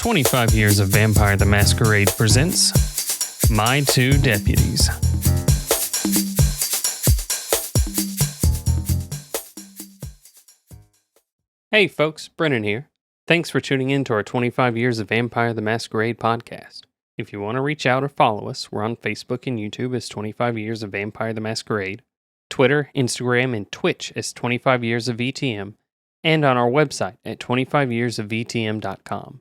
25 Years of Vampire the Masquerade presents My Two Deputies. Hey folks, Brennan here. Thanks for tuning in to our 25 Years of Vampire the Masquerade podcast. If you want to reach out or follow us, we're on Facebook and YouTube as 25 Years of Vampire the Masquerade, Twitter, Instagram, and Twitch as 25 Years of VTM, and on our website at 25yearsofvtm.com.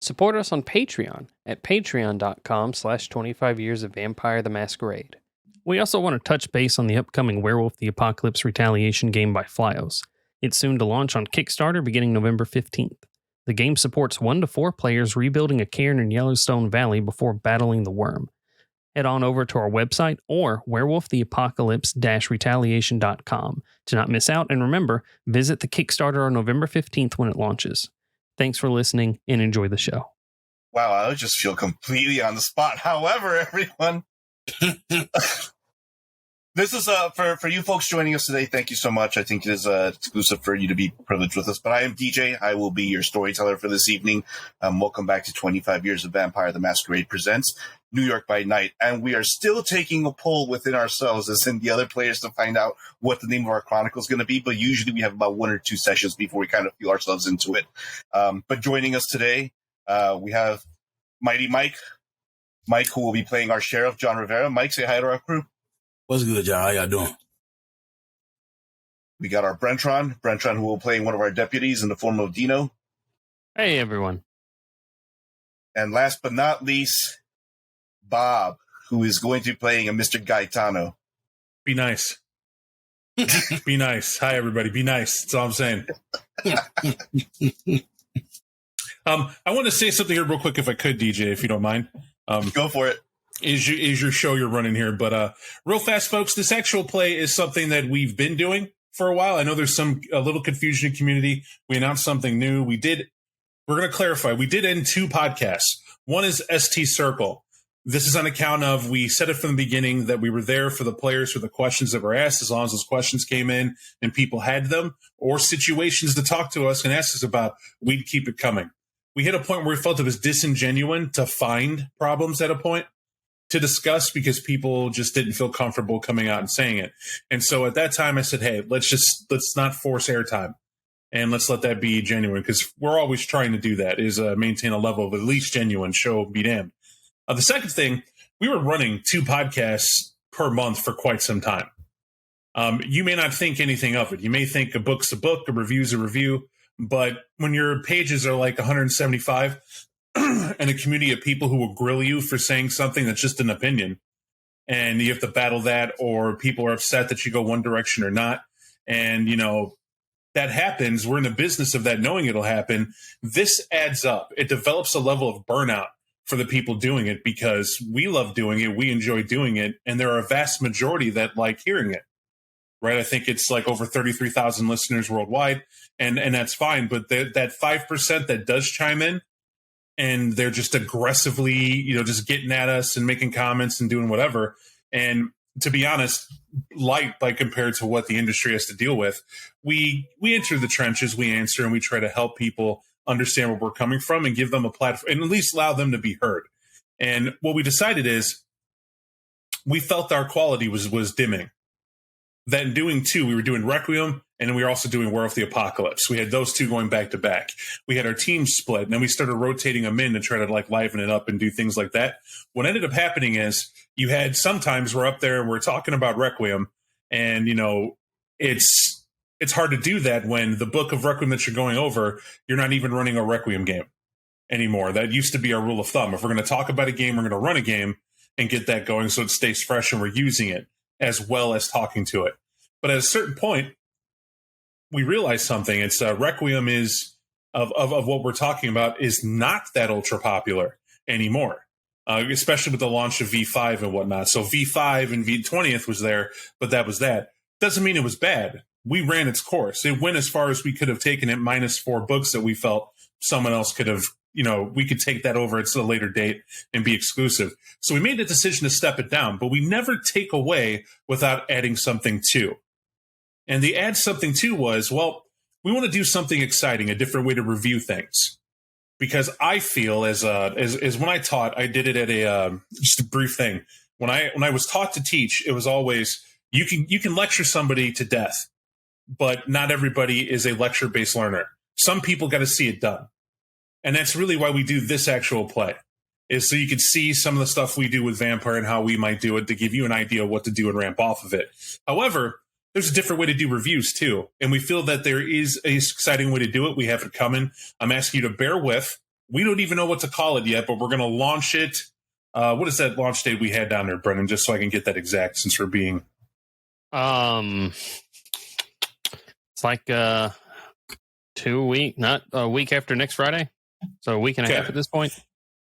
Support us on Patreon at patreon.com/25 Years of Vampire the Masquerade. We also want to touch base on the upcoming Werewolf the Apocalypse Retaliation game by Flyos. It's soon to launch on Kickstarter beginning November 15th. The game supports 1 to 4 players rebuilding a cairn in Yellowstone Valley before battling the worm. Head on over to our website or werewolftheapocalypse-retaliation.com to not miss out, and remember, visit the Kickstarter on November 15th when it launches. Thanks for listening and enjoy the show. Wow, I just feel completely on the spot. However, everyone, this is for you folks joining us today. Thank you so much. I think it is exclusive for you to be privileged with us. But I am DJ. I will be your storyteller for this evening. Welcome back to 25 Years of Vampire the Masquerade presents New York by Night. And we are still taking a poll within ourselves as in the other players to find out what the name of our chronicle is going to be. But usually we have about 1 or 2 sessions before we kind of feel ourselves into it. But joining us today, we have Mighty Mike, who will be playing our sheriff, John Rivera. Mike, say hi to our crew. What's good, y'all? How y'all doing? We got our Brentron, who will play one of our deputies in the form of Dino. Hey everyone. And last but not least, Bob, who is going to be playing a Mr. Gaetano. Be nice. Be nice. Hi, everybody. Be nice. That's all I'm saying. I want to say something here real quick, if I could, DJ, if you don't mind. Go for it. Is your show you're running here. But real fast, folks, this actual play is something that we've been doing for a while. I know there's a little confusion in the community. We announced something new. We're going to clarify. We did end 2 podcasts. One is ST Circle. This is on account of, we said it from the beginning that we were there for the players for the questions that were asked, as long as those questions came in and people had them, or situations to talk to us and ask us about, we'd keep it coming. We hit a point where we felt it was disingenuous to find problems at a point to discuss because people just didn't feel comfortable coming out and saying it. And so at that time I said, hey, let's not force airtime and let's let that be genuine, because we're always trying to do that, is maintain a level of at least genuine, show be damned. The second thing, we were running 2 podcasts per month for quite some time. You may not think anything of it. You may think a book's a book, a review's a review, but when your pages are like 175 and a community of people who will grill you for saying something that's just an opinion, and you have to battle that, or people are upset that you go one direction or not, and, that happens. We're in the business of that, knowing it'll happen. This adds up. It develops a level of burnout for the people doing it, because we love doing it, we enjoy doing it, and there are a vast majority that like hearing it, right? I think it's like over 33,000 listeners worldwide, and that's fine. But that 5% that does chime in, and they're just aggressively, just getting at us and making comments and doing whatever. And to be honest, light by compared to what the industry has to deal with, we enter the trenches, we answer, and we try to help people understand where we're coming from and give them a platform and at least allow them to be heard. And what we decided is, we felt our quality was dimming. That in doing 2, we were doing Requiem, and we were also doing Werewolf the Apocalypse. We had those 2 going back to back. We had our teams split, and then we started rotating them in to try to liven it up and do things like that. What ended up happening is, you had sometimes we're up there and we're talking about Requiem, and it's hard to do that when the book of Requiem that you're going over, you're not even running a Requiem game anymore. That used to be our rule of thumb. If we're going to talk about a game, we're going to run a game and get that going so it stays fresh and we're using it as well as talking to it. But at a certain point, we realized something. It's Requiem is of what we're talking about is not that ultra popular anymore, especially with the launch of V5 and whatnot. So V5 and V20th was there, but that was that. Doesn't mean it was bad. We ran its course. It went as far as we could have taken it, minus 4 books that we felt someone else could have, we could take that over at a later date and be exclusive. So we made the decision to step it down, but we never take away without adding something to. And the add something to was, well, we want to do something exciting, a different way to review things. because I feel as when I taught, I did it at a just a brief thing. When I was taught to teach, it was always you can lecture somebody to death, but not everybody is a lecture-based learner. Some people got to see it done. And that's really why we do this actual play, is so you can see some of the stuff we do with Vampire and how we might do it to give you an idea of what to do and ramp off of it. However, there's a different way to do reviews too. And we feel that there is a exciting way to do it. We have it coming. I'm asking you to bear with. We don't even know what to call it yet, but we're going to launch it. What is that launch date we had down there, Brennan? Just so I can get that exact, since we're being... It's like 2 week, not a week after next Friday. So a week and a half at this point.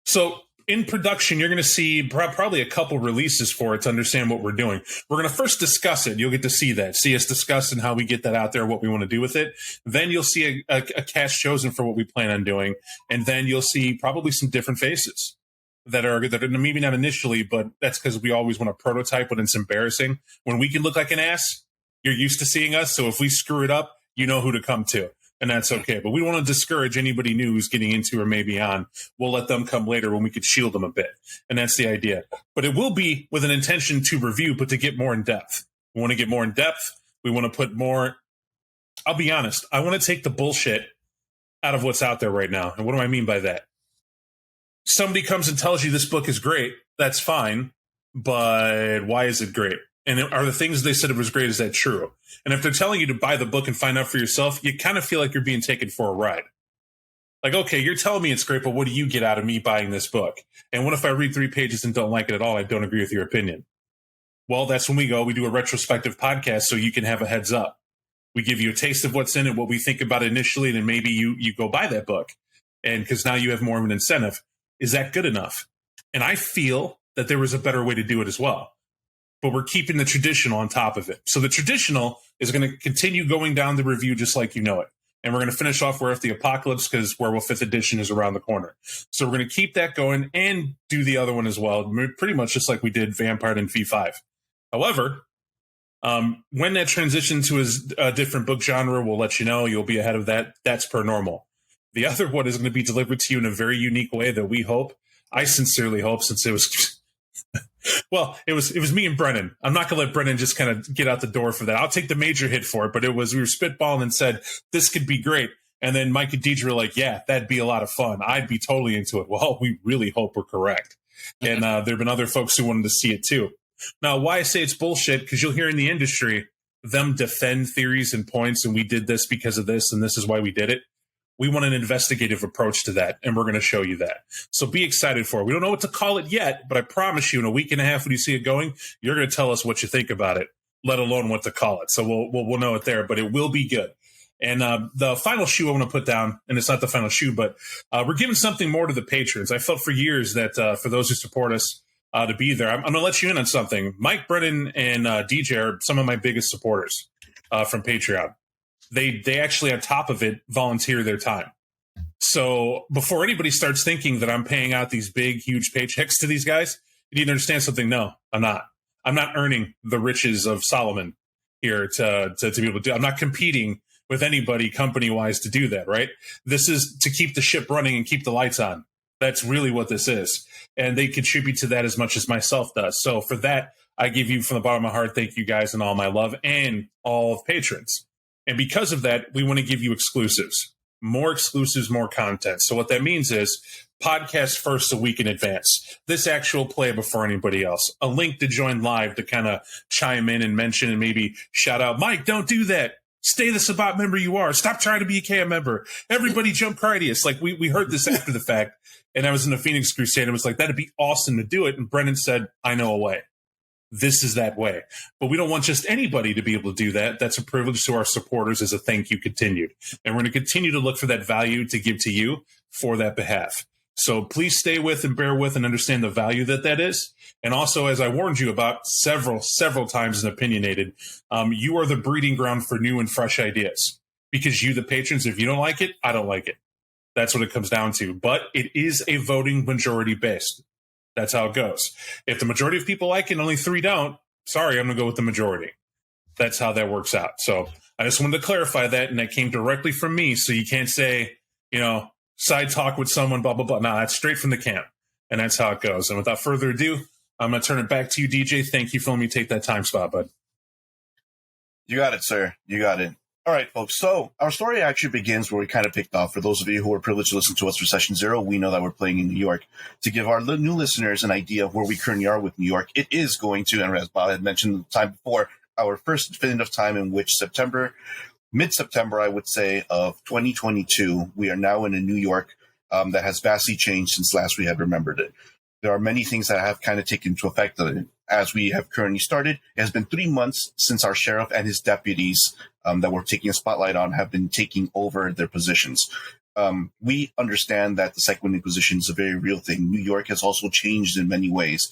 So in production, you're going to see probably a couple releases for it to understand what we're doing. We're going to first discuss it. You'll get to see that, see us discuss and how we get that out there, what we want to do with it. Then you'll see a cast chosen for what we plan on doing. And then you'll see probably some different faces that are maybe not initially, but that's because we always want to prototype when it's embarrassing. When we can look like an ass, you're used to seeing us. So if we screw it up, you know who to come to. And that's okay. But we don't want to discourage anybody new who's getting into or maybe on. We'll let them come later when we could shield them a bit. And that's the idea. But it will be with an intention to review, but to get more in depth. We want to get more in depth. We want to put more. I'll be honest. I want to take the bullshit out of what's out there right now. And what do I mean by that? Somebody comes and tells you this book is great. That's fine. But why is it great? And are the things they said it was great, is that true? And if they're telling you to buy the book and find out for yourself, you kind of feel like you're being taken for a ride. Like, okay, you're telling me it's great, but what do you get out of me buying this book? And what if I read 3 pages and don't like it at all? I don't agree with your opinion. Well, that's when we do a retrospective podcast so you can have a heads up. We give you a taste of what's in it, what we think about it initially, and then maybe you go buy that book. And because now you have more of an incentive. Is that good enough? And I feel that there was a better way to do it as well. But we're keeping the traditional on top of it. So the traditional is going to continue going down the review just like you know it. And we're going to finish off Werewolf the Apocalypse because Werewolf 5th edition is around the corner. So we're going to keep that going and do the other one as well, pretty much just like we did Vampire and V5. However, when that transitions to a different book genre, we'll let you know. You'll be ahead of that. That's per normal. The other one is going to be delivered to you in a very unique way that we hope. I sincerely hope, since it was... Well, it was me and Brennan. I'm not going to let Brennan just kind of get out the door for that. I'll take the major hit for it, but we were spitballing and said, this could be great. And then Mike and Deidre were like, yeah, that'd be a lot of fun. I'd be totally into it. Well, we really hope we're correct. And there have been other folks who wanted to see it too. Now, why I say it's bullshit, because you'll hear in the industry them defend theories and points, and we did this because of this, and this is why we did it. We want an investigative approach to that, and we're going to show you that. So be excited for it. We don't know what to call it yet, but I promise you in a week and a half when you see it going, you're going to tell us what you think about it, let alone what to call it. So we'll know it there, but it will be good. And the final shoe I want to put down, and it's not the final shoe, but we're giving something more to the patrons. I felt for years that for those who support us to be there, I'm going to let you in on something. Mike, Brennan, and DJ are some of my biggest supporters from Patreon. They actually, on top of it, volunteer their time. So before anybody starts thinking that I'm paying out these big, huge paychecks to these guys, you need to understand something. No, I'm not. I'm not earning the riches of Solomon here to be able to do. I'm not competing with anybody company-wise to do that, right? This is to keep the ship running and keep the lights on. That's really what this is. And they contribute to that as much as myself does. So for that, I give you from the bottom of my heart, thank you guys and all my love and all of patrons. And because of that, we want to give you exclusives, more content. So what that means is podcast first a week in advance, this actual play before anybody else, a link to join live to kind of chime in and mention and maybe shout out, Mike, don't do that. Stay the Sabat member you are. Stop trying to be a KM member. Everybody jump Cardius. Like we heard this after the fact. And I was in the Phoenix Crusade and was like, that'd be awesome to do it. And Brennan said, I know a way. This is that way. But we don't want just anybody to be able to do that. That's a privilege to our supporters as a thank you continued. And we're going to continue to look for that value to give to you for that behalf. So please stay with and bear with and understand the value that is. And also, as I warned you about several times and opinionated, you are the breeding ground for new and fresh ideas. Because you, the patrons, if you don't like it, I don't like it. That's what it comes down to. But it is a voting majority based. That's how it goes. If the majority of people like it and only 3 don't, sorry, I'm going to go with the majority. That's how that works out. So I just wanted to clarify that, and that came directly from me. So you can't say, side talk with someone, blah, blah, blah. No, that's straight from the camp. And that's how it goes. And without further ado, I'm going to turn it back to you, DJ. Thank you for letting me take that time spot, bud. You got it, sir. You got it. All right, folks. So our story actually begins where we kind of picked off. For those of you who are privileged to listen to us for Session Zero, we know that we're playing in New York. To give our new listeners an idea of where we currently are with New York, it is going to, and as Bob had mentioned the time before, our first definitive time in which mid-September, I would say, of 2022, we are now in a New York that has vastly changed since last we had remembered it. There are many things that have kind of taken into effect as we have currently started. It has been 3 months since our sheriff and his deputies that we're taking a spotlight on have been taking over their positions. We understand that the Second Winning position is a very real thing. New York has also changed in many ways.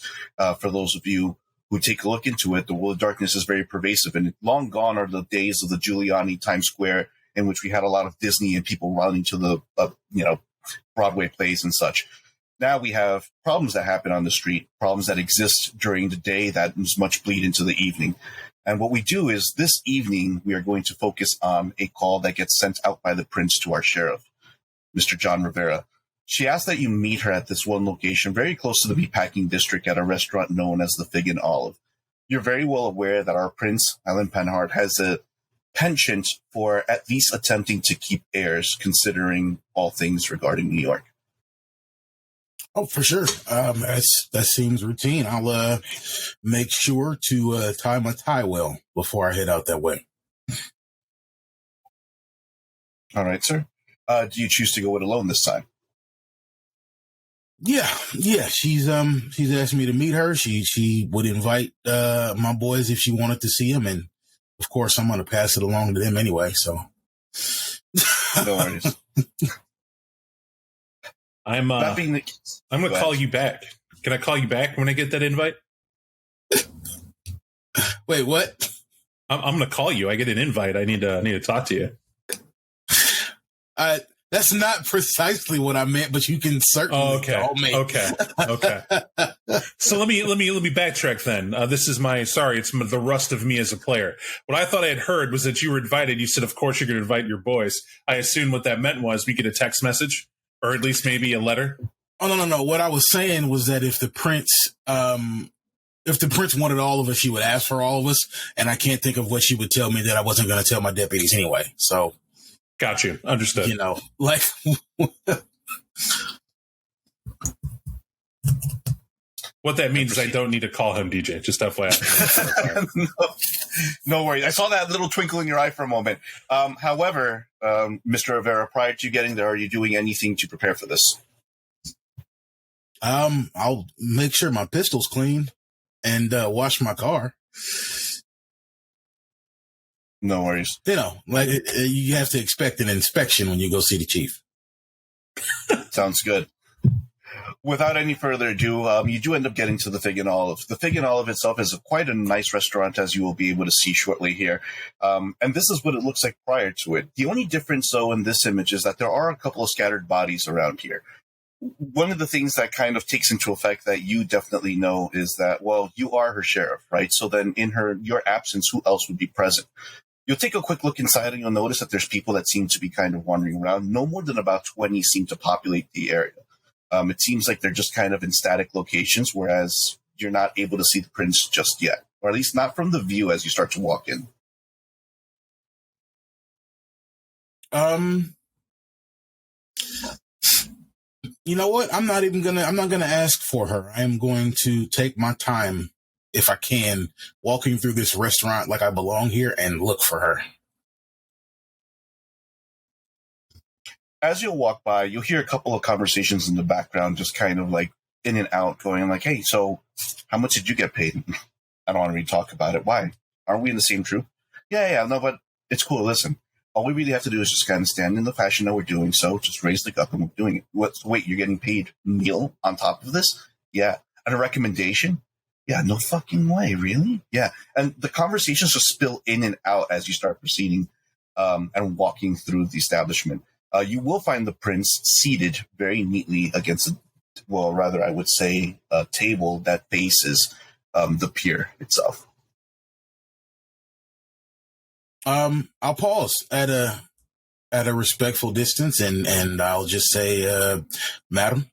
For those of you who take a look into it, the world of darkness is very pervasive, and long gone are the days of the Giuliani Times Square in which we had a lot of Disney and people running to the Broadway plays and such. Now we have problems that happen on the street, problems that exist during the day that much bleed into the evening. And what we do is this evening, we are going to focus on a call that gets sent out by the prince to our sheriff, Mr. John Rivera. She asked that you meet her at this one location very close to the meatpacking district at a restaurant known as the Fig and Olive. You're very well aware that our prince, Alan Penhart, has a penchant for at least attempting to keep heirs, considering all things regarding New York. Oh, for sure. That seems routine. I'll make sure to tie my tie well before I head out that way. All right, sir. Do you choose to go it alone this time? Yeah. She's asked me to meet her. She would invite my boys if she wanted to see them, and of course I'm going to pass it along to them anyway. So no worries. I'm going to call you back. Can I call you back when I get that invite? Wait, what? I'm going to call you. I get an invite. I need to talk to you. That's not precisely what I meant, but you can certainly call me. Okay. So let me backtrack then. This is it's the rust of me as a player. What I thought I had heard was that you were invited. You said, of course, you're going to invite your boys. I assumed what that meant was we get a text message or at least maybe a letter. Oh, no. What I was saying was that if the prince wanted all of us, she would ask for all of us. And I can't think of what she would tell me that I wasn't going to tell my deputies anyway. So. Got you. Understood. Like. What that means is I don't need to call him DJ. Just FYI. No worries. I saw that little twinkle in your eye for a moment. However, Mr. Rivera, prior to getting there, are you doing anything to prepare for this? I'll make sure my pistol's clean and wash my car. No worries. You have to expect an inspection when you go see the chief. Sounds good. Without any further ado, you do end up getting to the Fig and Olive. The Fig and Olive itself is quite a nice restaurant, as you will be able to see shortly here. And this is what it looks like prior to it. The only difference, though, in this image is that there are a couple of scattered bodies around here. One of the things that kind of takes into effect that you definitely know is that, well, you are her sheriff, right? So then in your absence, who else would be present? You'll take a quick look inside and you'll notice that there's people that seem to be kind of wandering around. No more than about 20 seem to populate the area. It seems like they're just kind of in static locations, whereas you're not able to see the prince just yet, or at least not from the view as you start to walk in. You know what? I'm not gonna ask for her. I am going to take my time, if I can, walking through this restaurant like I belong here and look for her. As you'll walk by, you'll hear a couple of conversations in the background, just kind of like in and out, going like, hey, so how much did you get paid? I don't want to really talk about it. Why? Aren't we in the same troop? Yeah, no, but it's cool. Listen, all we really have to do is just kind of stand in the fashion that we're doing so, just raise the cup and we're doing it. Wait, you're getting paid meal on top of this? Yeah. And a recommendation? Yeah, no fucking way. Really? Yeah. And the conversations just spill in and out as you start proceeding and walking through the establishment. You will find the prince seated very neatly against, I would say, a table that faces the pier itself. I'll pause at at a respectful distance, and I'll just say, madam.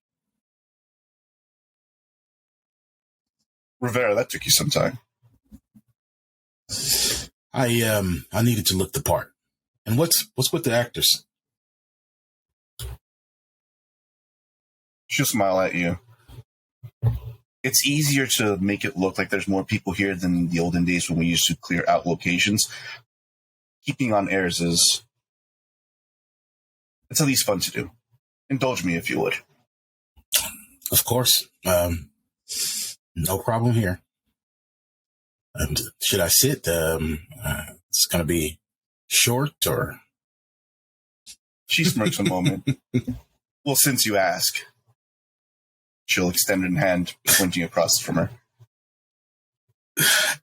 Rivera, that took you some time. I needed to look the part. And what's with the actors? She'll smile at you. It's easier to make it look like there's more people here than the olden days when we used to clear out locations. Keeping on airs it's at least fun to do. Indulge me if you would. Of course. No problem here. Should I sit? It's going to be short or... She smirks a moment. Well, since you ask. She'll extend her hand, pointing across from her.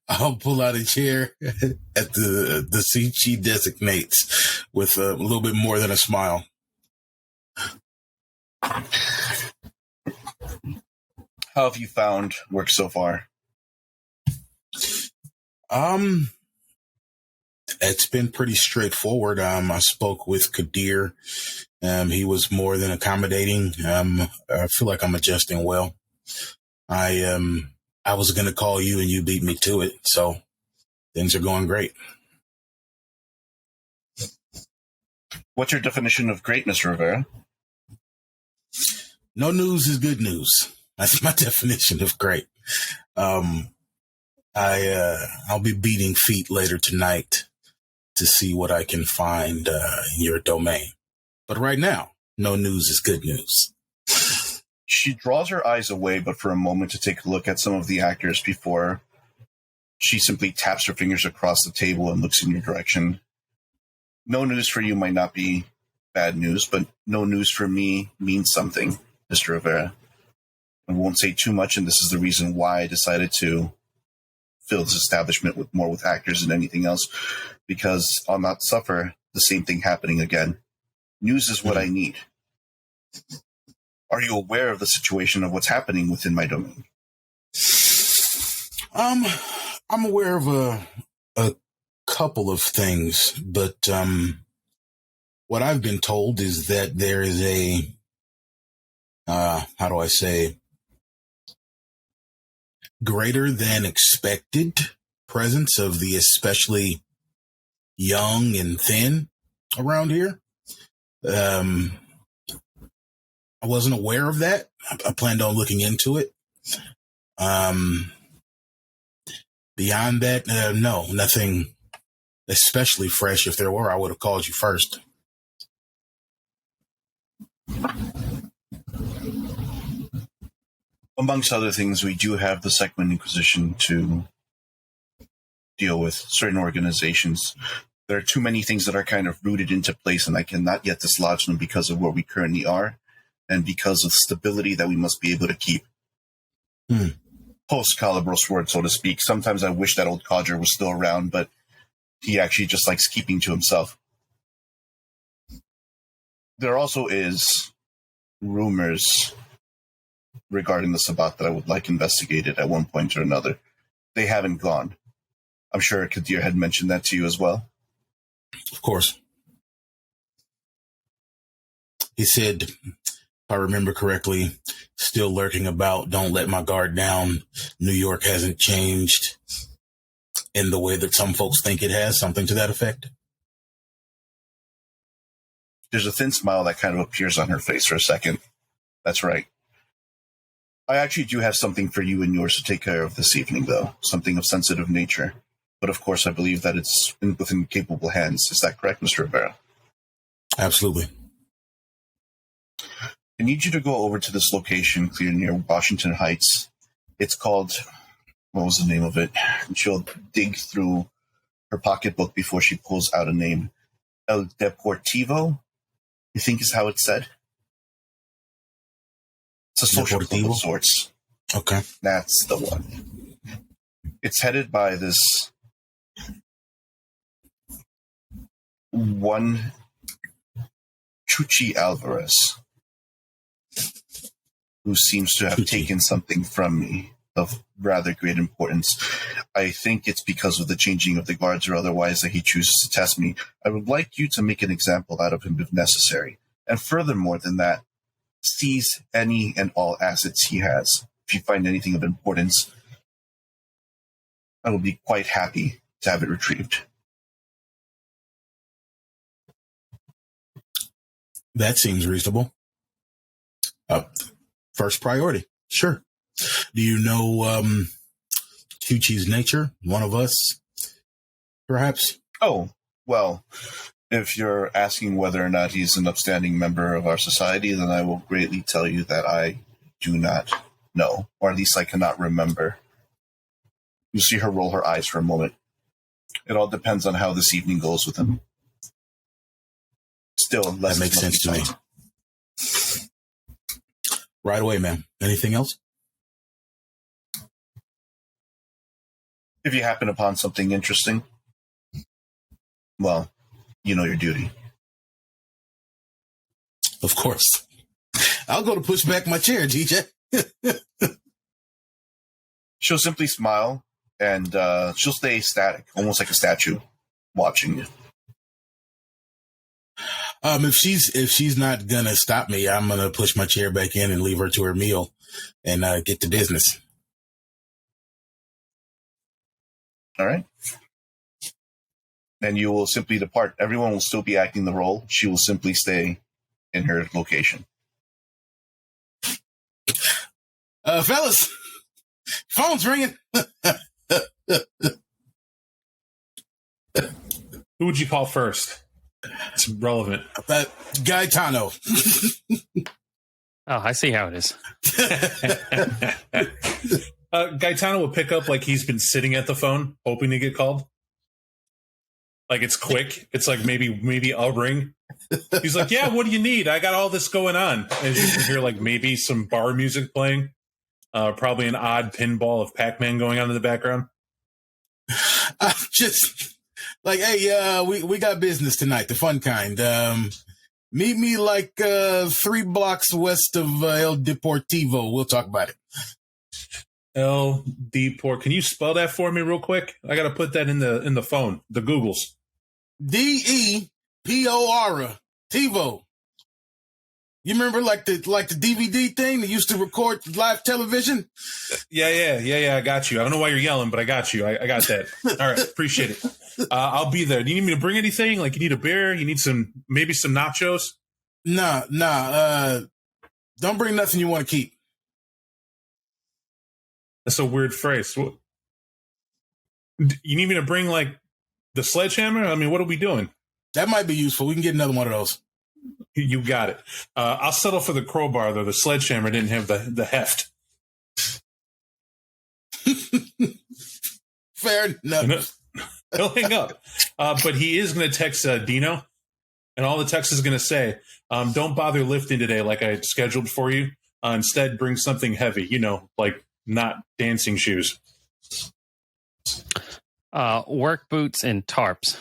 I'll pull out a chair at the seat she designates with a little bit more than a smile. How have you found work so far? It's been pretty straightforward. I spoke with Kadir. He was more than accommodating. I feel like I'm adjusting well. I was going to call you and you beat me to it. So things are going great. What's your definition of great, Mr. Rivera? No news is good news. That's my definition of great. I'll be beating feet later tonight to see what I can find in your domain. But right now, no news is good news. She draws her eyes away, but for a moment to take a look at some of the actors before she simply taps her fingers across the table and looks in your direction. No news for you might not be bad news, but no news for me means something, Mr. Rivera. I won't say too much, and this is the reason why I decided to fill this establishment with actors than anything else, because I'll not suffer the same thing happening again. News is what I need. Are you aware of the situation of what's happening within my domain? I'm aware of a couple of things, but what I've been told is that there is a greater than expected presence of the especially young and thin around here. I wasn't aware of that. I planned on looking into it. Beyond that, no, nothing especially fresh. If there were, I would have called you first. Amongst other things, we do have the Second Inquisition to deal with, certain organizations. There are too many things that are kind of rooted into place, and I cannot yet dislodge them because of where we currently are and because of stability that we must be able to keep. Post-Calibros word, so to speak. Sometimes I wish that old codger was still around, but he actually just likes keeping to himself. There also is rumors regarding the Sabbat that I would like investigated at one point or another. They haven't gone. I'm sure Kadir had mentioned that to you as well. Of course. He said, if I remember correctly, still lurking about, don't let my guard down. New York hasn't changed in the way that some folks think it has, something to that effect. There's a thin smile that kind of appears on her face for a second. That's right. I actually do have something for you and yours to take care of this evening, though. Something of sensitive nature. But of course, I believe that it's within capable hands. Is that correct, Mr. Rivera? Absolutely. I need you to go over to this location clear near Washington Heights. It's called, what was the name of it? And she'll dig through her pocketbook before she pulls out a name. El Deportivo, I think is how it's said. It's a social club of sorts. Okay. That's the one. It's headed by this one Chuchi Alvarez, who seems to have taken something from me. of rather great importance. I think it's because of the changing of the guards or otherwise that he chooses to test me. I would like you to make an example out of him if necessary. And furthermore than that, seize any and all assets he has. If you find anything of importance, I will be quite happy to have it retrieved. That seems reasonable. First priority. Sure. Do you know Tucci's nature? One of us, perhaps? Oh, well, if you're asking whether or not he's an upstanding member of our society, then I will greatly tell you that I do not know, or at least I cannot remember. You see her roll her eyes for a moment. It all depends on how this evening goes with him. Still, that makes sense to me. Right away, ma'am. Anything else? If you happen upon something interesting, well, you know your duty. Of course. I'll go to push back my chair, DJ. She'll simply smile, and she'll stay static, almost like a statue, watching you. If she's not gonna stop me, I'm gonna push my chair back in and leave her to her meal and get to business. All right. Then you will simply depart. Everyone will still be acting the role. She will simply stay in her location. Fellas, phone's ringing. Who would you call first? It's relevant. Gaetano. Oh, I see how it is. Gaetano will pick up like he's been sitting at the phone, hoping to get called. Like it's quick. It's like maybe I'll ring. He's like, yeah, what do you need? I got all this going on. As you can hear, like maybe some bar music playing. Probably an odd pinball of Pac-Man going on in the background. Just like, hey, we got business tonight, the fun kind. Meet me like 3 blocks west of El Deportivo. We'll talk about it. El Deport. Can you spell that for me real quick? I got to put that in the phone, the Googles. Depor Tivo. You remember like the DVD thing that used to record live television? Yeah. I got you. I don't know why you're yelling, but I got you. I got that. All right, appreciate it. I'll be there. Do you need me to bring anything? Like you need a beer? You need maybe some nachos? Nah. Don't bring nothing you want to keep. That's a weird phrase. You need me to bring like the sledgehammer? I mean, what are we doing? That might be useful. We can get another one of those. You got it. I'll settle for the crowbar, though. The sledgehammer didn't have the heft. Fair enough. He'll hang up. But he is going to text Dino, and all the text is going to say, don't bother lifting today like I scheduled for you. Instead, bring something heavy, like not dancing shoes. Work boots and tarps.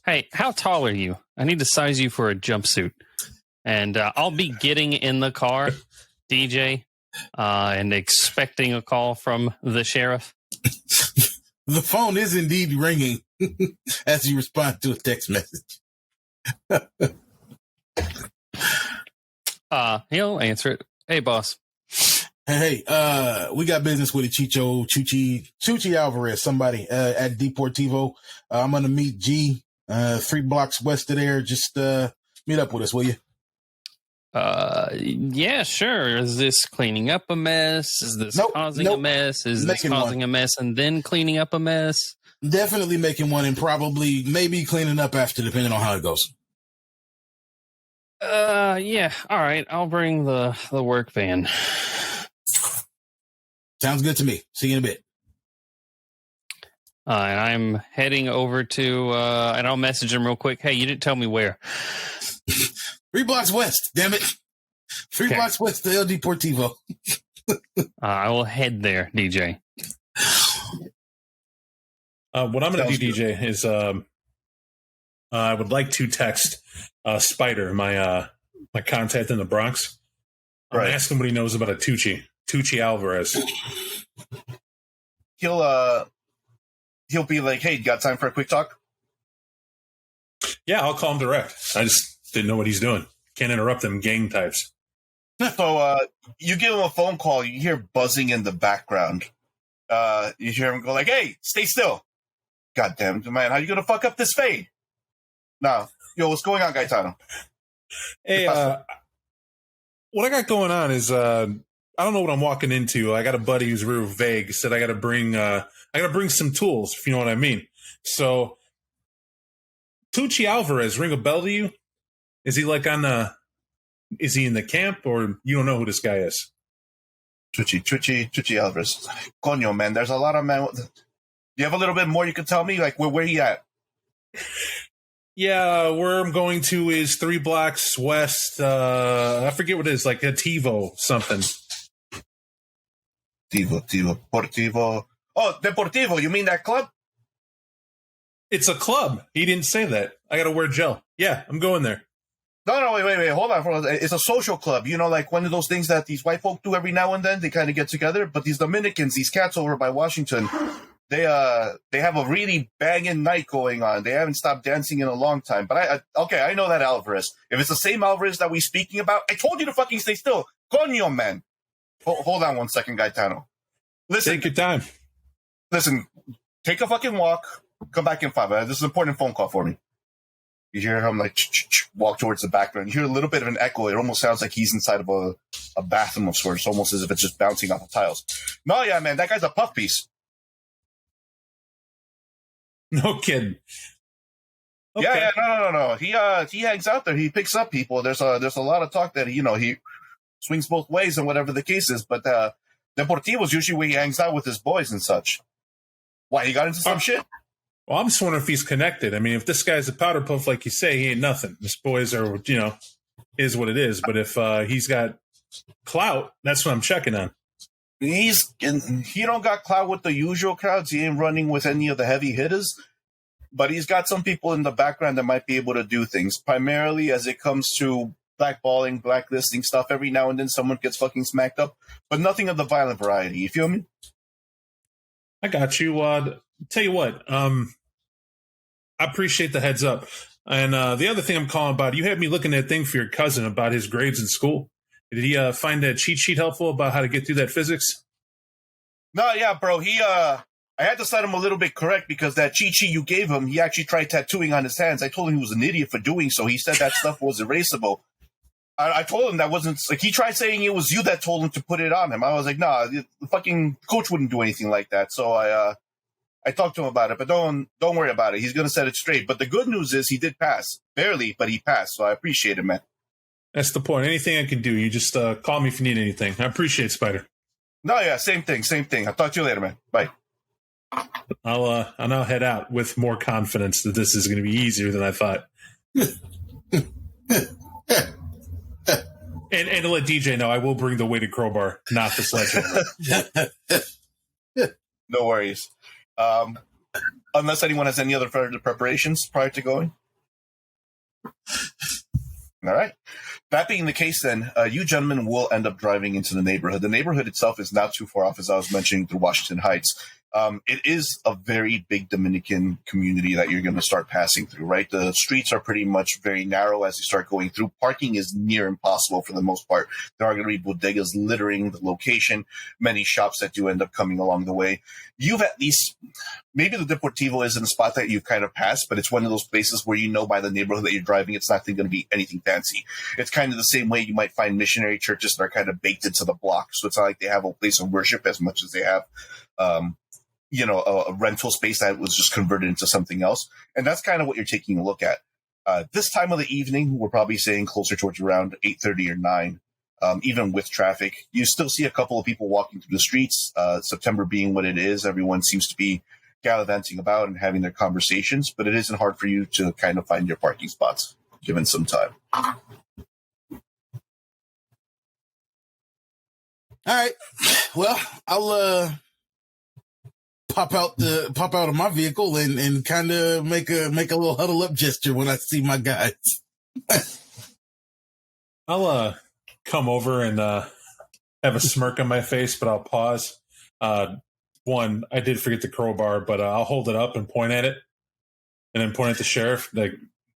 Hey, how tall are you? I need to size you for a jumpsuit. And I'll be getting in the car, DJ, and expecting a call from the sheriff. The phone is indeed ringing as you respond to a text message. He'll answer it. Hey, boss. Hey, we got business with a Chuchi Alvarez, somebody at Deportivo. I'm going to meet G 3 blocks west of there. Just meet up with us, will you? Yeah, sure. Is this cleaning up a mess? Is this causing a mess? Is this causing a mess and then cleaning up a mess? Definitely making one and maybe cleaning up after, depending on how it goes. Yeah. All right. I'll bring the work van. Sounds good to me. See you in a bit. And I'm heading over to, and I'll message him real quick. Hey, you didn't tell me where. 3 blocks west, damn it. 3 blocks west of El Deportivo. I will head there, DJ. What I'm going to do, DJ, is I would like to text Spider, my contact in the Bronx. I'm asking what he knows about a Tucci. Tucci Alvarez. He'll be like, "Hey, you got time for a quick talk?" Yeah, I'll call him direct. I just didn't know what he's doing. Can't interrupt them gang types. So you give him a phone call. You hear buzzing in the background. You hear him go like, "Hey, stay still." God damn it, man! How you gonna fuck up this fade? Nah, yo, what's going on, Gaetano? Hey, what I got going on is I don't know what I'm walking into. I got a buddy who's real vague. Said I got to bring some tools, if you know what I mean. So, Tucci Alvarez, ring a bell to you? Is he like is he in the camp, or you don't know who this guy is? Tucci Alvarez. Coño, man, there's a lot of men. You have a little bit more you can tell me? Like, where he at? Yeah, where I'm going to is 3 blocks west. I forget what it is, like a TiVo something. Deportivo. Oh, Deportivo, you mean that club? It's a club. He didn't say that. I got to wear gel. Yeah, I'm going there. No, wait. Hold on. It's a social club. You know, like one of those things that these white folk do every now and then. They kind of get together. But these Dominicans, these cats over by Washington, they have a really banging night going on. They haven't stopped dancing in a long time. But I know that Alvarez. If it's the same Alvarez that we're speaking about, I told you to fucking stay still. Coño, man. Hold on 1 second, Gaetano. Listen. Take your time. Listen, take a fucking walk. Come back in 5 minutes. This is an important phone call for me. You hear him like walk towards the background. You hear a little bit of an echo. It almost sounds like he's inside of a bathroom of sorts, almost as if it's just bouncing off the tiles. No, yeah, man, that guy's a puff piece. No kidding. Okay. Yeah, no. He hangs out there. He picks up people. There's a lot of talk that he swings both ways and whatever the case is. But Deportivo is usually where he hangs out with his boys and such. Why, he got into some shit? Well, I'm just wondering if he's connected. I mean, if this guy's a powder puff like you say, he ain't nothing. His boys are, is what it is. But if he's got clout, that's what I'm checking on. He don't got clout with the usual crowds. He ain't running with any of the heavy hitters. But he's got some people in the background that might be able to do things. Primarily as it comes to blackballing, blacklisting stuff. Every now and then someone gets fucking smacked up. But nothing of the violent variety. You feel me? I got you. Tell you what, I appreciate the heads up. And the other thing I'm calling about, you had me looking at that thing for your cousin about his grades in school. Did he find that cheat sheet helpful about how to get through that physics? No, yeah, bro. I had to set him a little bit correct because that cheat sheet you gave him, he actually tried tattooing on his hands. I told him he was an idiot for doing so. He said that stuff was erasable. I told him that wasn't like he tried saying it was you that told him to put it on him. I was like, nah, the fucking coach wouldn't do anything like that. So I talked to him about it, but don't worry about it. He's going to set it straight. But the good news is he did pass. Barely, but he passed. So I appreciate it, man. That's the point. Anything I can do, you just call me if you need anything. I appreciate it, Spider. No, yeah, same thing. I'll talk to you later, man. Bye. I'll now head out with more confidence that this is going to be easier than I thought. And to let DJ know, I will bring the weighted crowbar, not the sledgehammer. No worries. Unless anyone has any other further preparations prior to going. All right. That being the case, then, you gentlemen will end up driving into the neighborhood. The neighborhood itself is not too far off, as I was mentioning, through Washington Heights. It is a very big Dominican community that you're going to start passing through, right? The streets are pretty much very narrow as you start going through. Parking is near impossible for the most part. There are going to be bodegas littering the location, many shops that do end up coming along the way. You've at least, maybe the Deportivo isn't a spot that you've kind of passed, but it's one of those places where you know by the neighborhood that you're driving, it's not going to be anything fancy. It's kind of the same way you might find missionary churches that are kind of baked into the block. So it's not like they have a place of worship as much as they have a rental space that was just converted into something else. And that's kind of what you're taking a look at. This time of the evening, we're probably saying closer towards around 8:30 or 9, even with traffic. You still see a couple of people walking through the streets. September being what it is, everyone seems to be gallivanting about and having their conversations, but it isn't hard for you to kind of find your parking spots, given some time. All right. Well, I'll pop out of my vehicle and kind of make a little huddle up gesture when I see my guys. I'll come over and have a smirk on my face, but I'll pause. One, I did forget the crowbar, but I'll hold it up and point at it, and then point at the sheriff. Like,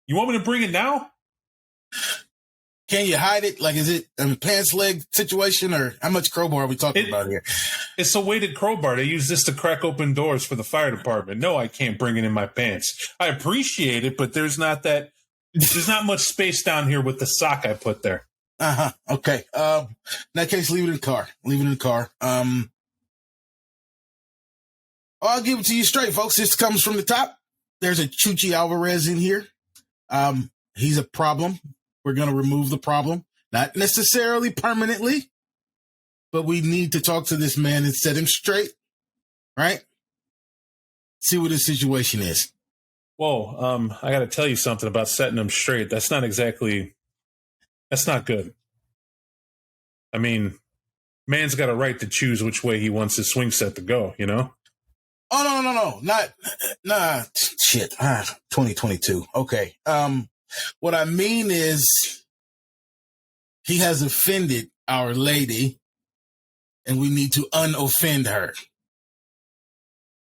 you want me to bring it now? Can you hide it? Like, is it a pants leg situation, or how much crowbar are we talking about here? It's a weighted crowbar. They use this to crack open doors for the fire department. No, I can't bring it in my pants. I appreciate it, but there's not much space down here with the sock I put there. Okay. In that case, leave it in the car. Leave it in the car. I'll give it to you straight, folks. This comes from the top. There's a Chuchi Alvarez in here. He's a problem. We're going to remove the problem. Not necessarily permanently, but we need to talk to this man and set him straight, right? See what his situation is. Whoa, I got to tell you something about setting him straight. That's not good. I mean, man's got a right to choose which way he wants his swing set to go, you know? Oh, no. Shit. 2022. Okay. What I mean is he has offended our lady and we need to unoffend her.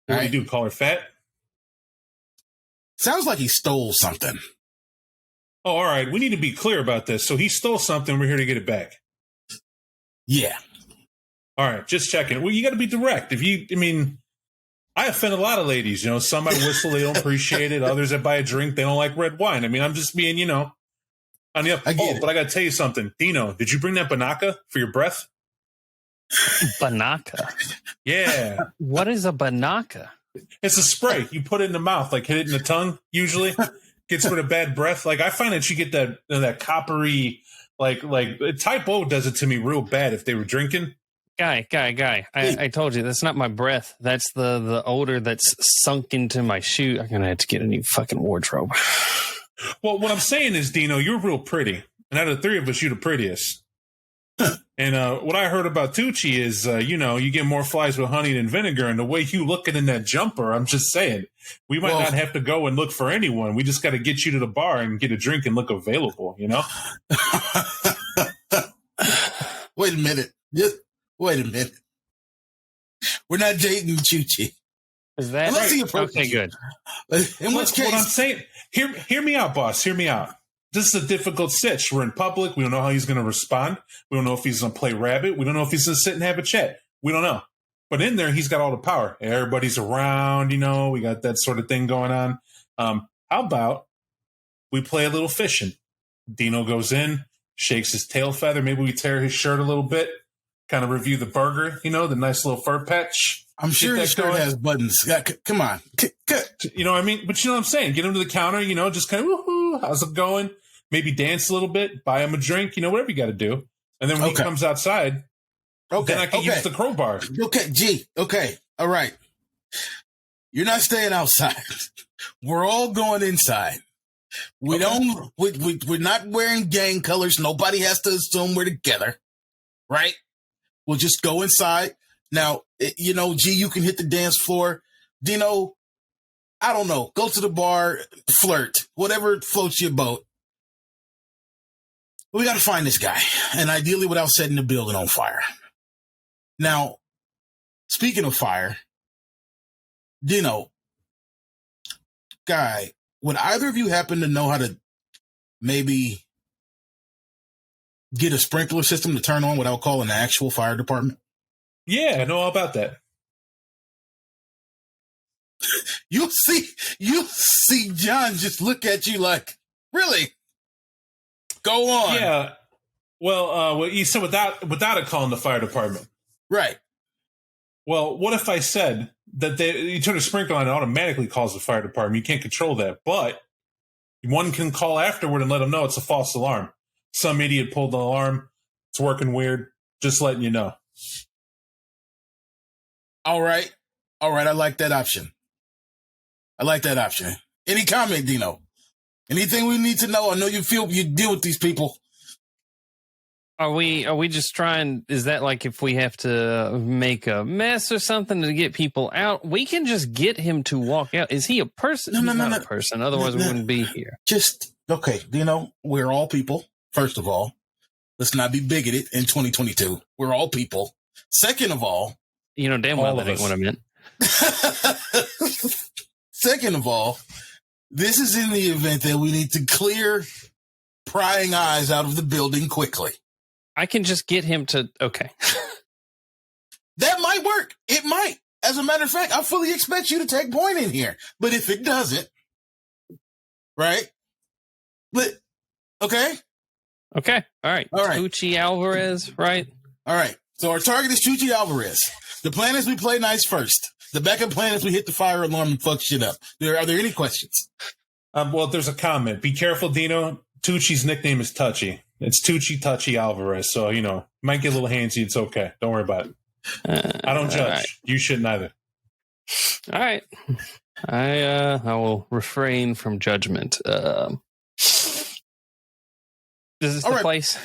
What do you do? Call her fat? Sounds like he stole something. Oh, all right. We need to be clear about this. So he stole something. We're here to get it back. Yeah. All right. Just checking. Well, you got to be direct. I offend a lot of ladies. You know, some I whistle, they don't appreciate it. Others I buy a drink, they don't like red wine. I mean, I'm just being, on the up. But I got to tell you something. Dino, did you bring that Banaka for your breath? Banaka? Yeah. What is a Banaka? It's a spray. You put it in the mouth, like hit it in the tongue, usually. Gets rid of bad breath. Like, I find that you get that coppery, like Type O does it to me real bad if they were drinking. Guy. I told you, that's not my breath. That's the odor that's sunk into my shoe. I'm going to have to get a new fucking wardrobe. Well, what I'm saying is, Dino, you're real pretty. And out of the three of us, you're the prettiest. And what I heard about Tucci is, you get more flies with honey than vinegar. And the way you looking in that jumper, I'm just saying, we might not have to go and look for anyone. We just got to get you to the bar and get a drink and look available, you know? Wait a minute. Wait a minute. We're not dating Chuchi. Is that right? Okay, good. In which case, what I'm saying, hear me out, boss. Hear me out. This is a difficult sitch. We're in public. We don't know how he's going to respond. We don't know if he's going to play rabbit. We don't know if he's going to sit and have a chat. We don't know. But in there, he's got all the power. Everybody's around, we got that sort of thing going on. How about we play a little fishing? Dino goes in, shakes his tail feather. Maybe we tear his shirt a little bit. Kind of review the burger, the nice little fur patch. I'm sure his shirt has buttons. Come on. You know what I mean? But you know what I'm saying? Get him to the counter, just kind of, woohoo, how's it going? Maybe dance a little bit, buy him a drink, whatever you got to do. And then when he comes outside, then I can use the crowbar. Okay. All right. You're not staying outside. We're all going inside. We're not wearing gang colors. Nobody has to assume we're together. Right? We'll just go inside. Now, G, you can hit the dance floor. Dino, I don't know. Go to the bar, flirt, whatever floats your boat. We got to find this guy, and ideally without setting the building on fire. Now, speaking of fire, Dino, Guy, would either of you happen to know how to maybe get a sprinkler system to turn on without calling the actual fire department? Yeah, I know all about that. You'll see John just look at you like, really? Go on. Yeah. Well, you said without it calling the fire department. Right. Well, what if I said that you turn a sprinkler on, it automatically calls the fire department? You can't control that, but one can call afterward and let them know it's a false alarm. Some idiot pulled the alarm. It's working weird. Just letting you know. All right. I like that option. Any comment, Dino? Anything we need to know? I know you deal with these people. Are we just trying? Is that like if we have to make a mess or something to get people out, we can just get him to walk out? Is he a person? No, He's not a person. Otherwise, we wouldn't be here. Okay, Dino, we're all people. First of all, Let's not be bigoted in 2022. We're all people. Second of all, You know damn well that ain't what I meant. second of all, this is in the event that we need to clear prying eyes out of the building quickly. I can just get him to... Okay. That might work. It might. As a matter of fact, I fully expect you to take point in here. But if it doesn't, right? But, okay? Okay. All right. All right. Tucci Alvarez, right? All right. So our target is Chuchi Alvarez. The plan is we play nice first. The backup plan is we hit the fire alarm and fuck shit up. Are there any questions? Well, there's a comment. Be careful, Dino. Tucci's nickname is Touchy. It's Tucci Touchy Alvarez. So, might get a little handsy. It's okay. Don't worry about it. I don't judge. Right. You shouldn't either. All right. I will refrain from judgment. Is this the place?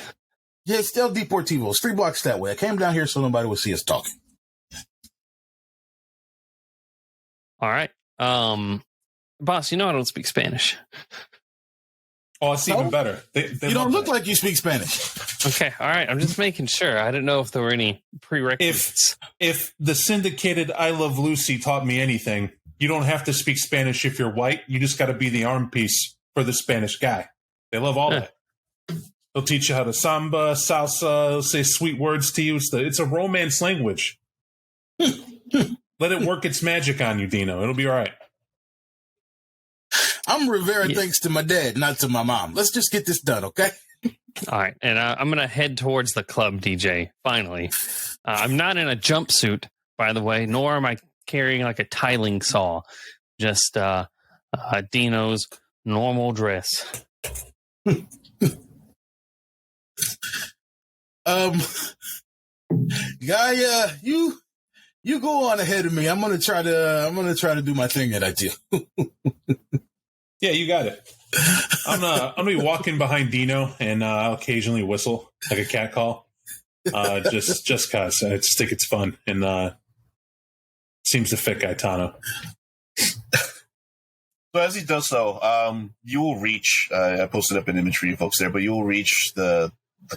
Yeah, it's still Deportivo. It's 3 blocks that way. I came down here so nobody would see us talking. All right. Boss, I don't speak Spanish. Oh, it's even better. They you don't look like you speak Spanish. Okay, all right. I'm just making sure. I didn't know if there were any prerequisites. If the syndicated I Love Lucy taught me anything, you don't have to speak Spanish if you're white. You just got to be the arm piece for the Spanish guy. They love all that. They'll teach you how to samba, salsa, they'll say sweet words to you. It's a romance language. Let it work its magic on you, Dino. It'll be all right. I'm Rivera thanks to my dad, not to my mom. Let's just get this done, okay? All right. And I'm going to head towards the club, DJ, finally. I'm not in a jumpsuit, by the way, nor am I carrying like a tiling saw. Just Dino's normal dress. Guy, you go on ahead of me. I'm gonna try to do my thing that I do. Yeah, you got it. I'm gonna be walking behind Dino, and I'll occasionally whistle like a cat call, just cause I just think it's fun and seems to fit Gaetano. So as he does so, you will reach. I posted up an image for you folks there, but you will reach the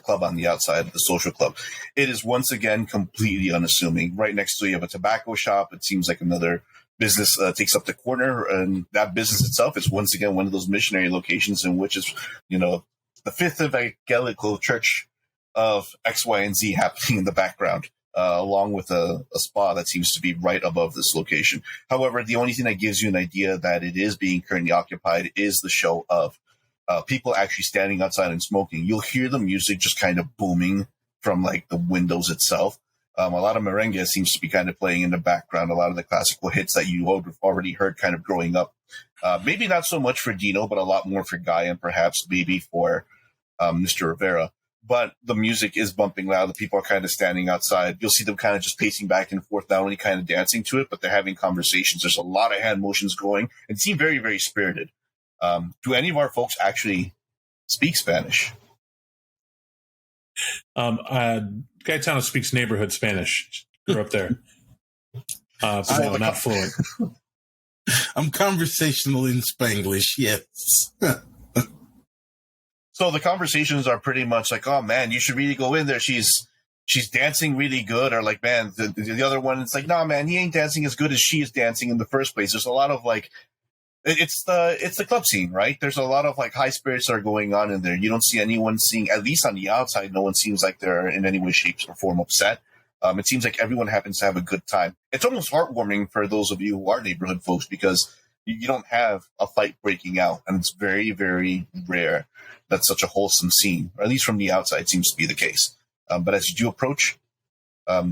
club on the outside, the social club. It is once again completely unassuming. Right next to you have a tobacco shop. It seems like another business takes up the corner, and that business itself is once again one of those missionary locations in which is, the Fifth Evangelical Church of X, Y, and Z happening in the background, along with a spa that seems to be right above this location. However, the only thing that gives you an idea that it is being currently occupied is the show of people actually standing outside and smoking. You'll hear the music just kind of booming from like the windows itself. A lot of merengue seems to be kind of playing in the background. A lot of the classical hits that you already heard kind of growing up. Maybe not so much for Dino, but a lot more for Guy and perhaps maybe for Mr. Rivera. But the music is bumping loud. The people are kind of standing outside. You'll see them kind of just pacing back and forth, not only kind of dancing to it, but they're having conversations. There's a lot of hand motions going and seem very, very spirited. Do any of our folks actually speak Spanish? Gaetano speaks neighborhood Spanish. Grew up there. But no, not fluent. I'm conversational in Spanglish, yes. So the conversations are pretty much like, oh man, you should really go in there. She's dancing really good. Or like, man, the other one, it's like, nah, man, he ain't dancing as good as she is dancing in the first place. There's a lot of like, it's the club scene, right? There's a lot of like high spirits that are going on in there. You don't see anyone at least on the outside, no one seems like they're in any way, shape, or form upset. It seems like everyone happens to have a good time. It's almost heartwarming for those of you who are neighborhood folks because you don't have a fight breaking out. And it's very, very rare that such a wholesome scene, or at least from the outside, seems to be the case. But as you do approach,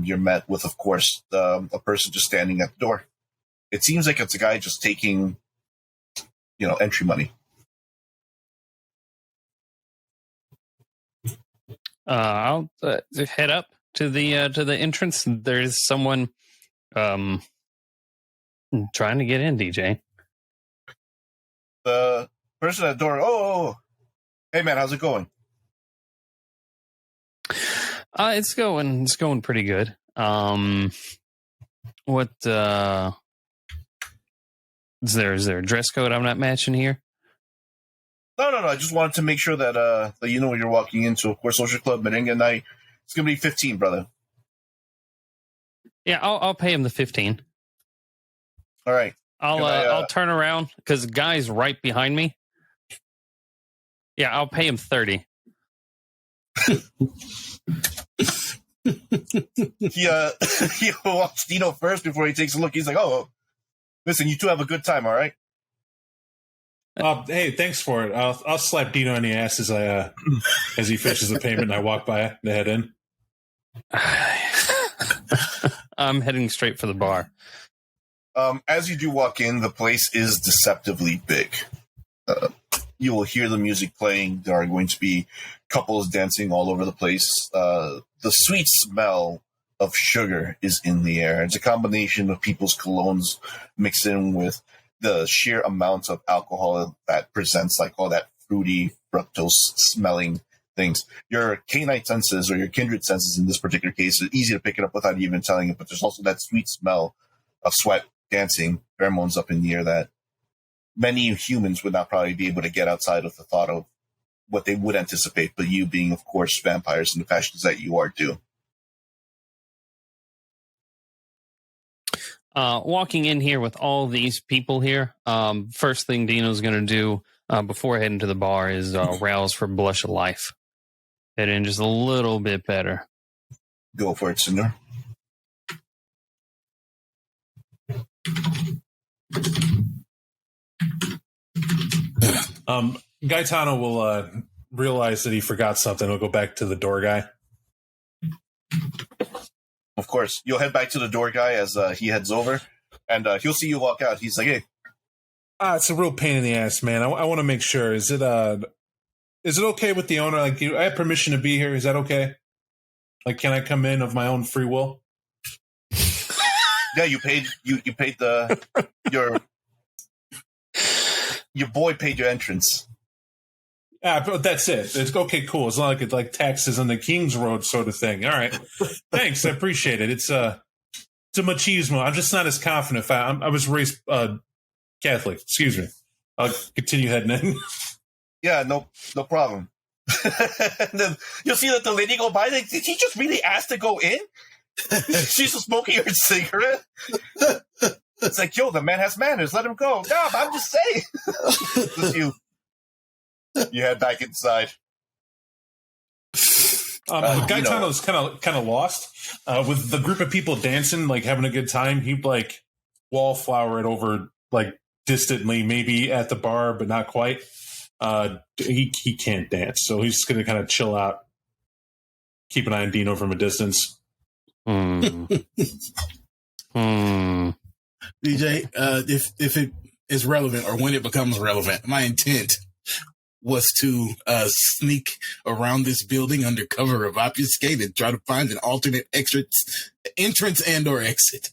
you're met with, of course, a person just standing at the door. It seems like it's a guy just taking entry money. I'll head up to the entrance. There's someone trying to get in, DJ. The person at the door, oh, hey man, how's it going? It's going pretty good. What is there a dress code I'm not matching here? No. I just wanted to make sure that that you know what you're walking into. Of course, Social Club Merengue night. It's gonna be 15, brother. Yeah, I'll pay him the 15. All right. I'll turn around because the guy's right behind me. Yeah, I'll pay him 30. He walks Dino first before he takes a look. He's like, "Oh, listen, you two have a good time, all right?" Hey, thanks for it. I'll slap Dino in the ass as he finishes the payment and I walk by to head in. I'm heading straight for the bar. As you do walk in, the place is deceptively big. You will hear the music playing. There are going to be couples dancing all over the place. The sweet smell of sugar is in the air. It's a combination of people's colognes mixed in with the sheer amount of alcohol that presents like all that fruity, fructose smelling things. Your canine senses or your kindred senses in this particular case are easy to pick it up without even telling it, but there's also that sweet smell of sweat, dancing, pheromones up in the air that many humans would not probably be able to get outside of the thought of what they would anticipate, but you being, of course, vampires in the fashions that you are do. Walking in here with all these people here, first thing Dino's going to do before heading to the bar is rouse for Blush of Life. Head in just a little bit better. Go for it, Senor. Gaetano will realize that he forgot something. He'll go back to the door guy. Of course. You'll head back to the door guy as he heads over, and he'll see you walk out. He's like, "Hey." It's a real pain in the ass, man. I want to make sure. Is it okay with the owner? Like, I have permission to be here. Is that okay? Like, can I come in of my own free will? Yeah, you paid your boy paid your entrance. But that's it. It's okay, cool. It's not like it's like taxes on the King's Road sort of thing. All right, thanks. I appreciate it. It's a machismo. I'm just not as confident. I was raised Catholic. Excuse me. I'll continue heading in. Yeah, no problem. And then you'll see that the lady go by. Like, did he just really ask to go in? She's smoking her cigarette. It's like, yo, the man has manners. Let him go. No, I'm just saying. Just you head back inside. Gaetano's kind of lost with the group of people dancing, like having a good time. He'd like wallflower it over like distantly, maybe at the bar, but not quite. He can't dance, so he's just going to kind of chill out, keep an eye on Dino from a distance. DJ, if it is relevant or when it becomes relevant, my intent was to sneak around this building under cover of obfuscate and try to find an alternate entrance and or exit.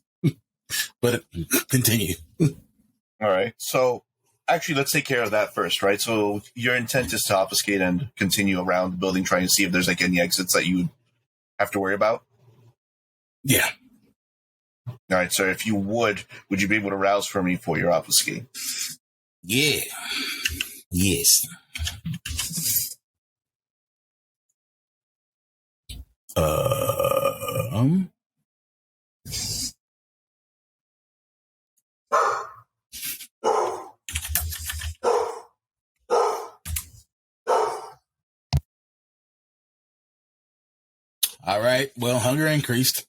But continue. All right. So actually, let's take care of that first, right? So your intent is to obfuscate and continue around the building, trying to see if there's like any exits that you have to worry about. Yeah. All right. So if you would you be able to rouse for me for your obfuscate? Yeah. Yes. All right. Well, hunger increased.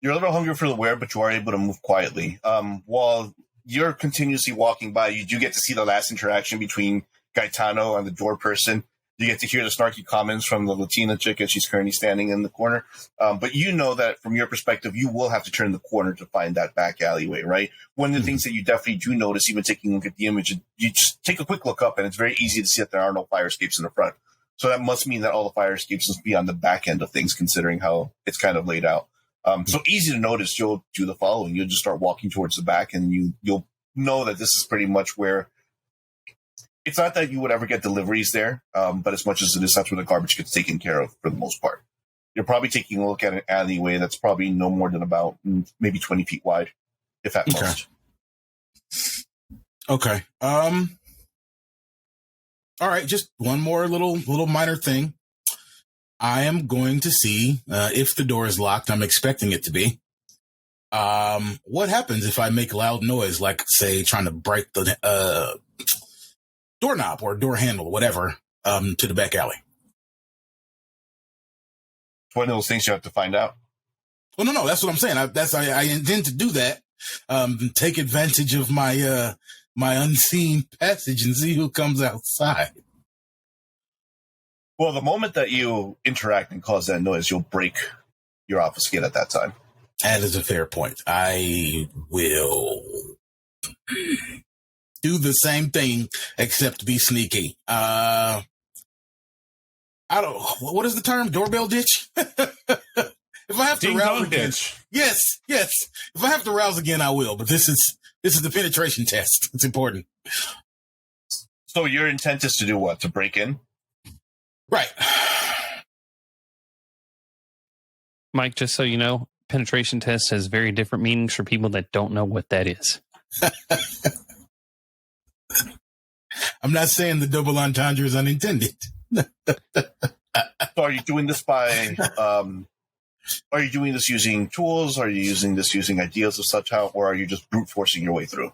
You're a little hungry for the wear, but you are able to move quietly. While you're continuously walking by, you do get to see the last interaction between Gaetano and the door person. You get to hear the snarky comments from the Latina chick as she's currently standing in the corner. But you know that from your perspective, you will have to turn the corner to find that back alleyway, right? One of the things that you definitely do notice, even taking a look at the image, you just take a quick look up, and it's very easy to see that there are no fire escapes in the front. So that must mean that all the fire escapes must be on the back end of things, considering how it's kind of laid out. So easy to notice, you'll do the following. You'll just start walking towards the back, and you'll know that this is pretty much where it's not that you would ever get deliveries there, but as much as it is, that's where the garbage gets taken care of for the most part. You're probably taking a look at an alleyway that's probably no more than about maybe 20 feet wide, if at most. Okay. All right, just one more little minor thing. I am going to see if the door is locked. I'm expecting it to be. What happens if I make loud noise, like, say, trying to break the doorknob or door handle, whatever, to the back alley? It's one of those things you have to find out. Well, no, that's what I'm saying. I intend to do that. Take advantage of my my unseen passage and see who comes outside. Well, the moment that you interact and cause that noise, you'll break your obfuscate at that time. That is a fair point. I will do the same thing, except be sneaky. I don't. What is the term? Doorbell ditch. If I have to rouse again, yes. If I have to rouse again, I will. But this is the penetration test. It's important. So your intent is to do what? To break in? Right. Mike, just so you know, penetration test has very different meanings for people that don't know what that is. I'm not saying the double entendre is unintended. So are you doing this by... are you doing this using tools? Are you using this using ideas of such how, or are you just brute forcing your way through?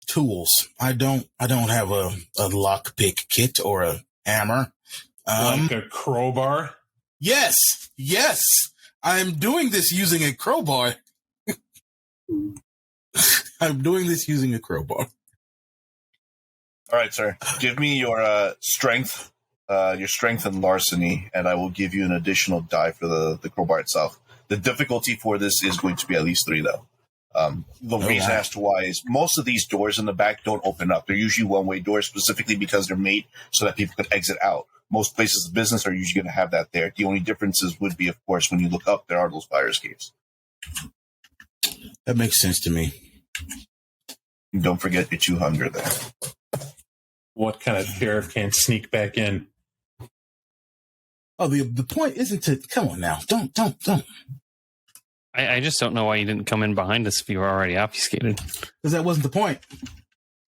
Tools. I don't have a lockpick kit or a hammer. Like a crowbar? Yes. I'm doing this using a crowbar. I'm doing this using a crowbar. All right, sir. Give me your strength and larceny, and I will give you an additional die for the crowbar itself. The difficulty for this is going to be at least 3, though. The reason as to why is most of these doors in the back don't open up. They're usually one-way doors, specifically because they're made so that people can exit out. Most places of business are usually going to have that there. The only differences would be, of course, when you look up, there are those fire escapes. That makes sense to me. And don't forget your 2 hunger there. What kind of sheriff can't sneak back in? Oh, the point isn't to... Come on now. Don't. I just don't know why you didn't come in behind us if you were already obfuscated. Because that wasn't the point.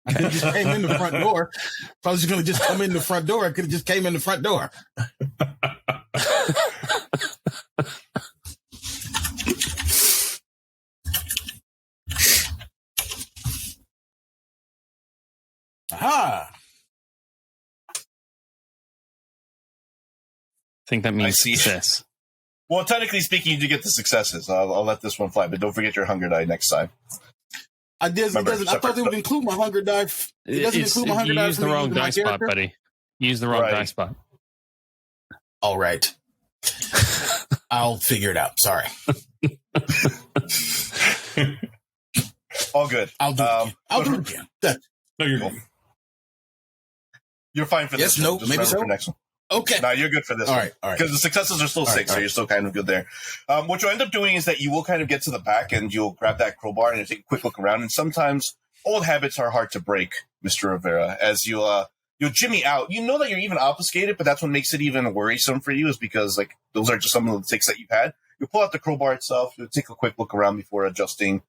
I could have just came in the front door. If I was just going to just come in the front door, I could have just came in the front door. Aha! I think that means I see. success. Well, technically speaking, you do get the successes. I'll let this one fly, but don't forget your hunger die next time. I thought it would include my hunger die. It doesn't include my hunger die. You used the wrong die spot, buddy. You used the wrong die spot. All right. I'll figure it out. Sorry. All good. I'll do it again. I'll do it again. No, you're Cool. good. You're fine for this Yes, one. no, Just maybe remember so. for next one. Okay. No, you're good for this All one. right, all right. Because the successes are still 6, so you're still kind of good there. What you'll end up doing is that you will kind of get to the back and you'll grab that crowbar and you'll take a quick look around. And sometimes old habits are hard to break, Mr. Rivera, as you'll jimmy out. You know that you're even obfuscated, but that's what makes it even worrisome for you is because, like, those are just some of the ticks that you've had. You'll pull out the crowbar itself. You'll take a quick look around before adjusting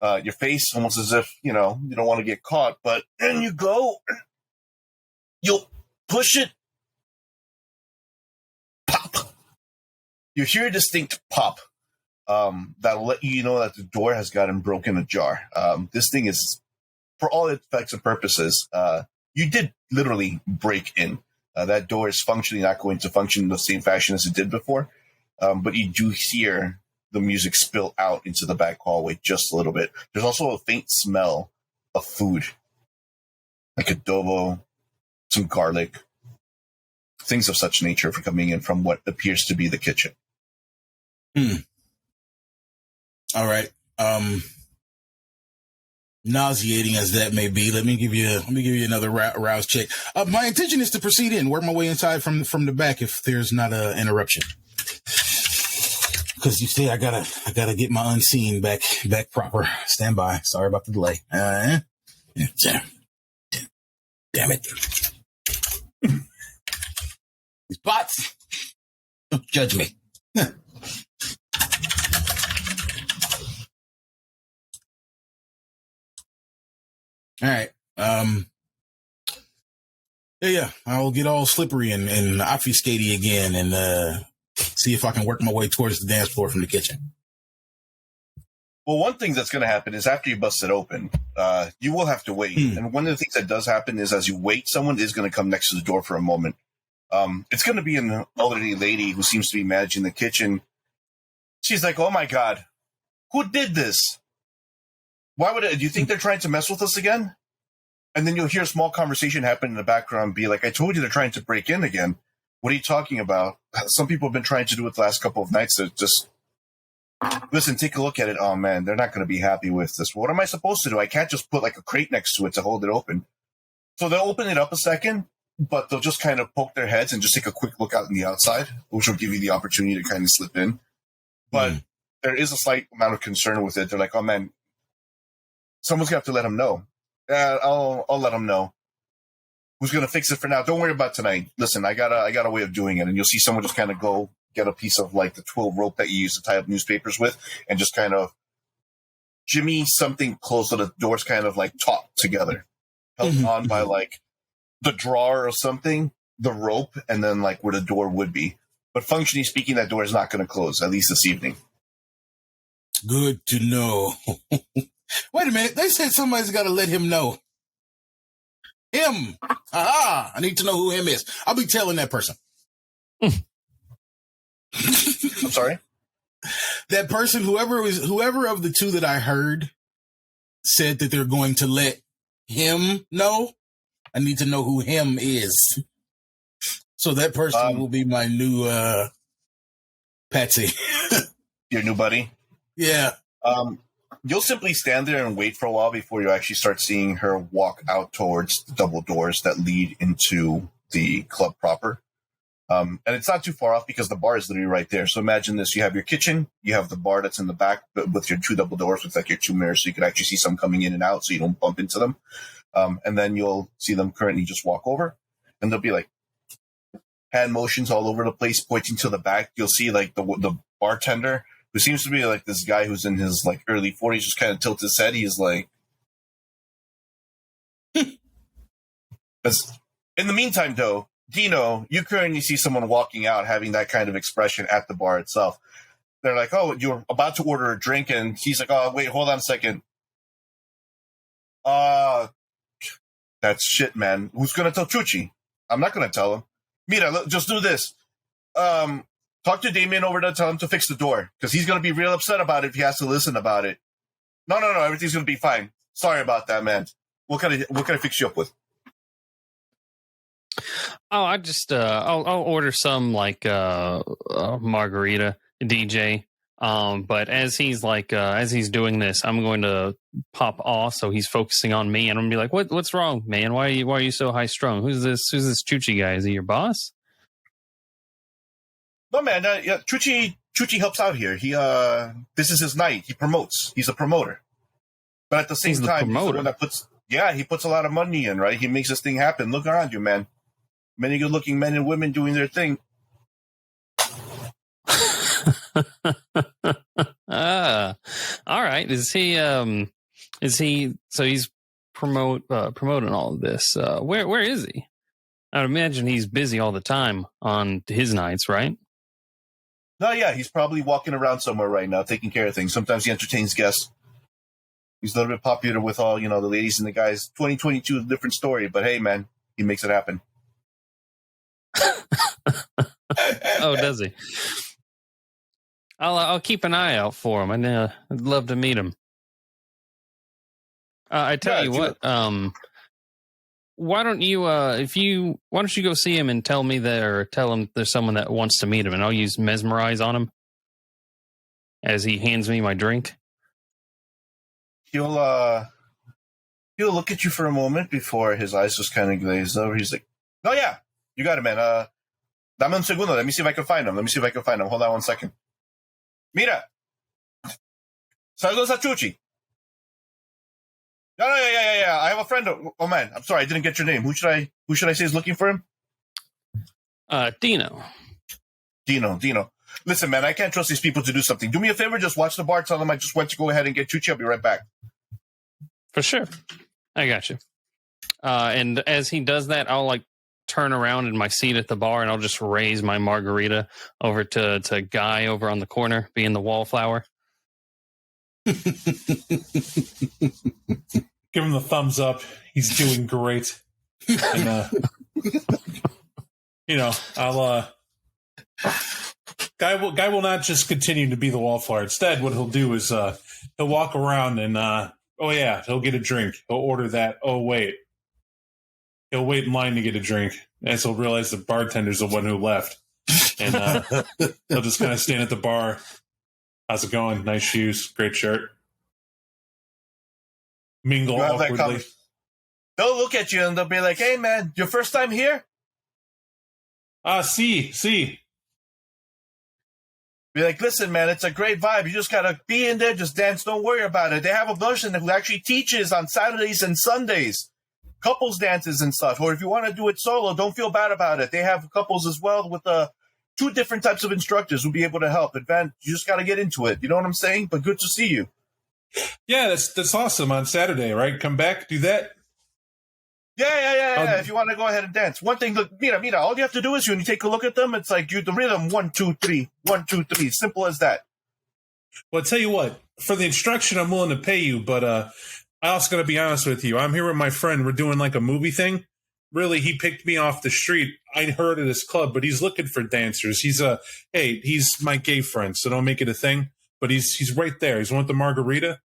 your face, almost as if, you don't want to get caught. But then you go, you'll push it, pop. You hear a distinct pop that'll let you know that the door has gotten broken ajar. This thing is, for all effects and purposes, you did literally break in. That door is functionally not going to function in the same fashion as it did before, but you do hear the music spill out into the back hallway just a little bit. There's also a faint smell of food, like adobo, some garlic, things of such nature for coming in from what appears to be the kitchen. All right. Nauseating as that may be, let me give you another rouse check. My intention is to proceed in, work my way inside from the back if there's not an interruption. Because you see, I gotta get my unseen back proper. Stand by. Sorry about the delay. Damn it. These bots. Don't judge me. All right. Yeah. I'll get all slippery and obfuscatey again and see if I can work my way towards the dance floor from the kitchen. Well, one thing that's going to happen is after you bust it open, you will have to wait. And one of the things that does happen is as you wait, someone is going to come next to the door for a moment. It's going to be an elderly lady who seems to be managing the kitchen. She's like, oh, my God, who did this? Why would it? Do you think they're trying to mess with us again? And then you'll hear a small conversation happen in the background, be like, I told you they're trying to break in again. What are you talking about? Some people have been trying to do it the last couple of nights. To just listen, take a look at it. Oh, man, they're not going to be happy with this. What am I supposed to do? I can't just put like a crate next to it to hold it open. So they'll open it up a second, but they'll just kind of poke their heads and just take a quick look out on the outside, which will give you the opportunity to kind of slip in. But there is a slight amount of concern with it. They're like, oh, man, someone's going to have to let them know. I'll let them know. Who's going to fix it for now? Don't worry about tonight. Listen, I got a way of doing it. And you'll see someone just kind of go get a piece of like the twill rope that you use to tie up newspapers with and just kind of jimmy something close so the door's kind of like taut together. Held on by like the drawer or something, the rope, and then like where the door would be. But functionally speaking, that door is not going to close, at least this evening. Good to know. Wait a minute. They said somebody's got to let him know. Him. Aha. I need to know who him is. I'll be telling that person. I'm sorry? That person, whoever of the two that I heard said that they're going to let him know. I need to know who him is. So that person will be my new Patsy. Your new buddy? Yeah. You'll simply stand there and wait for a while before you actually start seeing her walk out towards the double doors that lead into the club proper. And it's not too far off because the bar is literally right there. So imagine this. You have your kitchen. You have the bar that's in the back with your two double doors with like your two mirrors so you can actually see some coming in and out so you don't bump into them. And then you'll see them currently just walk over. And they'll be like hand motions all over the place pointing to the back. You'll see like the bartender, who seems to be like this guy who's in his like early 40s, just kind of tilts his head. He's like, in the meantime, though, Dino, you currently see someone walking out having that kind of expression at the bar itself. They're like, oh, you're about to order a drink. And he's like, oh, wait, hold on a second. That's shit, man. Who's going to tell Chuchi? I'm not going to tell him. Mira, just do this. Talk to Damien over there, tell him to fix the door, because he's going to be real upset about it if he has to listen about it. No, everything's going to be fine. Sorry about that, man. What can I fix you up with? Oh, I just I'll order some like margarita, DJ. But as he's doing this, I'm going to pop off so he's focusing on me, and I'm gonna be like, what's wrong, man? Why are you so high strung? Who's this Chuchi guy? Is he your boss? No, man. Chuchi helps out here. He this is his night. He promotes. He's a promoter. But at the same time, he's the one that he puts a lot of money in, right? He makes this thing happen. Look around you, man. Many good-looking men and women doing their thing. All right. Is he so he's promoting all of this? Where is he? I would imagine he's busy all the time on his nights, right? No, yeah, he's probably walking around somewhere right now, taking care of things. Sometimes he entertains guests. He's a little bit popular with all, the ladies and the guys. 2022 is a different story, but hey, man, he makes it happen. Oh, does he? I'll keep an eye out for him. I'd love to meet him. I tell you what. Why don't you go see him and tell me or tell him there's someone that wants to meet him, and I'll use mesmerize on him as he hands me my drink. He'll look at you for a moment before his eyes just kind of glaze over. He's like, "Oh yeah, you got it, man. Dame un segundo. Let me see if I can find him. Hold on 1 second. Mira, saludos a Chuchi. No, yeah. I have a friend. Oh man, I'm sorry, I didn't get your name. Who should I say is looking for him? Dino. Dino. Listen, man, I can't trust these people to do something. Do me a favor, just watch the bar. Tell them I just went to go ahead and get Chuchi. I'll be right back. For sure. I got you. And as he does that, I'll like turn around in my seat at the bar and I'll just raise my margarita over to Guy over on the corner, being the wallflower. Give him the thumbs up. He's doing great. And, I'll Guy will not just continue to be the wallflower. Instead, what he'll do is he'll walk around and he'll get a drink. He'll order that. Oh wait, he'll wait in line to get a drink, as he'll realize the bartender's the one who left, and he'll just kind of stand at the bar. How's it going? Nice shoes, great shirt. Mingle awkwardly. They'll look at you and they'll be like, "Hey, man, your first time here?" See. Be like, "Listen, man, it's a great vibe. You just gotta be in there, just dance. Don't worry about it. They have a person who actually teaches on Saturdays and Sundays, couples dances and stuff. Or if you want to do it solo, don't feel bad about it. They have couples as well with 2 different types of instructors who'll be able to help. You just gotta get into it. You know what I'm saying? But good to see you." Yeah, that's awesome on Saturday, right? Come back, do that. Yeah. If you want to go ahead and dance. One thing, look, mira, all you have to do is when you take a look at them, it's like the rhythm 1, 2, 3, 1, 2, 3. Simple as that. Well, I'll tell you what, for the instruction, I'm willing to pay you, but I also got to be honest with you. I'm here with my friend. We're doing like a movie thing. Really, he picked me off the street. I heard of this club, but he's looking for dancers. He's my gay friend, so don't make it a thing. But he's right there. He's one with the margarita.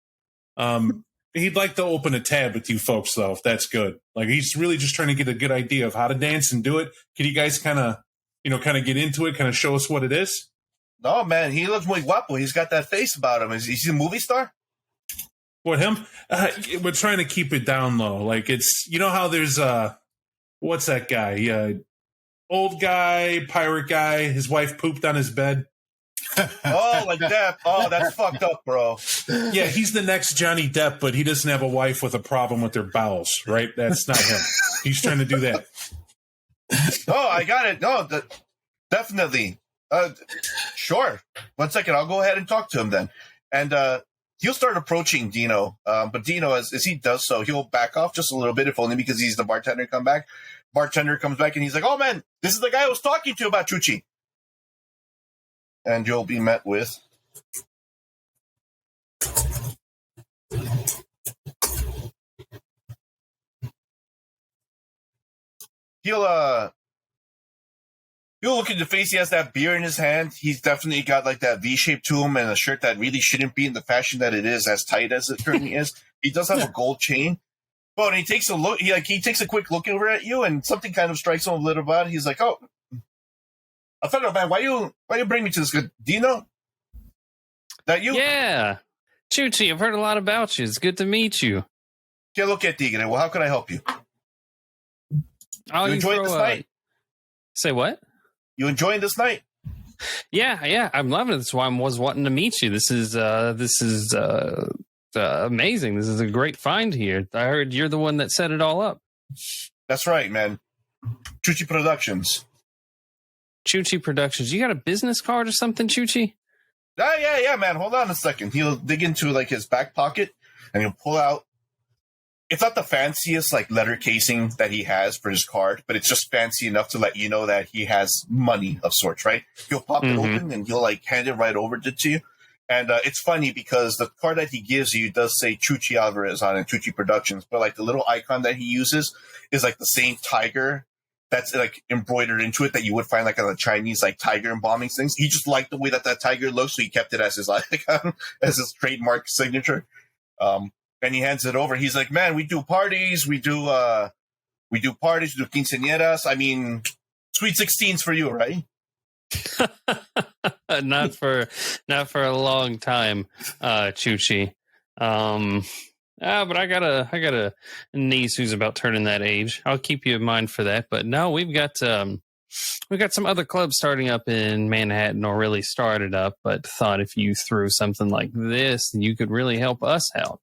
He'd like to open a tab with you folks, though, if that's good. Like, he's really just trying to get a good idea of how to dance and do it. Can you guys kind of get into it, kind of show us what it is? No, man, he looks muy guapo. He's got that face about him. Is he a movie star? What, him? We're trying to keep it down low. Like, it's, how there's, what's that guy? Old guy, pirate guy, his wife pooped on his bed. Oh, like that. Oh, that's fucked up, bro. Yeah, he's the next Johnny Depp, but he doesn't have a wife with a problem with their bowels, right? That's not him. He's trying to do that. Oh, I got it. No, definitely. Sure. 1 second. I'll go ahead and talk to him then. And he'll start approaching Dino. But Dino, as he does so, he'll back off just a little bit, if only because he's the bartender come back. Bartender comes back and he's like, "Oh, man, this is the guy I was talking to about Chuchi." And you'll be met with... He'll look in the face. He has that beer in his hand. He's definitely got like that V shape to him and a shirt that really shouldn't be in the fashion that it is, as tight as it currently is. He does have a gold chain. But when he takes a look, he takes a quick look over at you, and something kind of strikes him a little bit. He's like, "Oh, I thought, man, why you bring me to this good Dino? That you?" Yeah. Chuchi, I've heard a lot about you. It's good to meet you. Yeah, look at Tigre. Well, how can I help you? Oh, You enjoying this night? Say what? You enjoying this night? Yeah. I'm loving it. That's why I was wanting to meet you. This is amazing. This is a great find here. I heard you're the one that set it all up. That's right, man. Chuchi Productions. Chuchi Productions. You got a business card or something, Chuchi? Yeah, man. Hold on a second. He'll dig into like his back pocket and he'll pull out. It's not the fanciest like letter casing that he has for his card, but it's just fancy enough to let you know that he has money of sorts, right? He'll pop it open and he'll like hand it right over to you. And it's funny because the card that he gives you does say Chuchi Alvarez on it, Chuchi Productions, but like the little icon that he uses is like the same tiger that's like embroidered into it that you would find like on the Chinese like tiger embalming things. He just liked the way that tiger looks, so he kept it as his icon, as his trademark signature. And he hands it over. He's like, "Man, we do parties, we do parties, we do quinceañeras. I mean, sweet 16s for you, right?" not for a long time, Chuchi. But I got a niece who's about turning that age. I'll keep you in mind for that. But no, we've got some other clubs starting up in Manhattan, or really started up. But thought if you threw something like this, you could really help us out.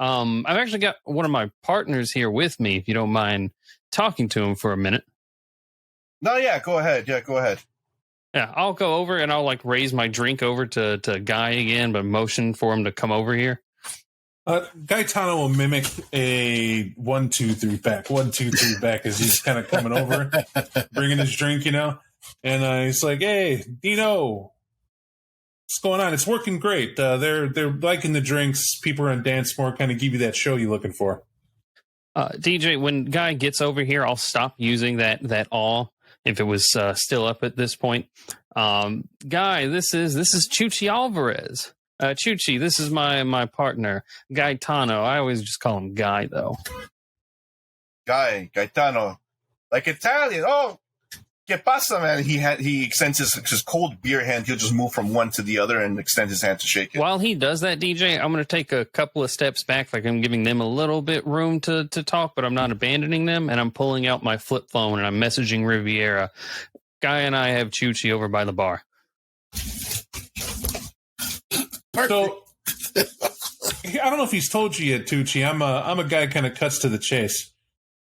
I've actually got one of my partners here with me. If you don't mind talking to him for a minute. No, yeah, go ahead. Yeah, I'll go over and I'll like raise my drink over to Guy again, but motion for him to come over here. Gaetano will mimic a 1, 2, 3 pack. 1, 2, 3 pack as he's kind of coming over, bringing his drink, and he's like, "Hey, Dino, what's going on? It's working great. They're liking the drinks. People are on dance more, kind of give you that show you're looking for." DJ, when Guy gets over here, I'll stop using that all if it was still up at this point. Guy, this is Chuchi Alvarez. Chuchi, this is my partner, Gaetano. I always just call him Guy, though. Guy, Gaetano, like Italian. Oh, que pasa, man? He extends his cold beer hand. He'll just move from one to the other and extend his hand to shake it. While he does that, DJ, I'm going to take a couple of steps back, like I'm giving them a little bit room to talk, but I'm not abandoning them, and I'm pulling out my flip phone, and I'm messaging Riviera. Guy and I have Chuchi over by the bar. So, I don't know if he's told you yet, Tucci. I'm a guy kind of cuts to the chase.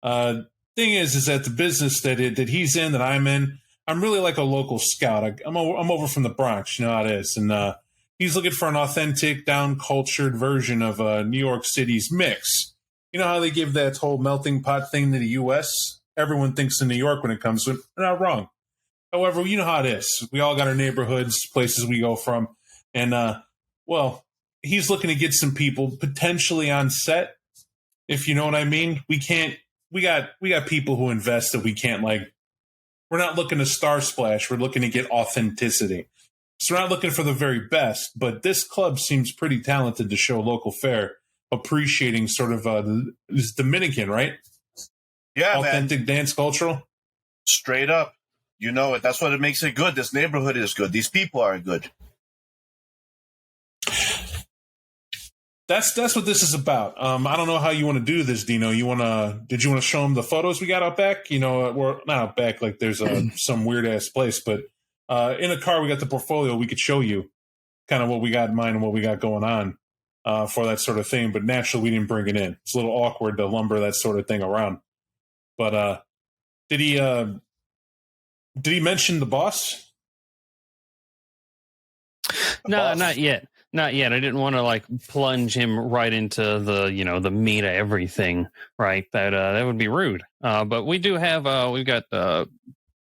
Thing is that the business that he's in, that I'm in, I'm really like a local scout. I'm over from the Bronx, you know how it is, and he's looking for an authentic, down-cultured version of New York City's mix. You know how they give that whole melting pot thing to the U.S.? Everyone thinks in New York when it comes to it. They're not wrong. However, you know how it is. We all got our neighborhoods, places we go from, and well, he's looking to get some people potentially on set, if you know what I mean. We got people who invest that we can't, like, we're not looking to star splash. We're looking to get authenticity. So we're not looking for the very best, but this club seems pretty talented to show local fare, appreciating sort of this Dominican, right? Yeah, authentic man. Dance cultural. Straight up. You know it. That's what it makes it good. This neighborhood is good. These people are good. That's what this is about. I don't know how you want to do this, Dino. Did you want to show them the photos we got out back? We're not out back like there's some weird ass place, but in a car we got the portfolio. We could show you kind of what we got in mind and what we got going on for that sort of thing. But naturally, we didn't bring it in. It's a little awkward to lumber that sort of thing around. But did he mention the boss? No, not yet. Not yet. I didn't want to like plunge him right into the meat of everything, right? That would be rude. But we do have we've got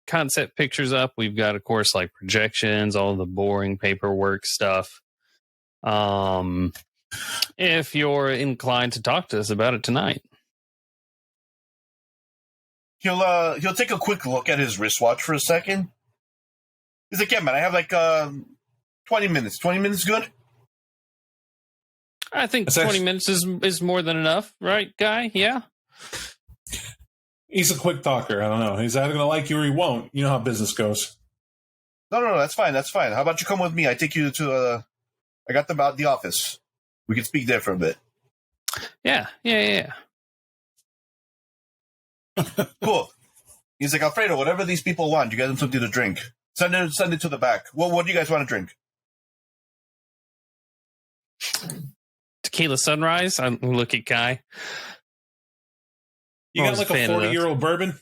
concept pictures up. We've got, of course, like projections, all the boring paperwork stuff. If you're inclined to talk to us about it tonight, he'll take a quick look at his wristwatch for a second. He's like, "Yeah, man, I have like 20 minutes. 20 minutes good." I think 20 minutes is more than enough, right, Guy? Yeah? He's a quick talker. I don't know. He's either going to like you or he won't. You know how business goes. No, that's fine. That's fine. How about you come with me? I take you to, I got them out of the office. We can speak there for a bit. Yeah. Cool. He's like, Alfredo, whatever these people want, you get them something to drink. Send it to the back. What do you guys want to drink? Tequila Sunrise. I look at Guy. You got like a 40-year-old bourbon?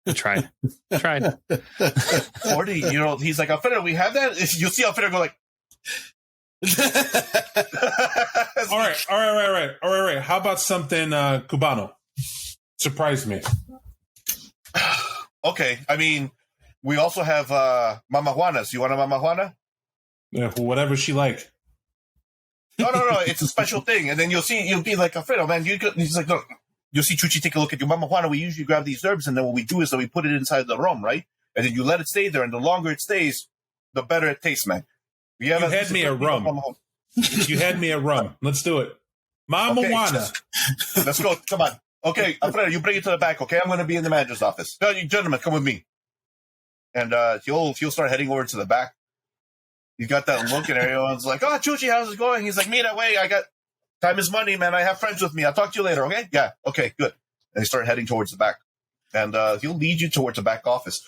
Tried. 40-year-old. He's like, Alfredo, we have that? You'll see Alfredo go like... All right. How about something Cubano? Surprise me. Okay. I mean, we also have Mama Juana's. You want a Mama Juana? Yeah, whatever she like. No. It's a special thing. And then you'll be like, Alfredo, man, he's like, no. You'll see Chuchi take a look at your Mama Juana. We usually grab these herbs, and then what we do is that we put it inside the rum, right? And then you let it stay there, and the longer it stays, the better it tastes, man. You had me a rum. You had me a rum. Let's do it. Mama Juana. Let's go. Come on. Okay, Alfredo, you bring it to the back, okay? I'm going to be in the manager's office. No, you gentlemen, come with me. And he'll start heading over to the back. He's got that look, and everyone's like, "Oh, Chuchi, how's it going?" He's like, "Me that way. I got time is money, man. I have friends with me. I'll talk to you later, okay?" "Yeah, okay, good." And they start heading towards the back. And he'll lead you towards the back office.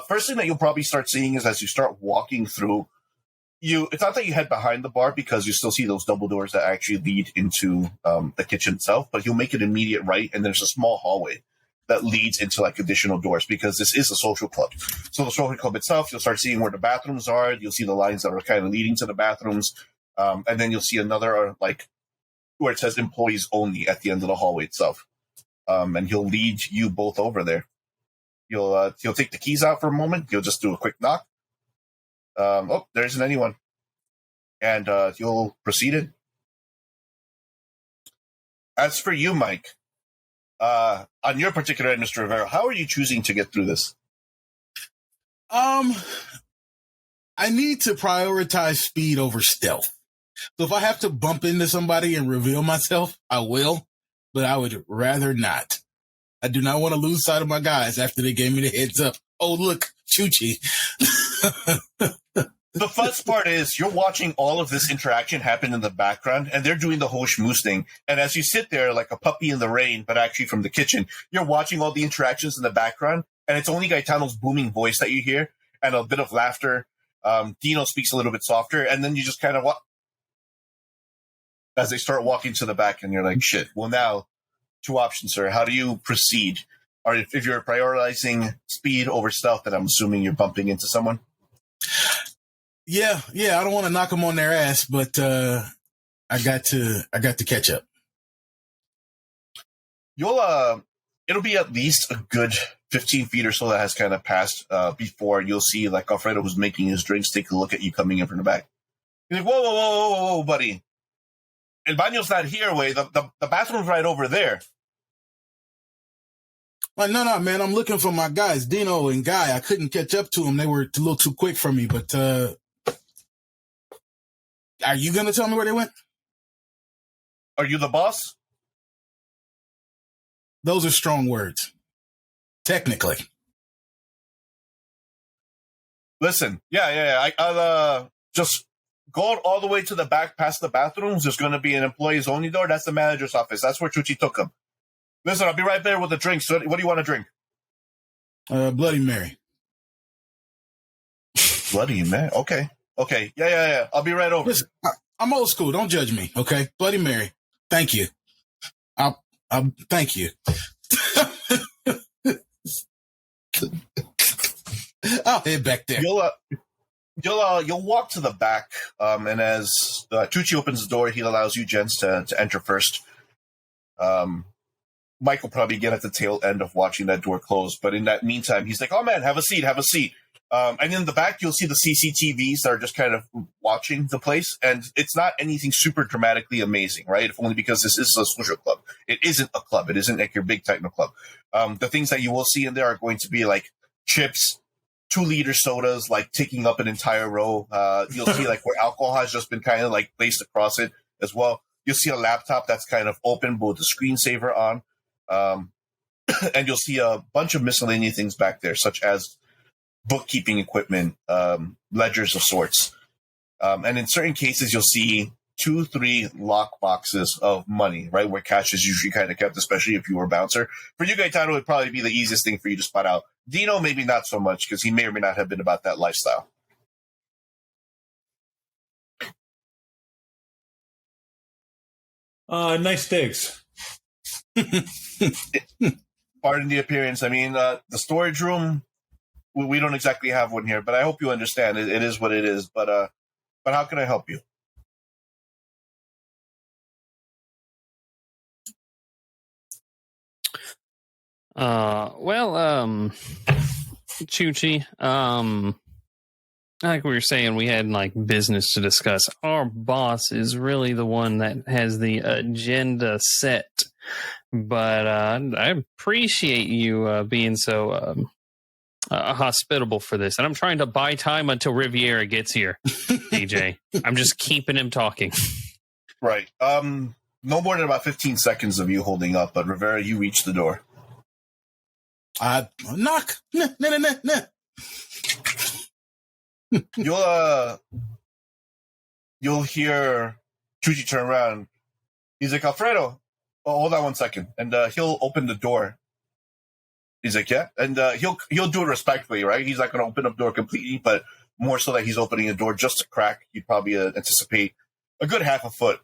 First thing that you'll probably start seeing is as you start walking through, it's not that you head behind the bar because you still see those double doors that actually lead into the kitchen itself, but you'll make an immediate right, and there's a small hallway that leads into like additional doors because this is a social club. So the social club itself, you'll start seeing where the bathrooms are. You'll see the lines that are kind of leading to the bathrooms. And then you'll see another, like, where it says employees only at the end of the hallway itself. And he'll lead you both over there. He'll take the keys out for a moment. He'll just do a quick knock. Oh, there isn't anyone. And you'll proceed in. As for you, Mike, on your particular end, Mr. Rivera, how are you choosing to get through this? I need to prioritize speed over stealth. So if I have to bump into somebody and reveal myself, I will, but I would rather not. I do not want to lose sight of my guys after they gave me the heads up. Oh, look, Chuchi. The first part is you're watching all of this interaction happen in the background, and they're doing the whole schmooze thing. And as you sit there like a puppy in the rain, but actually from the kitchen, you're watching all the interactions in the background, and it's only Gaetano's booming voice that you hear, and a bit of laughter. Dino speaks a little bit softer, and then you just kind of as they start walking to the back, and you're like, shit. Well, now, two options, sir. How do you proceed? Or if you're prioritizing speed over stealth, then I'm assuming you're bumping into someone? Yeah. I don't want to knock them on their ass, but I got to catch up. It'll be at least a good 15 feet or so that has kind of passed before you'll see, like, Alfredo, who's making his drinks, take a look at you coming in from the back. He's like, whoa, buddy. El baño's not here, way. The bathroom's right over there. Well, no, man. I'm looking for my guys, Dino and Guy. I couldn't catch up to them. They were a little too quick for me, but are you going to tell me where they went? Are you the boss? Those are strong words. Technically. Listen, yeah. I'll just go all the way to the back past the bathrooms. There's going to be an employees only door. That's the manager's office. That's where Chuchi took him. Listen, I'll be right there with the drinks. So what do you want to drink? Bloody Mary. Bloody Mary? Okay. Yeah. I'll be right over. Listen, I'm old school. Don't judge me, okay? Bloody Mary. Thank you. I'll thank you. I'll head back there. You'll walk to the back, and as Tucci opens the door, he allows you gents to enter first. Mike will probably get at the tail end of watching that door close, but in that meantime, he's like, "Oh man, have a seat." And in the back, you'll see the CCTVs that are just kind of watching the place, and it's not anything super dramatically amazing, right? If only because this is a social club. It isn't a club. It isn't like your big techno club. The things that you will see in there are going to be like chips, 2-liter sodas, like taking up an entire row. You'll see like where alcohol has just been kind of like placed across it as well. You'll see a laptop that's kind of open with the screensaver on. And you'll see a bunch of miscellaneous things back there, such as bookkeeping equipment, ledgers of sorts. And in certain cases, you'll see 2-3 lock boxes of money, right, where cash is usually kind of kept, especially if you were a bouncer. For you, Gaetano, it would probably be the easiest thing for you to spot out. Dino, maybe not so much, because he may or may not have been about that lifestyle. Nice digs. Pardon the appearance. I mean, the storage room, we don't exactly have one here, but I hope you understand. It is what it is. But how can I help you? Chuchi, like we were saying, we had like business to discuss. Our boss is really the one that has the agenda set, but I appreciate you being so hospitable for this. And I'm trying to buy time until Riviera gets here, DJ. I'm just keeping him talking. Right. No more than about 15 seconds of you holding up, but Rivera, you reach the door. Knock. Nah. You'll hear Chuchi turn around. He's like, Alfredo, hold on 1 second. And he'll open the door. He's like, yeah. And he'll do it respectfully, right? He's not going to open up the door completely, but more so that he's opening the door just a crack. You'd probably anticipate a good half a foot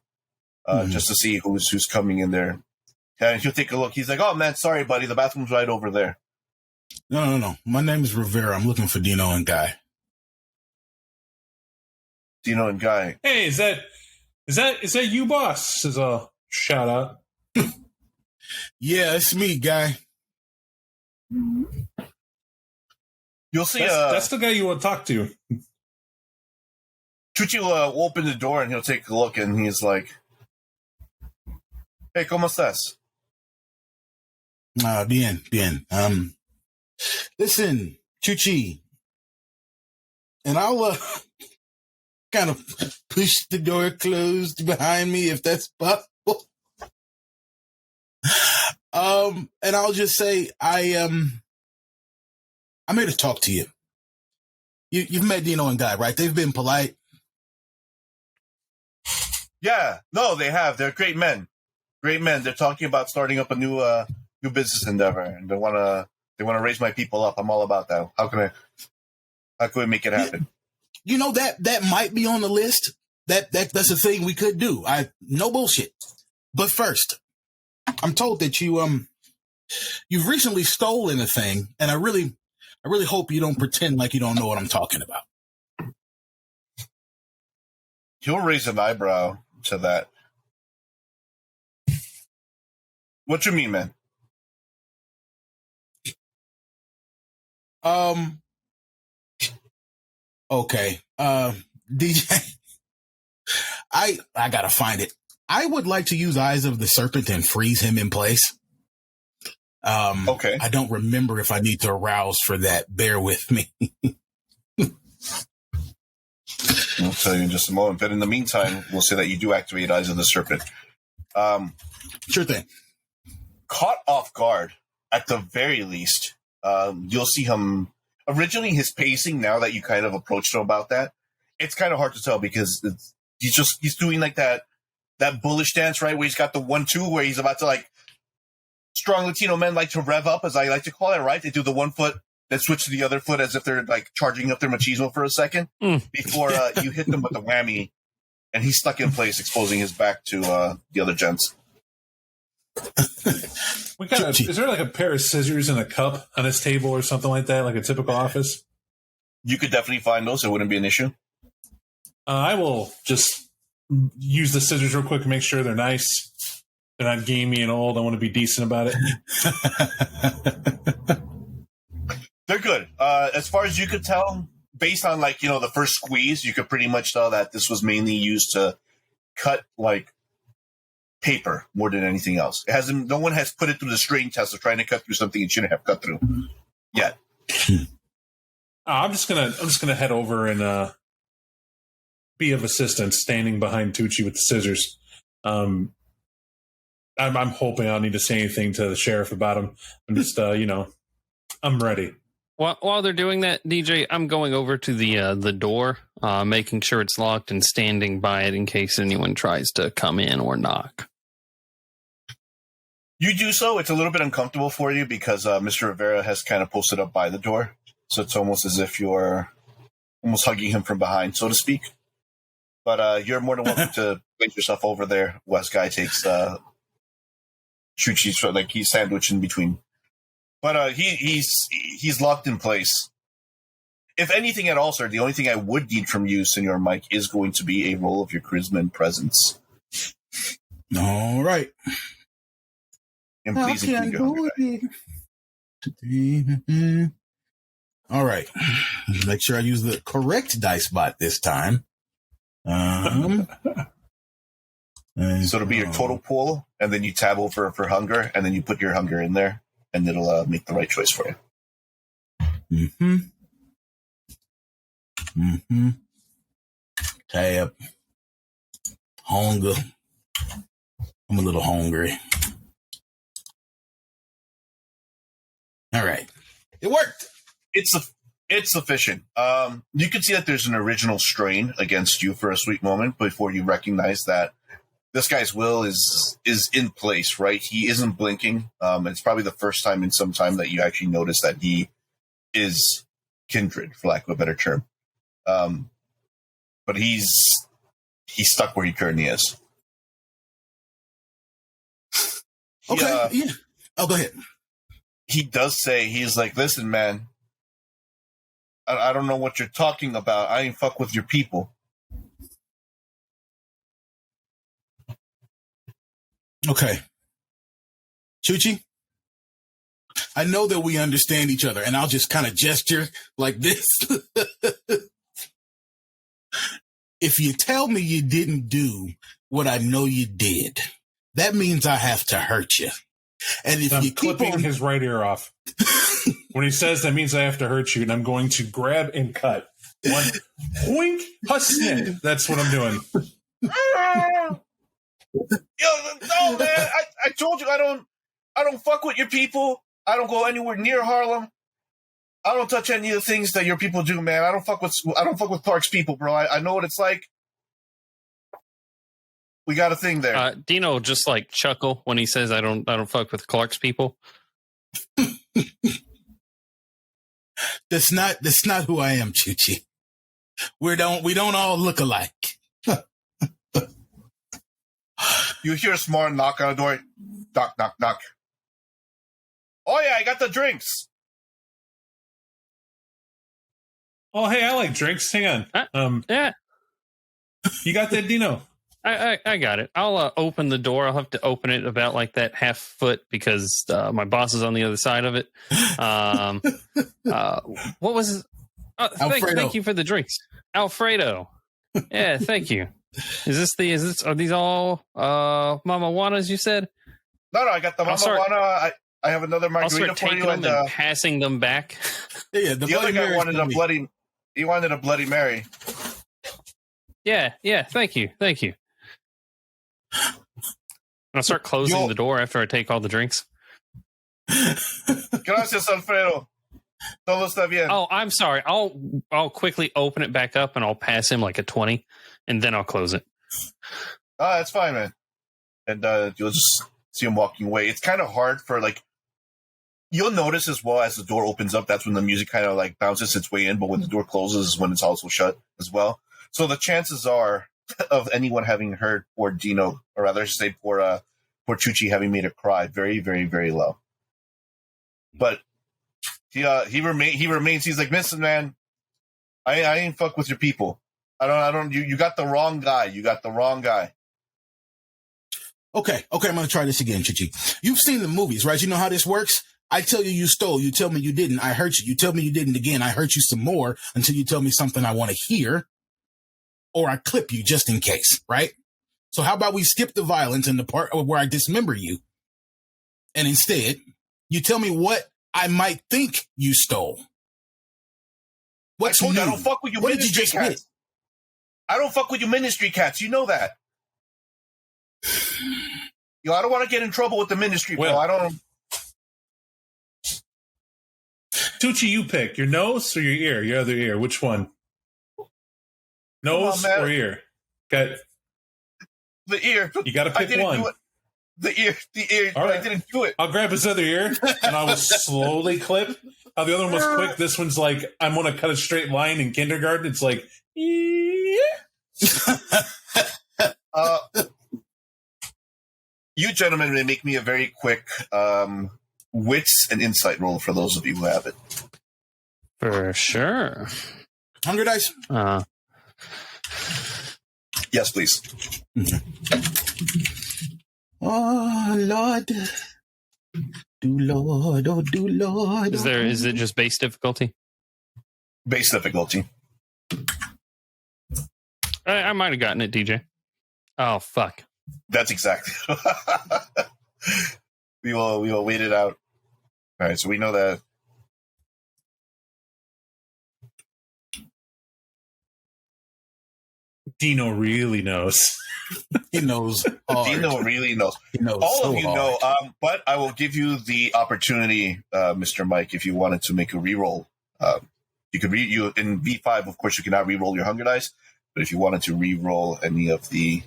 just to see who's coming in there. And he'll take a look. He's like, oh, man, sorry, buddy. The bathroom's right over there. No. My name is Rivera. I'm looking for Dino and Guy. Dino and Guy. Hey, is that Is that you, boss? Is a shout out. Yeah, it's me, guy. You'll see. That's the guy you want to talk to. Chuchi will open the door and he'll take a look, and he's like, "Hey, ¿cómo estás?" Bien. Listen, Chuchi, and I'll kind of push the door closed behind me if that's possible. And I'll just say I'm here to talk to you. You've met Dino and Guy, right? They've been polite. Yeah, no, they have. They're great men. Great men. They're talking about starting up a new business endeavor, and they want to raise my people up. I'm all about that. How can we make it happen? You know, that might be on the list. That's a thing we could do. No bullshit. But first, I'm told that you've recently stolen a thing, and I really hope you don't pretend like you don't know what I'm talking about. He'll raise an eyebrow to that. What you mean, man? Okay. DJ, I gotta find it. I would like to use Eyes of the Serpent and freeze him in place. Okay. I don't remember if I need to arouse for that. Bear with me. I'll tell you in just a moment. But in the meantime, we'll say that you do activate Eyes of the Serpent. Sure thing. Caught off guard, at the very least, you'll see him. Originally, his pacing, now that you kind of approached him about that, it's kind of hard to tell because he's doing like that bullish dance, right? Where he's got the 1-2, where he's about to like, strong Latino men like to rev up, as I like to call it, right? They do the one foot, then switch to the other foot as if they're like charging up their machismo for a second before you hit them with the whammy, and he's stuck in place, exposing his back to the other gents. Is there like a pair of scissors and a cup on his table or something like that, like a typical office? You could definitely find those. It wouldn't be an issue. I will just use the scissors real quick and make sure they're nice. They're not gamey and old. I want to be decent about it. They're good. As far as you could tell, based on like, the first squeeze, you could pretty much tell that this was mainly used to cut like paper more than anything else. No one has put it through the strain test of trying to cut through something it shouldn't have cut through yet. I'm just gonna head over and be of assistance, standing behind Tucci with the scissors. I'm hoping I don't need to say anything to the sheriff about him. I'm just I'm ready. While they're doing that, DJ, I'm going over to the door, making sure it's locked and standing by it in case anyone tries to come in or knock. You do so. It's a little bit uncomfortable for you because Mr. Rivera has kind of posted up by the door. So it's almost as if you're almost hugging him from behind, so to speak. But you're more than welcome to place yourself over there. West Guy takes Chuchi's, like he's sandwiched in between. But he's locked in place. If anything at all, sir, the only thing I would need from you, Senor Mike, is going to be a roll of your charisma and presence. All right. And please include your hunger. All right. Make sure I use the correct dice bot this time. So it'll be your total pool, and then you tab over for hunger, and then you put your hunger in there, and it'll make the right choice for you. Tab. Hunger. I'm a little hungry. All right. It worked. It's sufficient. You can see that there's an original strain against you for a sweet moment before you recognize that this guy's will is in place, right? He isn't blinking. It's probably the first time in some time that you actually notice that he is kindred, for lack of a better term. But he's stuck where he currently is. Okay. Yeah. Oh, go ahead. He does say, he's like, listen, man, I don't know what you're talking about. I ain't fuck with your people. Okay. Chuchi, I know that we understand each other, and I'll just kind of gesture like this. If you tell me you didn't do what I know you did, that means I have to hurt you. And if I'm you keep clipping on his right ear off. When he says that means I have to hurt you, and I'm going to grab and cut. One wink, husnit. That's what I'm doing. Yo, no, man. I told you I don't fuck with your people. I don't go anywhere near Harlem. I don't touch any of the things that your people do, man. I don't fuck with Clark's people, bro. I know what it's like. We got a thing there. Dino will just like chuckle when he says, "I don't fuck with Clark's people." That's not who I am, Chuchi. We don't all look alike. You hear a smart knock on the door. Knock, knock, knock. Oh yeah, I got the drinks. Oh, hey, I like drinks. Hang on. Yeah, You got that, Dino? I got it. I'll open the door. I'll have to open it about like that half foot because my boss is on the other side of it. What was? Thank you for the drinks, Alfredo. Yeah, thank you. Are these all Mama Juana's? You said. No, I got the Mama Juana. I have another margarita for you, and passing them back. Yeah, the other guy wanted a bloody. He wanted a Bloody Mary. Yeah. Thank you. I'll start closing the door after I take all the drinks. Gracias, Alfredo. Todo está bien. Oh, I'm sorry. I'll quickly open it back up and I'll pass him like a 20, and then I'll close it. Oh, that's fine, man. And you'll just see him walking away. It's kind of hard for you'll notice as well as the door opens up. That's when the music kind of like bounces its way in. But when the door closes, is when it's also shut as well. So the chances are of anyone having heard poor Dino, or rather, I should say poor Chuchi having made her cry, very, very, very low. But he remains. He's like, listen, man, I ain't fuck with your people. I don't. You got the wrong guy. You got the wrong guy. Okay, I'm going to try this again, Chichi. You've seen the movies, right? You know how this works? I tell you stole. You tell me you didn't. I hurt you. You tell me you didn't again. I hurt you some more until you tell me something I want to hear. Or I clip you just in case, right? So how about we skip the violence and the part where I dismember you? And instead, you tell me what I might think you stole. What's I told new? you I don't fuck with you What did you ministry just cats. hit? I don't fuck with you ministry cats. You know that. Yo, I don't want to get in trouble with the ministry, bro. I don't. Tucci, you pick your nose or your ear, your other ear. Which one? Nose or ear? Got the ear. You got to pick one. The ear. All right. I didn't do it. I'll grab his other ear and I will slowly clip. How the other one was quick. This one's like I'm going to cut a straight line in kindergarten. It's like. You gentlemen may make me a very quick wits and insight roll for those of you who have it. For sure. Hunger dice? Yes, please. Oh, Lord. Do Lord, oh, do Lord. Is it just base difficulty? Base difficulty. I might have gotten it, DJ. Oh, fuck. That's exactly. We will wait it out. All right, so we know that. Dino really knows. He knows hard. Dino really knows. He knows all so of you hard. know, but I will give you the opportunity, Mr. Mike, if you wanted to make a reroll. You could you in V5, of course, you cannot reroll your hunger dice, but if you wanted to reroll any of the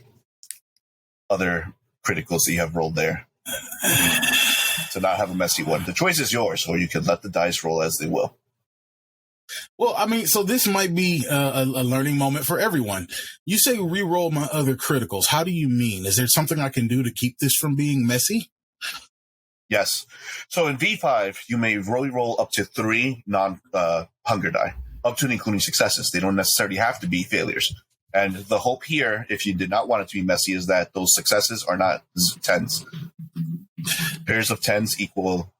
other criticals that you have rolled there, to not have a messy one, the choice is yours, or you can let the dice roll as they will. Well, I mean, so this might be a learning moment for everyone. You say re-roll my other criticals. How do you mean? Is there something I can do to keep this from being messy? Yes. So in V5, you may roll up to 3 non-hunger die, up to and including successes. They don't necessarily have to be failures. And the hope here, if you did not want it to be messy, is that those successes are not 10s. Pairs of 10s equal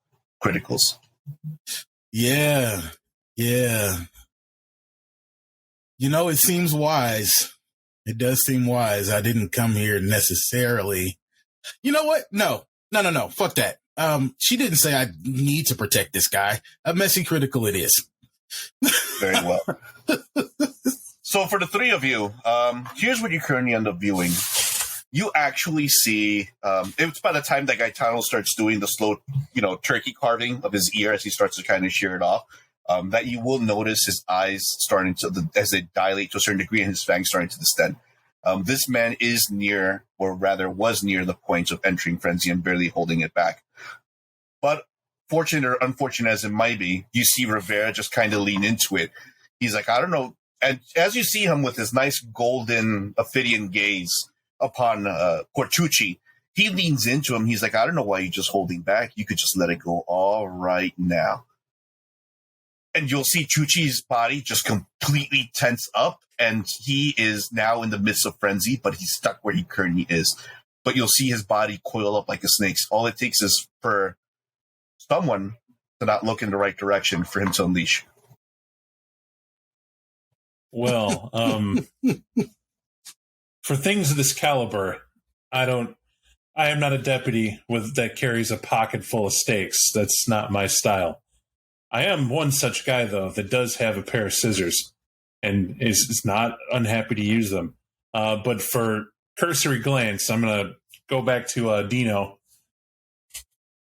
criticals. Yeah. It seems wise. It does seem wise. I didn't come here necessarily. You know what? No. Fuck that. She didn't say I need to protect this guy. A messy critical it is. Very well. So for the three of you, here's what you currently end up viewing. You actually see, it's by the time that Gaetano starts doing the slow, turkey carving of his ear as he starts to kind of shear it off, that you will notice his eyes starting to, as they dilate to a certain degree, and his fangs starting to distend. This man is near, or rather was near, the point of entering frenzy and barely holding it back. But fortunate or unfortunate as it might be, you see Rivera just kind of lean into it. He's like, I don't know. And as you see him with his nice golden Ophidian gaze upon Cortucci, he leans into him. He's like, I don't know why you're just holding back. You could just let it go all right now. And you'll see Chuchi's body just completely tense up, and he is now in the midst of frenzy, but he's stuck where he currently is. But you'll see his body coil up like a snake's. All it takes is for someone to not look in the right direction for him to unleash. Well, for things of this caliber, I am not a deputy that carries a pocket full of stakes. That's not my style. I am one such guy, though, that does have a pair of scissors and is not unhappy to use them. But for cursory glance, I'm going to go back to Dino.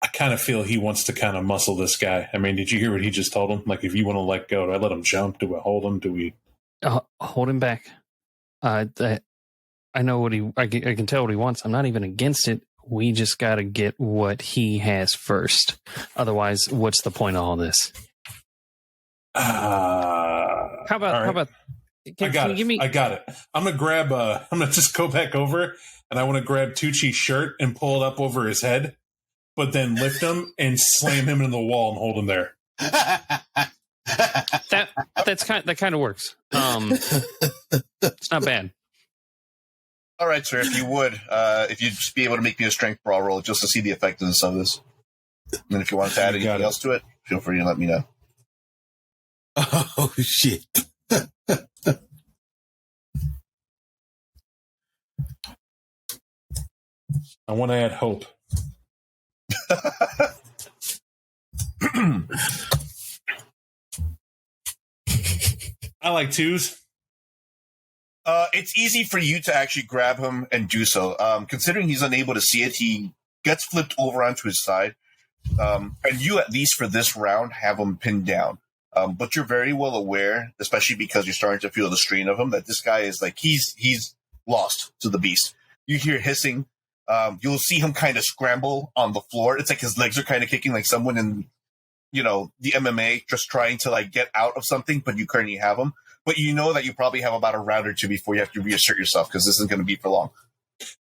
I kind of feel he wants to kind of muscle this guy. I mean, did you hear what he just told him? Like, if you want to let go, do I let him jump? Do I hold him? Do we... hold him back. I know what I can tell what he wants. I'm not even against it. We just got to get what he has first. Otherwise, what's the point of all this? How about? I got it. I'm gonna just go back over, and I want to grab Tucci's shirt and pull it up over his head, but then lift him and slam him into the wall and hold him there. That kind of works. It's not bad. All right, sir. If you would, if you'd just be able to make me a strength brawl roll just to see the effectiveness of this, and if you want to add anything else to it, feel free to let me know. Oh shit! I want to add hope. I like twos. It's easy for you to actually grab him and do so. Considering he's unable to see it, he gets flipped over onto his side. And you, at least for this round, have him pinned down. But you're very well aware, especially because you're starting to feel the strain of him, that this guy is like, he's lost to the beast. You hear hissing. You'll see him kind of scramble on the floor. It's like his legs are kind of kicking like someone in, the MMA just trying to like get out of something, but you currently have him. But you know that you probably have about a round or two before you have to reassert yourself because this isn't going to be for long.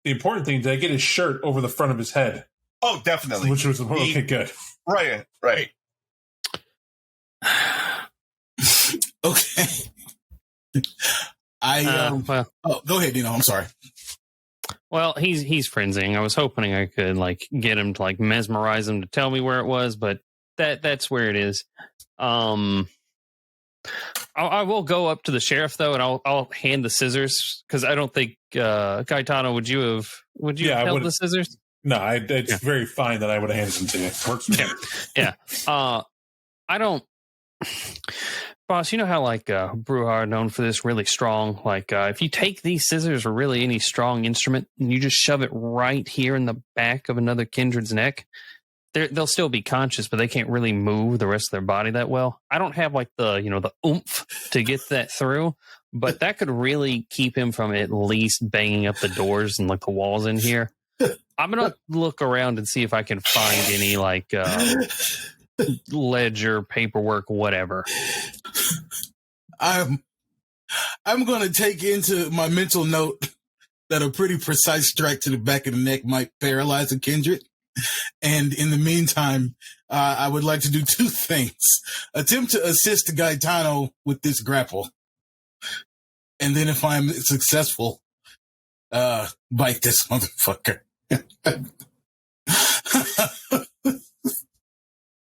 The important thing is I get his shirt over the front of his head. Oh, definitely. Which was okay, good. Right. Okay. Go ahead, Dino. I'm sorry. Well, he's frenzying. I was hoping I could like get him to like mesmerize him to tell me where it was, but that's where it is. I will go up to the sheriff though, and I'll hand the scissors because I don't think Gaetano, would you have held the scissors? No, it's very fine that I would have handed them to you. Works for me. Yeah. I don't. Boss, you know how like Bruhar known for this, really strong. Like if you take these scissors or really any strong instrument and you just shove it right here in the back of another kindred's neck, they'll still be conscious, but they can't really move the rest of their body that well. I don't have like the oomph to get that through, but that could really keep him from at least banging up the doors and like the walls in here. I'm gonna look around and see if I can find any like ledger, paperwork, whatever. I'm gonna take into my mental note that a pretty precise strike to the back of the neck might paralyze a kindred. And in the meantime, I would like to do two things. Attempt to assist Gaetano with this grapple. And then if I'm successful, bite this motherfucker.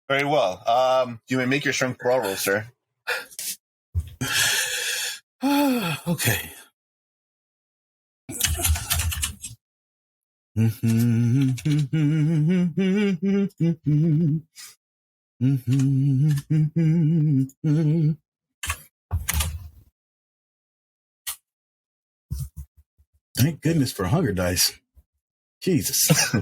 Very well. You may make your strength brawl roll, sir. Okay. Thank goodness for hunger dice. Jesus.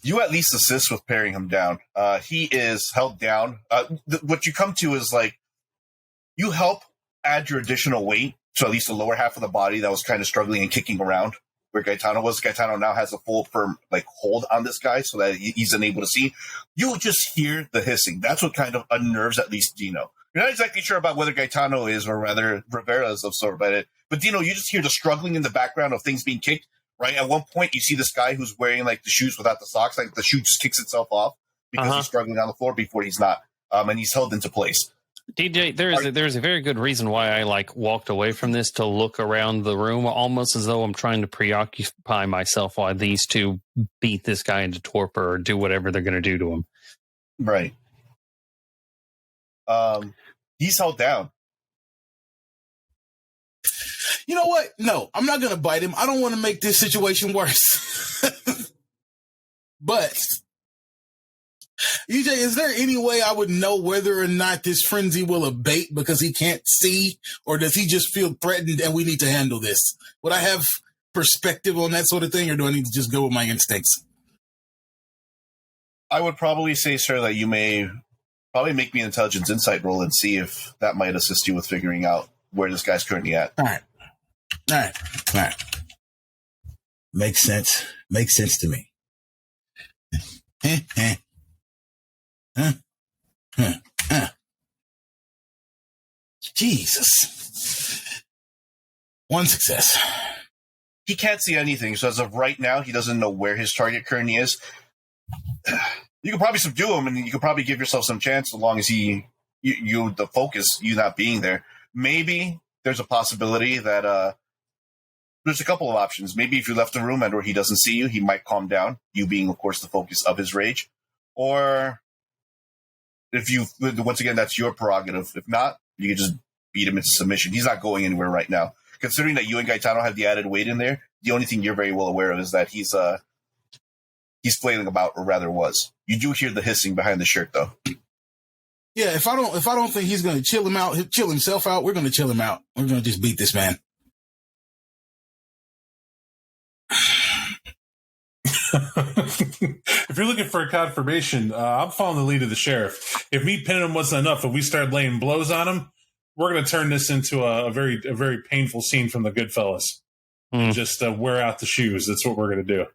You at least assist with paring him down. He is held down. What you come to is like you help add your additional weight to at least the lower half of the body that was kind of struggling and kicking around where Gaetano was. Gaetano now has a full firm like hold on this guy so that he's unable to see. You just hear the hissing. That's what kind of unnerves at least Dino. You're not exactly sure about whether Gaetano is or rather Rivera is of sort about it. But Dino, you just hear the struggling in the background of things being kicked. Right at one point, you see this guy who's wearing like the shoes without the socks. Like the shoe just kicks itself off because he's struggling on the floor before he's not, and he's held into place. DJ, there's a very good reason why I like walked away from this to look around the room, almost as though I'm trying to preoccupy myself while these two beat this guy into torpor or do whatever they're going to do to him. Right. He's held down. You know what? No, I'm not going to bite him. I don't want to make this situation worse. But, EJ, is there any way I would know whether or not this frenzy will abate because he can't see? Or does he just feel threatened and we need to handle this? Would I have perspective on that sort of thing, or do I need to just go with my instincts? I would probably say, sir, that you may probably make me an intelligence insight roll and see if that might assist you with figuring out where this guy's currently at. All right. Makes sense. Makes sense to me. Jesus. One success. He can't see anything, so as of right now, he doesn't know where his target currently is. You could probably subdue him, and you could probably give yourself some chance as long as you the focus, you not being there. Maybe there's a possibility that there's a couple of options. Maybe if you left the room and or he doesn't see you, he might calm down, you being, of course, the focus of his rage. Or if you, once again, that's your prerogative. If not, you can just beat him into submission. He's not going anywhere right now. Considering that you and Gaetano have the added weight in there, the only thing you're very well aware of is that he's flailing about, or rather was. You do hear the hissing behind the shirt, though. Yeah, if I don't think he's going to chill himself out, we're going to chill him out. We're going to just beat this man. If you're looking for a confirmation, I'm following the lead of the sheriff. If me pinning him wasn't enough, if we start laying blows on him, we're going to turn this into a very painful scene from the Goodfellas. And just wear out the shoes. That's what we're going to do.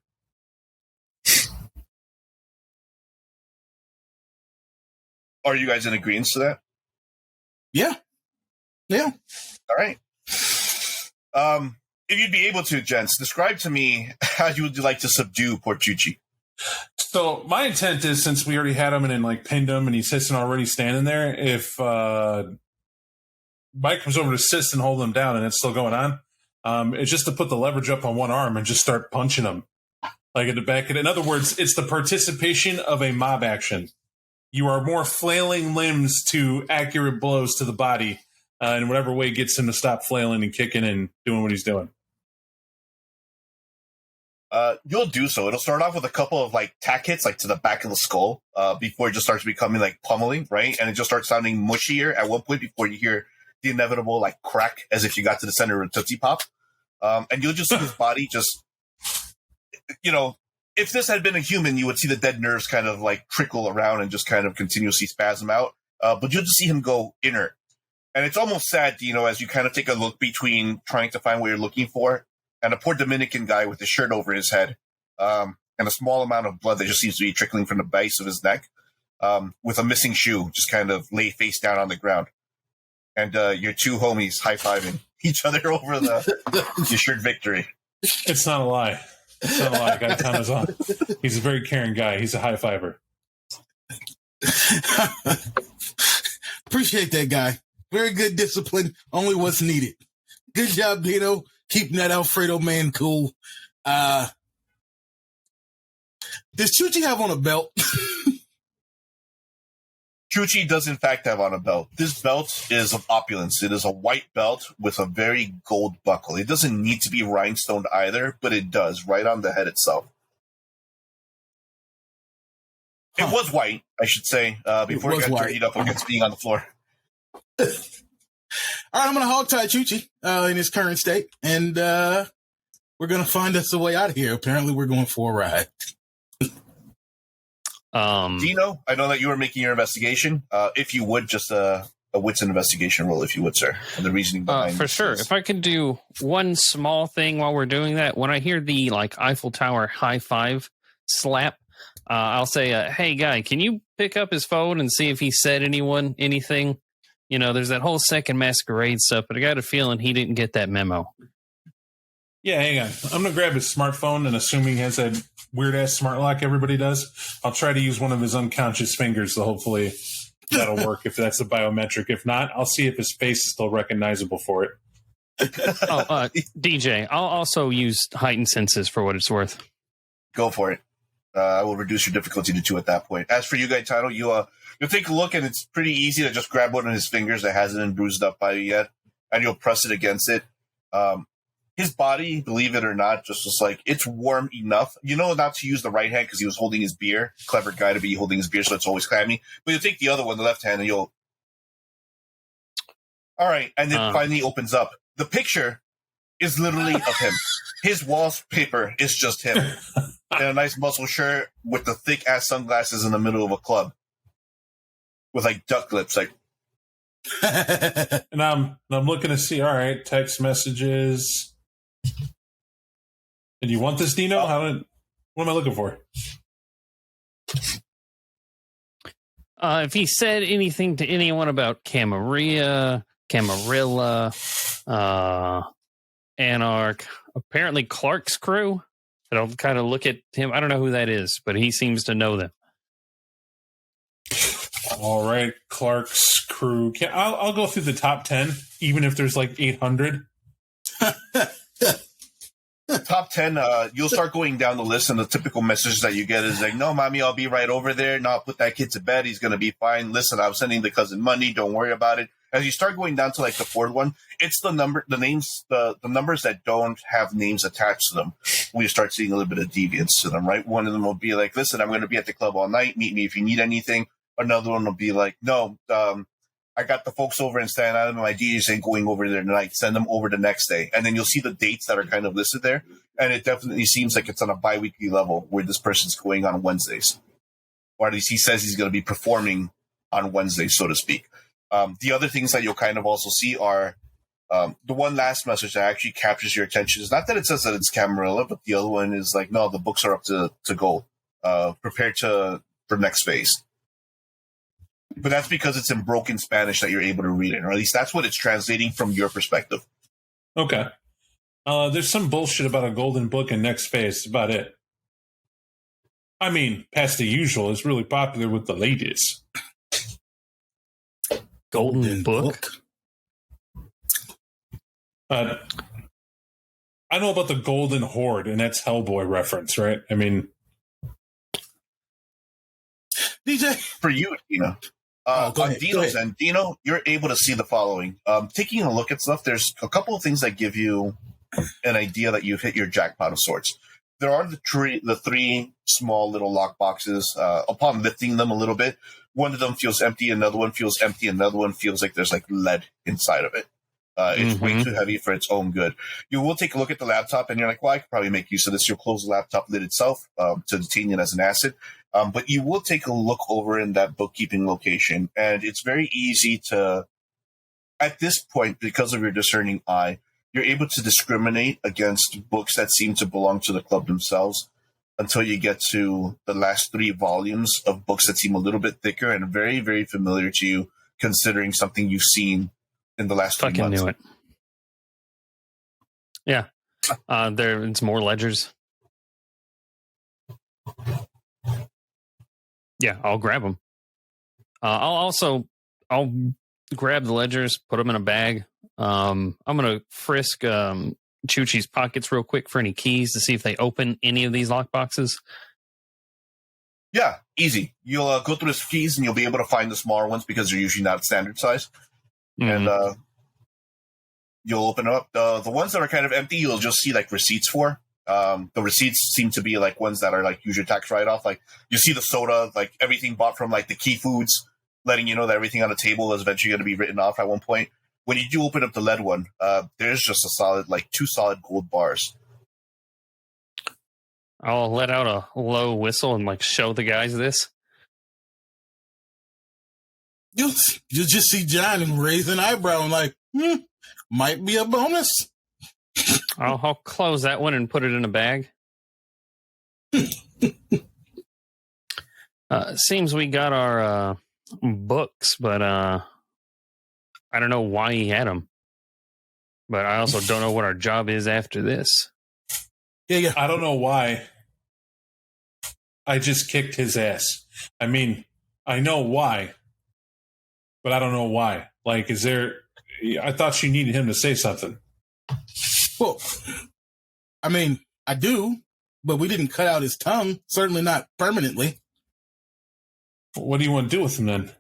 Are you guys in agreement to that? Yeah. All right. If you'd be able to, gents, describe to me how you would like to subdue Portucci. So my intent is, since we already had him and then like pinned him and he's hissing already standing there, if Mike comes over to assist and hold him down and it's still going on, it's just to put the leverage up on one arm and just start punching him. Like at the back. In other words, it's the participation of a mob action. You are more flailing limbs to accurate blows to the body in whatever way gets him to stop flailing and kicking and doing what he's doing. You'll do so. It'll start off with a couple of like tack hits, like to the back of the skull, before it just starts becoming like pummeling, right? And it just starts sounding mushier at one point before you hear the inevitable like crack as if you got to the center of a Tootsie Pop. And you'll just see his body just, if this had been a human, you would see the dead nerves kind of like trickle around and just kind of continuously spasm out. But you'll just see him go inert. And it's almost sad, as you kind of take a look between trying to find what you're looking for and a poor Dominican guy with his shirt over his head, and a small amount of blood that just seems to be trickling from the base of his neck, with a missing shoe, just kind of lay face down on the ground. And your two homies high-fiving each other over your shirt victory. It's not a lie. It's not a lie. Gaetano's on. He's a very caring guy. He's a high-fiver. Appreciate that, guy. Very good discipline. Only what's needed. Good job, Dino. Keeping that Alfredo man cool. Does Chuchi have on a belt? Chuchi does in fact have on a belt. This belt is of opulence. It is a white belt with a very gold buckle. It doesn't need to be rhinestoned either, but it does, right on the head itself. It was white, I should say, before it got dirtied up against being on the floor. All right, I'm going to hog tie Chuchi in his current state, and we're going to find us a way out of here. Apparently, we're going for a ride. Dino, I know that you were making your investigation. If you would, just a wits investigation roll, if you would, sir. And the reasoning behind for sure. If I could do one small thing while we're doing that, when I hear the Eiffel Tower high five slap, I'll say, "Hey, guy, can you pick up his phone and see if he said anything? There's that whole second masquerade stuff, but I got a feeling he didn't get that memo." Yeah, hang on. I'm going to grab his smartphone, and assuming he has that weird-ass smart lock everybody does, I'll try to use one of his unconscious fingers, so hopefully that'll work if that's the biometric. If not, I'll see if his face is still recognizable for it. DJ, I'll also use heightened senses for what it's worth. Go for it. I will reduce your difficulty to 2 at that point. As for you, Gaetano, you'll take a look, and it's pretty easy to just grab one of his fingers that hasn't been bruised up by you yet, and you'll press it against it. His body, believe it or not, just was like, it's warm enough. Not to use the right hand because he was holding his beer. Clever guy to be holding his beer, so it's always clammy. But you'll take the other one, the left hand, and you'll... All right, and then finally opens up. The picture is literally of him. His wallpaper is just him. In a nice muscle shirt with the thick-ass sunglasses in the middle of a club. With, duck lips, And I'm looking to see, all right, text messages... And you want this, Dino? What am I looking for? If he said anything to anyone about Camarilla, Anarch, apparently Clark's crew, I'll kind of look at him. I don't know who that is, but he seems to know them. All right, Clark's crew. I'll go through the top 10, even if there's 800. Top 10, you'll start going down the list, and the typical message that you get is no, mommy, I'll be right over there. No, I'll put that kid to bed. He's going to be fine. Listen, I'm sending the cousin money. Don't worry about it. As you start going down to the fourth one, it's the numbers that don't have names attached to them. When you start seeing a little bit of deviance to them, right? One of them will be listen, I'm going to be at the club all night. Meet me if you need anything. Another one will be no, I got the folks over in Staten Island. My DJs ain't going over there tonight. Send them over the next day. And then you'll see the dates that are kind of listed there. And it definitely seems like it's on a bi-weekly level where this person's going on Wednesdays. Or at least he says he's going to be performing on Wednesdays, so to speak. The other things that you'll kind of also see are the one last message that actually captures your attention is not that it says that it's Camarilla, but the other one is no, the books are up to go. Prepare for next phase. But that's because it's in broken Spanish that you're able to read it, or at least that's what it's translating from your perspective. Okay. There's some bullshit about a golden book in next phase. That's about it. I mean, past the usual, it's really popular with the ladies. Golden book? I know about the Golden Horde, and that's Hellboy reference, right? I mean... DJ? For you, Dino. On Dino's end, Dino, you're able to see the following. Taking a look at stuff, there's a couple of things that give you an idea that you've hit your jackpot of sorts. There are the three small little lock boxes. Upon lifting them a little bit, one of them feels empty, another one feels empty, another one feels like there's lead inside of it. It's way too heavy for its own good. You will take a look at the laptop, and you're like, well, I could probably make use of this. You'll close the laptop lid itself to detain it as an asset. But you will take a look over in that bookkeeping location, and it's very easy to, at this point, because of your discerning eye, you're able to discriminate against books that seem to belong to the club themselves until you get to the last 3 volumes of books that seem a little bit thicker and very, very familiar to you, considering something you've seen in the last 3 months. Knew it. Yeah. It's more ledgers. Yeah, I'll grab them. I'll grab the ledgers, put them in a bag. I'm gonna frisk Chuchi's pockets real quick for any keys to see if they open any of these lockboxes. Yeah, easy. You'll go through his keys and you'll be able to find the smaller ones because they're usually not standard size. Mm-hmm. And you'll open up the ones that are kind of empty. You'll just see like receipts for. The receipts seem to be like ones that are like use your tax write off. Like you see the soda, like everything bought from like the key foods, letting you know that everything on the table is eventually going to be written off at one point. When you do open up the lead one, there's just a solid, like 2 solid gold bars. I'll let out a low whistle and like show the guys this. You'll just see John raise an eyebrow and like, might be a bonus. I'll close that one and put it in a bag. Seems we got our books, but I don't know why he had them. But I also don't know what our job is after this. Yeah. I don't know why. I just kicked his ass. I mean, I know why, but I don't know why. Like, is there... I thought she needed him to say something. Well, I mean, I do, but we didn't cut out his tongue. Certainly not permanently. What do you want to do with him then?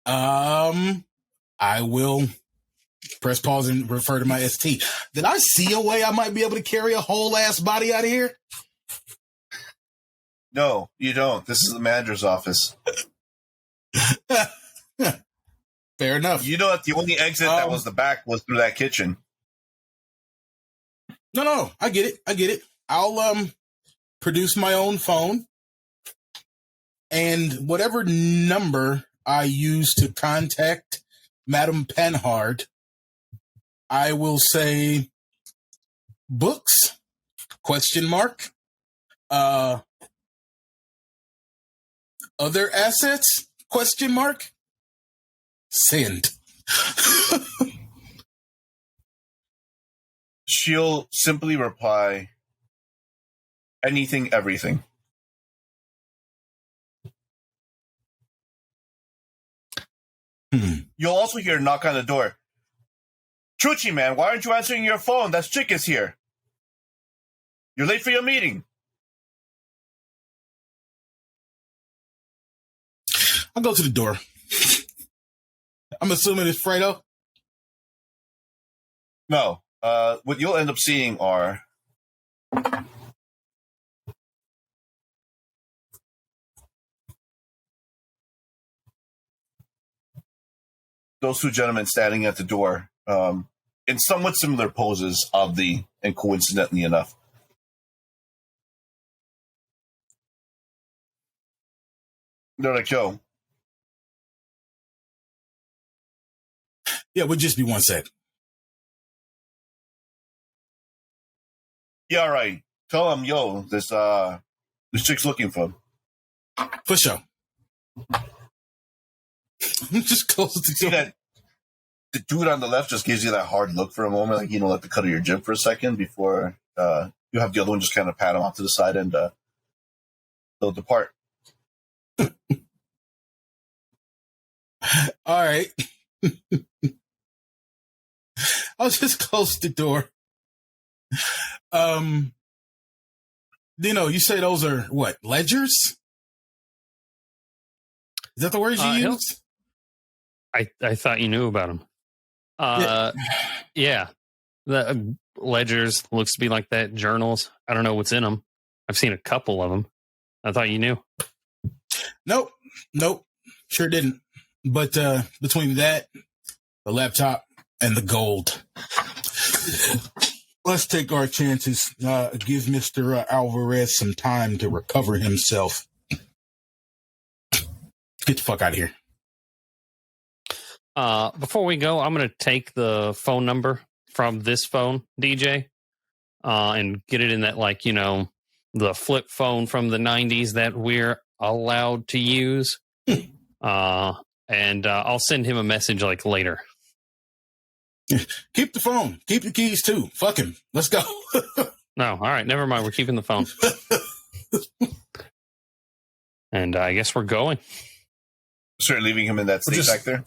I will press pause and refer to my ST. Did I see a way I might be able to carry a whole ass body out of here? No, you don't. This is the manager's office. Fair enough. You know that the only exit that was the back was through that kitchen. No, I get it. I'll produce my own phone, and whatever number I use to contact Madame Panhard, I will say books, ? Other assets, ? Send. She'll simply reply, anything, everything. You'll also hear a knock on the door. Chuchi, man, why aren't you answering your phone? That chick is here. You're late for your meeting. I'll go to the door. I'm assuming it's Fredo. No. What you'll end up seeing are those 2 gentlemen standing at the door in somewhat similar poses, oddly and coincidentally enough. They're like, yo. Yeah, we'll just be 1 sec. Yeah, all right. Tell them, yo, this chick's looking for him. For sure. Just close the See door. that the dude on the left just gives you that hard look for a moment, like, like the cut of your jib for a second before you have the other one just kind of pat him off to the side and they'll depart. All right. I'll just close the door. You say those are what, ledgers? Is that the words you use? I thought you knew about them. Yeah. The ledgers looks to be like that. Journals. I don't know what's in them. I've seen a couple of them. I thought you knew. Nope. Sure didn't. But between that, the laptop, and the gold, let's take our chances. Give Mr. Alvarez some time to recover himself. Get the fuck out of here. Before we go, I'm going to take the phone number from this phone, DJ, and get it in that, the flip phone from the 90s that we're allowed to use. And I'll send him a message later. Keep the phone. Keep the keys too. Fuck him. Let's go. No, all right. Never mind. We're keeping the phone. And I guess we're going. Start leaving him in that state back there.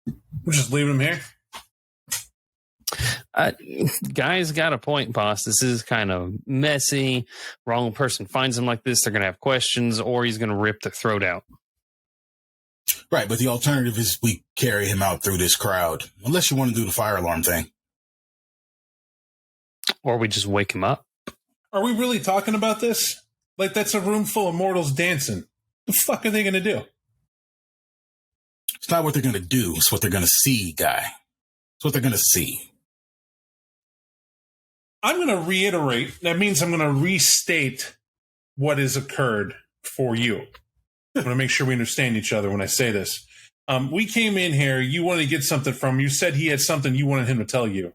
We're just leaving him here. Guy's got a point, boss. This is kind of messy. Wrong person finds him like this, they're going to have questions, or he's going to rip their throat out. Right, but the alternative is we carry him out through this crowd, unless you want to do the fire alarm thing. Or we just wake him up. Are we really talking about this? Like, that's a room full of mortals dancing. The fuck are they going to do? It's not what they're going to do. It's what they're going to see, guy. It's what they're going to see. I'm going to reiterate. That means I'm going to restate what has occurred for you. I'm going to make sure we understand each other when I say this. We came in here. You wanted to get something from him. You said he had something you wanted him to tell you.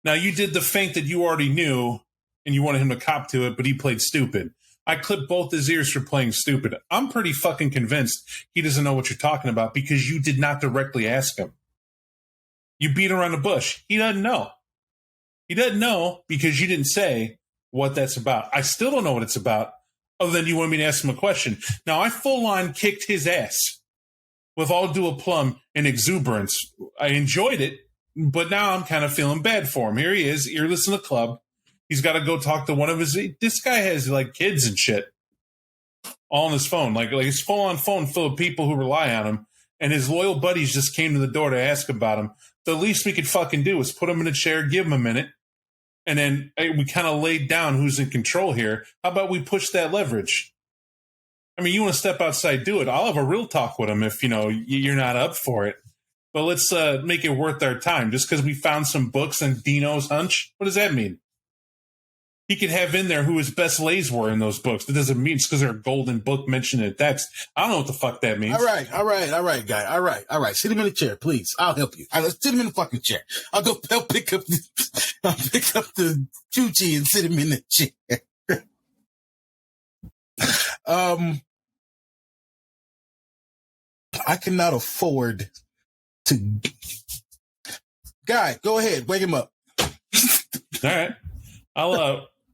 Now, you did the feint that you already knew, and you wanted him to cop to it, but he played stupid. I clipped both his ears for playing stupid. I'm pretty fucking convinced he doesn't know what you're talking about because you did not directly ask him. You beat around the bush. He doesn't know. He doesn't know because you didn't say what that's about. I still don't know what it's about, other than you want me to ask him a question. Now, I full-on kicked his ass with all due aplomb and exuberance. I enjoyed it, but now I'm kind of feeling bad for him. Here he is, earless in the club. He's got to go talk to one of his... This guy has, like, kids and shit all on his phone. Like his full-on phone full of people who rely on him, and his loyal buddies just came to the door to ask about him. The least we could fucking do is put him in a chair, give him a minute, and then we kind of laid down who's in control here. How about we push that leverage? I mean, you want to step outside, do it. I'll have a real talk with him if, you're not up for it. But let's make it worth our time. Just because we found some books on Dino's hunch, what does that mean? He could have in there who his best lays were in those books. That doesn't mean it's because they're a golden book mentioned in text. I don't know what the fuck that means. All right, guy. All right. Sit him in the chair, please. I'll help you. Let's sit him in the fucking chair. I'll pick up the Chuchi and sit him in the chair. I cannot afford to. Guy, go ahead. Wake him up. All right.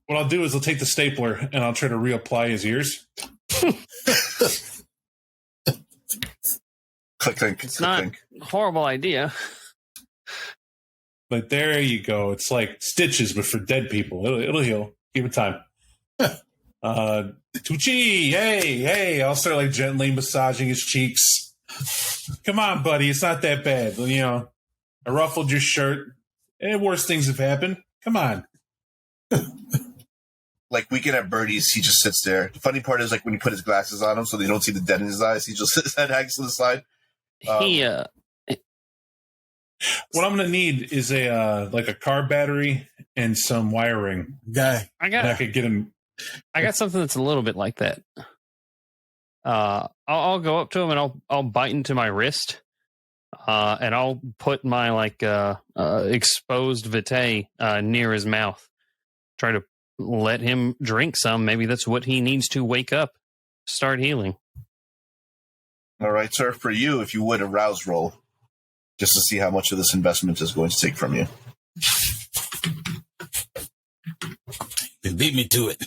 What I'll do is I'll take the stapler and I'll try to reapply his ears. Click. It's not a horrible idea. But there you go. It's like stitches, but for dead people. It'll heal. Give it time. Tucci, hey. I'll start like gently massaging his cheeks. Come on, buddy. It's not that bad. I ruffled your shirt. Worse things have happened. Come on. Like Weekend at Birdie's, he just sits there. The funny part is, like, when you put his glasses on him so they don't see the dead in his eyes, he just sits and hangs to the side. What I'm gonna need is a car battery and some wiring. Guy, I could get him. I got something that's a little bit like that. I'll go up to him and I'll bite into my wrist, and I'll put my exposed vitae near his mouth. Try to let him drink some. Maybe that's what he needs to wake up, start healing. All right, sir. For you, if you would, a rouse roll, just to see how much of this investment is going to take from you. They beat me to it.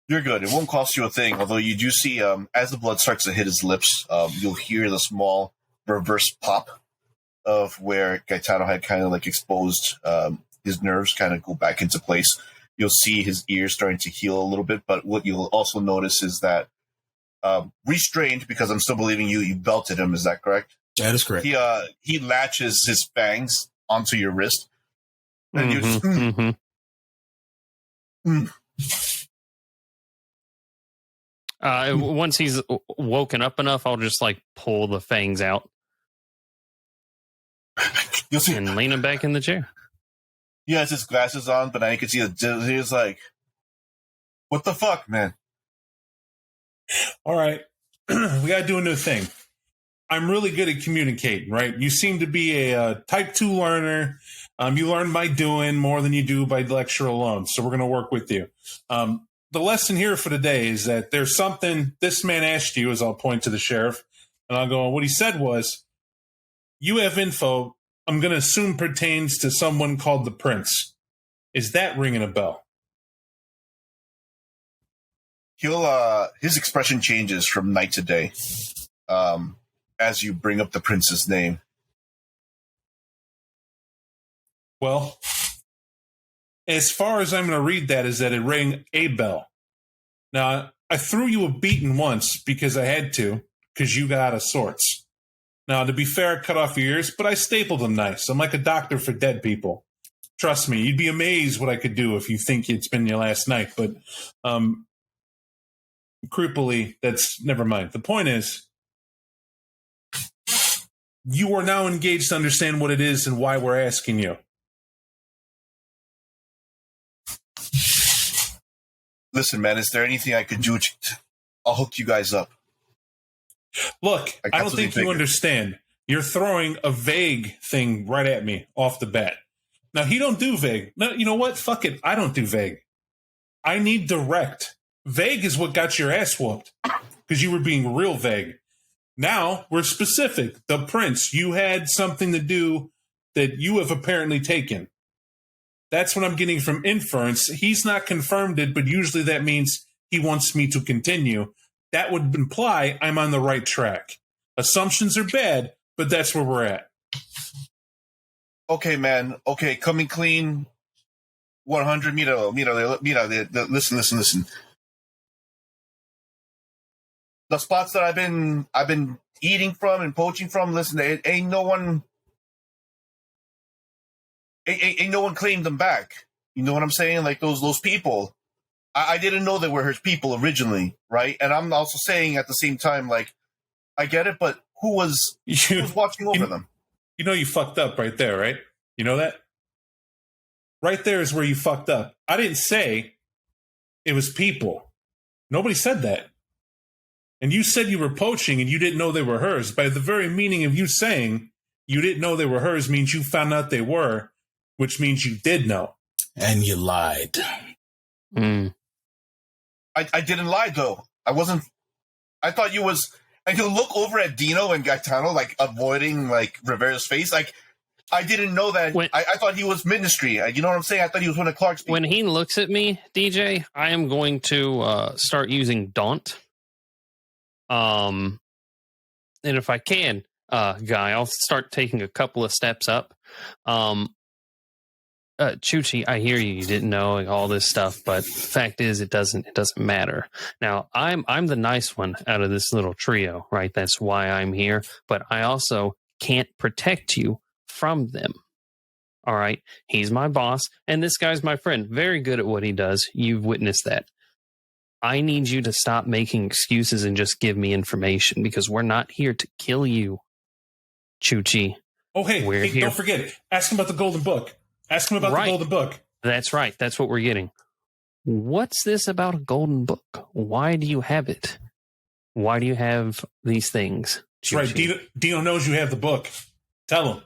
You're good. It won't cost you a thing, although you do see, as the blood starts to hit his lips, you'll hear the small reverse pop of where Gaetano had kind of like exposed his nerves kind of go back into place. You'll see his ears starting to heal a little bit, but what you'll also notice is that restrained, because I'm still believing you belted him. Is that correct? That is correct. He latches his fangs onto your wrist. And you just, once he's woken up enough, I'll just pull the fangs out. You'll see, and lean him back in the chair. He has his glasses on, but now you can see he's like, "What the fuck, man?" All right, we gotta do a new thing. I'm really good at communicating, right? You seem to be a type 2 learner. You learn by doing more than you do by lecture alone. So we're gonna work with you. The lesson here for today is that there's something this man asked you, as I'll point to the sheriff, and I'll go, what he said was, you have info I'm going to assume pertains to someone called the Prince. Is that ringing a bell? his expression changes from night to day as you bring up the prince's name. Well, as far as I'm going to read that is that it rang a bell. Now, I threw you a beating once because I had to, because you got out of sorts. Now, to be fair, I cut off your ears, but I stapled them nice. I'm like a doctor for dead people. Trust me, you'd be amazed what I could do if you think it's been your last night. But creepily, that's never mind. The point is, you are now engaged to understand what it is and why we're asking you. Listen, man, is there anything I could do? I'll hook you guys up. Look, I don't think you understand. You're throwing a vague thing right at me off the bat. Now, he don't do vague. No, you know what? Fuck it. I don't do vague. I need direct. Vague is what got your ass whooped because you were being real vague. Now, we're specific. The prince, you had something to do that you have apparently taken. That's what I'm getting from inference. He's not confirmed it, but usually that means he wants me to continue. That would imply I'm on the right track. Assumptions are bad, but that's where we're at. Okay, man. Okay, coming clean. 100. Listen. The spots that I've been eating from and poaching from. Listen, ain't no one claimed them back. You know what I'm saying? Like those people. I didn't know they were his people originally, right? And I'm also saying at the same time, like, I get it, but who was watching over them? You know you fucked up right there, right? You know that? Right there is where you fucked up. I didn't say it was people. Nobody said that. And you said you were poaching and you didn't know they were hers. By the very meaning of you saying you didn't know they were hers means you found out they were, which means you did know. And you lied. I didn't lie, though. I wasn't. I thought you was. And you look over at Dino and Gaetano, like, avoiding, like, Rivera's face. Like, I didn't know that. I thought he was ministry. You know what I'm saying? I thought he was one of Clark's people. When he looks at me, DJ, I am going to start using Daunt. And if I can, Guy, I'll start taking a couple of steps up. Chuchi, I hear you. You didn't know all this stuff, but the fact is, it doesn't matter. Now, I'm the nice one out of this little trio, right? That's why I'm here. But I also can't protect you from them. All right, he's my boss, and this guy's my friend. Very good at what he does. You've witnessed that. I need you to stop making excuses and just give me information because we're not here to kill you, Chuchi. Oh, hey, don't forget. Ask him about the Golden Book. Ask him about the Golden Book. That's right. That's what we're getting. What's this about a Golden Book? Why do you have it? Why do you have these things? That's right. Dino knows you have the book. Tell him.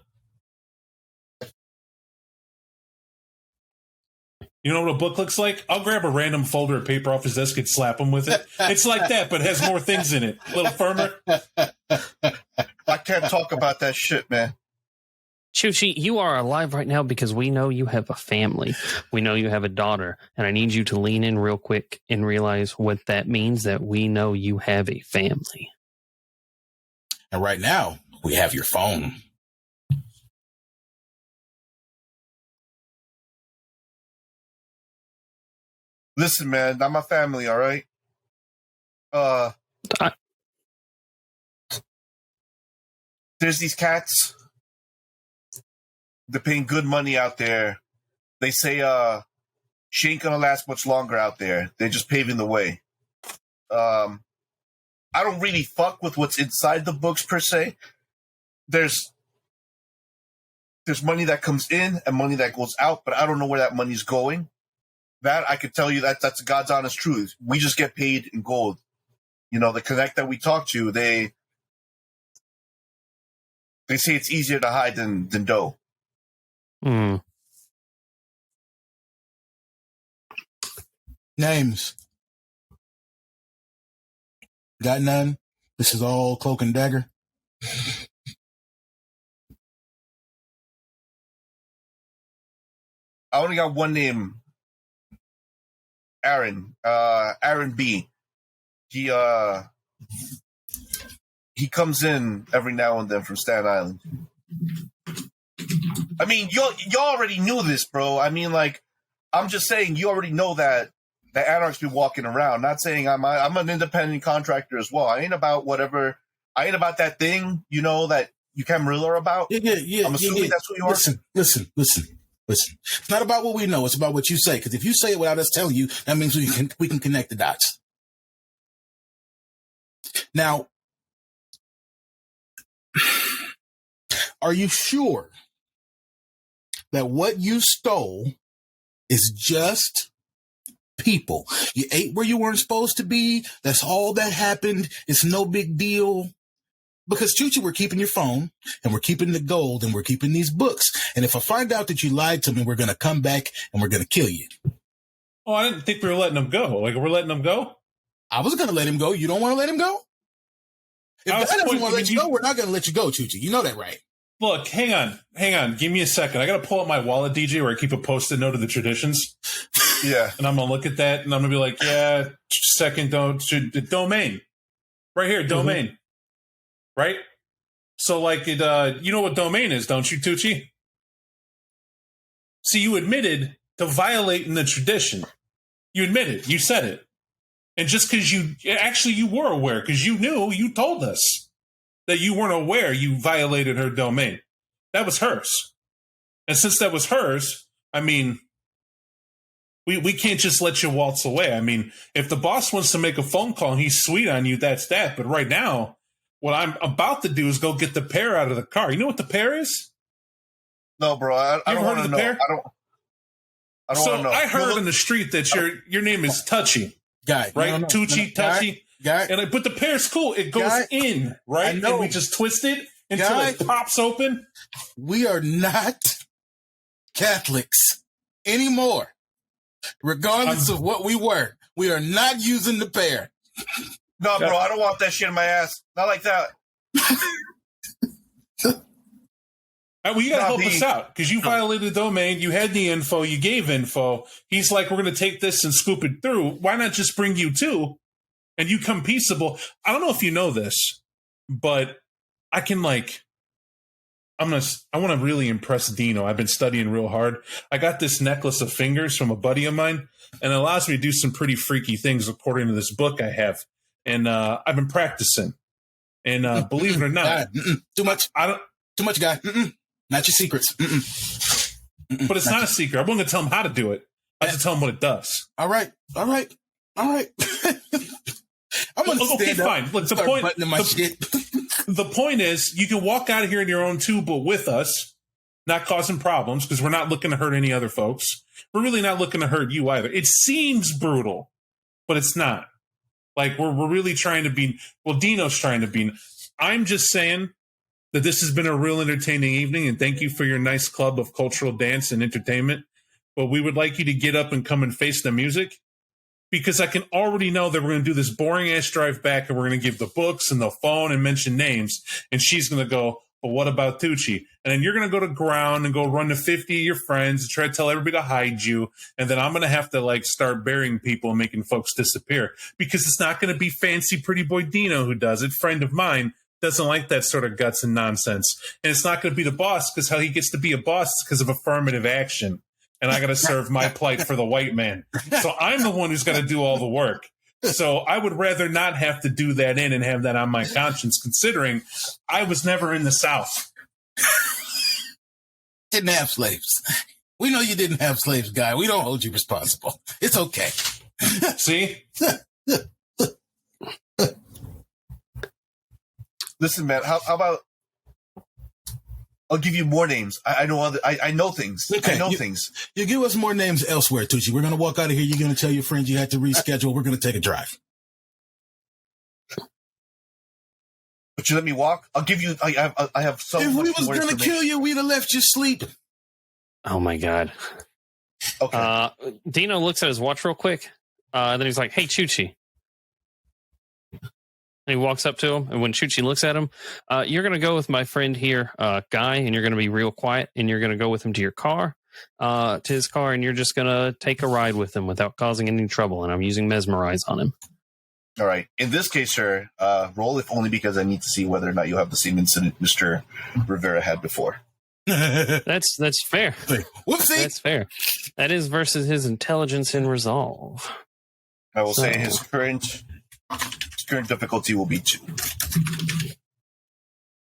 You know what a book looks like? I'll grab a random folder of paper off his desk and slap him with it. It's like that, but it has more things in it. A little firmer. I can't talk about that shit, man. Chuchi, you are alive right now because we know you have a family. We know you have a daughter, and I need you to lean in real quick and realize what that means, that we know you have a family. And right now, we have your phone. Listen, man, not my family, all right? There's these cats. They're paying good money out there. They say she ain't gonna last much longer out there. They're just paving the way. I don't really fuck with what's inside the books per se. There's money that comes in and money that goes out, but I don't know where that money's going. That I could tell you that's God's honest truth. We just get paid in gold. You know, the connect that we talk to, they say it's easier to hide than dough. Names. Got none? This is all cloak and dagger. I only got one name. Aaron B. he comes in every now and then from Staten Island. I mean, you already knew this, bro. I mean, like, I'm just saying, you already know that the Anarch's be walking around. Not saying I'm an independent contractor as well. I ain't about whatever. I ain't about that thing, that you Camarilla about. Yeah. I'm assuming that's who you are. Listen. It's not about what we know. It's about what you say. Because if you say it without us telling you, that means we can connect the dots. Now, are you sure that what you stole is just people? You ate where you weren't supposed to be. That's all that happened. It's no big deal. Because, Chuchi, we're keeping your phone, and we're keeping the gold, and we're keeping these books. And if I find out that you lied to me, we're going to come back, and we're going to kill you. Oh, I didn't think we were letting him go. Like, we're letting him go? I was going to let him go. You don't want to let him go? If I doesn't want to let you go, we're not going to let you go, Chuchi. You know that, right? Look, hang on. Give me a second. I got to pull up my wallet, DJ, where I keep a Post-it note of the traditions. Yeah. And I'm going to look at that, and I'm going to be like, yeah, second domain. Right here, domain. Mm-hmm. Right? So, like, you know what domain is, don't you, Tucci? See, you admitted to violating the tradition. You admitted. You said it. And just because you were aware, because you told us that you weren't aware you violated her domain. That was hers. And since that was hers, I mean, we can't just let you waltz away. I mean, if the boss wants to make a phone call and he's sweet on you, that's that. But right now, what I'm about to do is go get the pear out of the car. You know what the pear is? No, bro. I don't want to know. Pear? I don't want to know. I heard in the street that your name is Touchy. Guy. Right? No. Tucci, Touchy. Guy. But the pear's cool. It goes in, right? And we just twist it until it pops open. We are not Catholics anymore. Regardless of what we were. We are not using the pear. No, bro, I don't want that shit in my ass. Not like that. Well, you got to help us out because you violated the domain. You had the info. You gave info. He's like, we're going to take this and scoop it through. Why not just bring you too? And you come peaceable. I don't know if you know this, but I want to really impress Dino. I've been studying real hard. I got this necklace of fingers from a buddy of mine, and it allows me to do some pretty freaky things according to this book I have. And I've been practicing. And believe it or not, too much. Too much, guy. Not your secrets. But it's not a secret. I wasn't going to tell him how to do it. I just tell him what it does. All right. I'm going to stand up. Fine. Look, the point is, you can walk out of here in your own tube, but with us, not causing problems, because we're not looking to hurt any other folks. We're really not looking to hurt you either. It seems brutal, but it's not. Like, we're really trying to be, Dino's trying to be. I'm just saying that this has been a real entertaining evening, and thank you for your nice club of cultural dance and entertainment. But we would like you to get up and come and face the music, because I can already know that we're going to do this boring-ass drive back, and we're going to give the books and the phone and mention names, and she's going to go, well, what about Tucci? And then you're going to go to ground and go run to 50 of your friends and try to tell everybody to hide you. And then I'm going to have to start burying people and making folks disappear, because it's not going to be fancy pretty boy Dino who does it. Friend of mine doesn't like that sort of guts and nonsense. And it's not going to be the boss, because how he gets to be a boss is because of affirmative action. And I got to serve my plight for the white man. So I'm the one who's got to do all the work. So I would rather not have to do that and have that on my conscience, considering I was never in the South. Didn't have slaves. We know you didn't have slaves, guy. We don't hold you responsible. It's okay. See? Listen, man, how about I'll give you more names. I know things. Okay. I know things. You give us more names elsewhere, Tucci. We're going to walk out of here. You're going to tell your friends you had to reschedule. We're going to take a drive. But you let me walk? I'll give you. I have so much. If we was going to kill you, we'd have left you sleep. Oh my God. Okay. Dino looks at his watch real quick. And then he's like, hey, Chuchi. And he walks up to him, and when Chuchi looks at him, you're going to go with my friend here, Guy, and you're going to be real quiet, and you're going to go with him to your car, to his car, and you're just going to take a ride with him without causing any trouble, and I'm using Mesmerize on him. All right. In this case, sir, roll if only because I need to see whether or not you have the same incident Mr. Rivera had before. That's fair. Whoopsie. That's fair. That is versus his intelligence and resolve. I will say his current difficulty will be 2.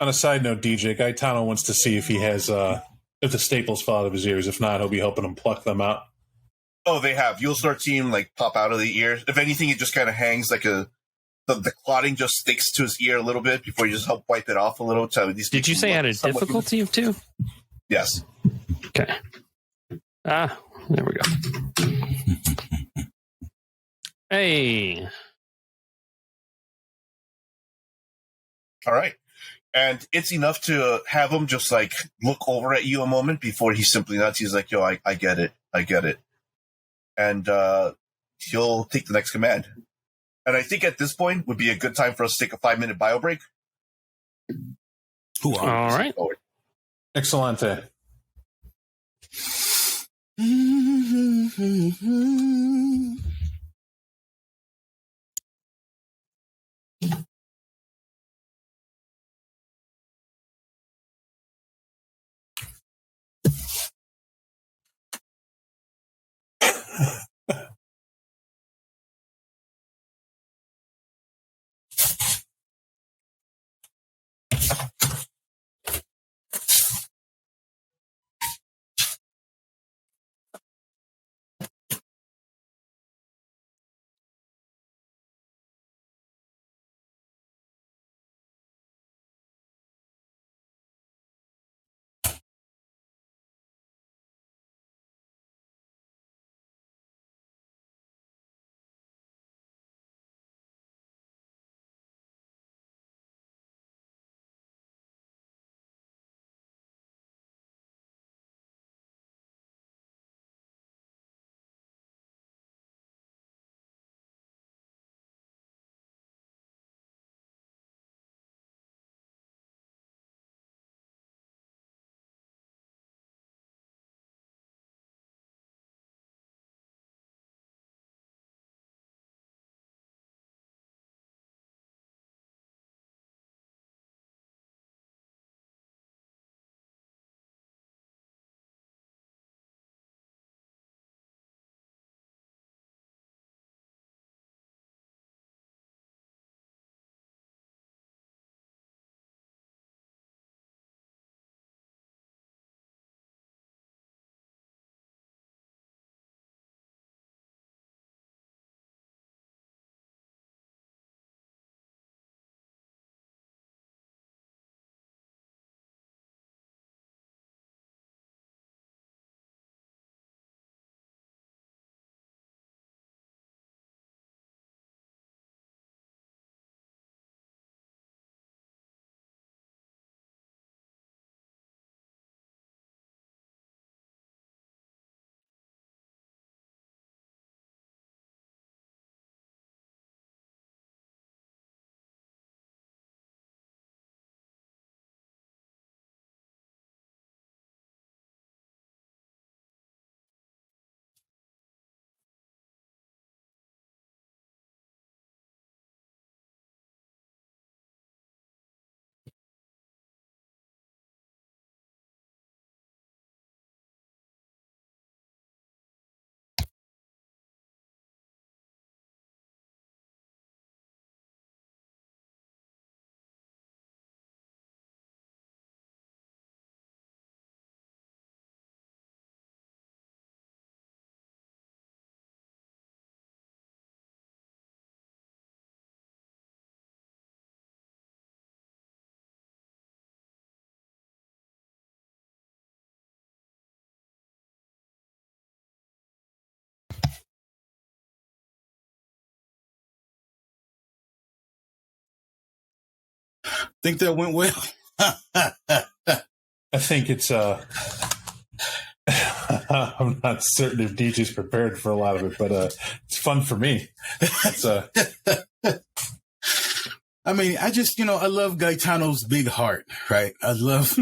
On a side note, DJ, Gaetano wants to see if he has if the staples fall out of his ears. If not, he'll be helping him pluck them out. Oh, they have. You'll start seeing like pop out of the ear. If anything, it just kind of hangs like the clotting just sticks to his ear a little bit before you just help wipe it off a little. Did you say at a difficulty of 2? Yes. Okay. There we go. Hey. All right. And it's enough to have him just like look over at you a moment before he simply nods. He's like, yo, I get it. I get it. And he'll take the next command. And I think at this point would be a good time for us to take a 5-minute bio break. All right. Excellente. Think that went well? I think it's I'm not certain if DJ's prepared for a lot of it, but it's fun for me. It's I mean, I just, I love Gaetano's big heart, right? I love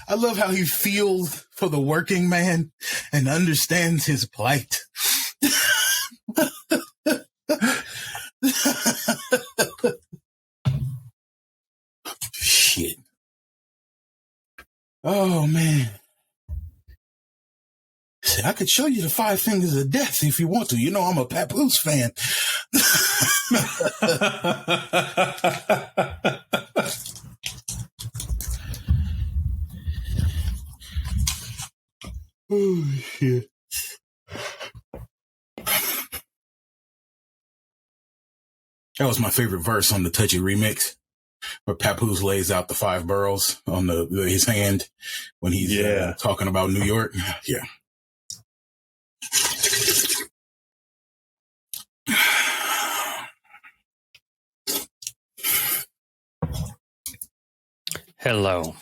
how he feels for the working man and understands his plight. Oh man. See, I could show you the 5 fingers of death if you want to. You know I'm a Papoose fan. Oh shit. That was my favorite verse on the Touchy remix, where Papoose lays out the 5 boroughs on his hand when he's talking about New York. Yeah. Hello.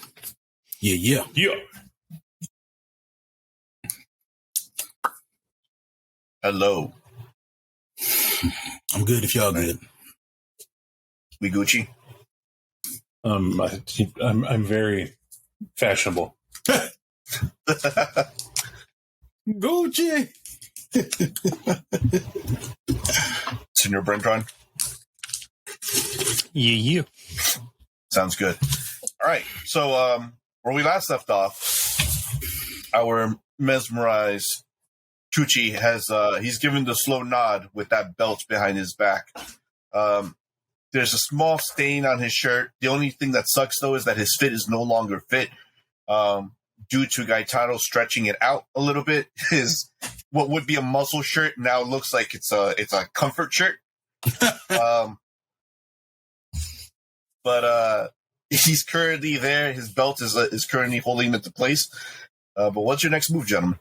Yeah. Hello. I'm good if y'all good. We Gucci? I'm very fashionable. Gucci. Senior Brentron? Yeah. Sounds good. All right. So, where we last left off, our mesmerized Chuchi has, he's given the slow nod with that belt behind his back. There's a small stain on his shirt. The only thing that sucks, though, is that his fit is no longer fit. Due to Gaetano stretching it out a little bit. What would be a muscle shirt now looks like it's a comfort shirt. But he's currently there. His belt is currently holding him into place. But what's your next move, gentlemen?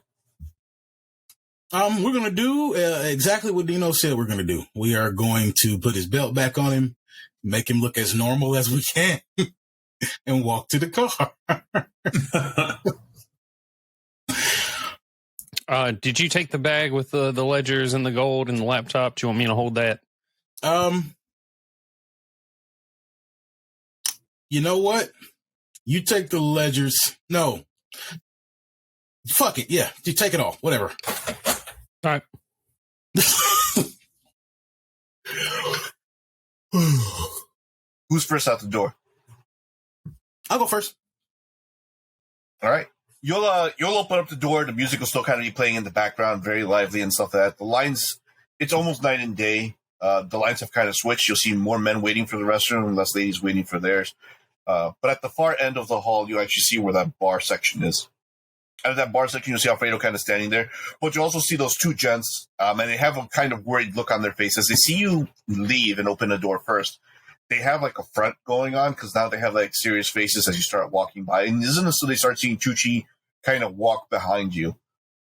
We're going to do exactly what Dino said we're going to do. We are going to put his belt back on him, make him look as normal as we can, and walk to the car. Did you take the bag with the ledgers and the gold and the laptop? Do you want me to hold that? You know what? You take the ledgers. No. Fuck it. Yeah. You take it all. Whatever. All right. Who's first out the door? I'll go first. All right. You'll open up the door. The music will still kind of be playing in the background, very lively and stuff like that. The lines, it's almost night and day. The lines have kind of switched. You'll see more men waiting for the restroom and less ladies waiting for theirs. But at the far end of the hall, you actually see where that bar section is. Out of that bar section, you'll see Alfredo kind of standing there. But you also see those 2 gents, and they have a kind of worried look on their faces. They see you leave and open the door first. They have like a front going on because now they have like serious faces as you start walking by. And isn't it so they start seeing Chuchi kind of walk behind you,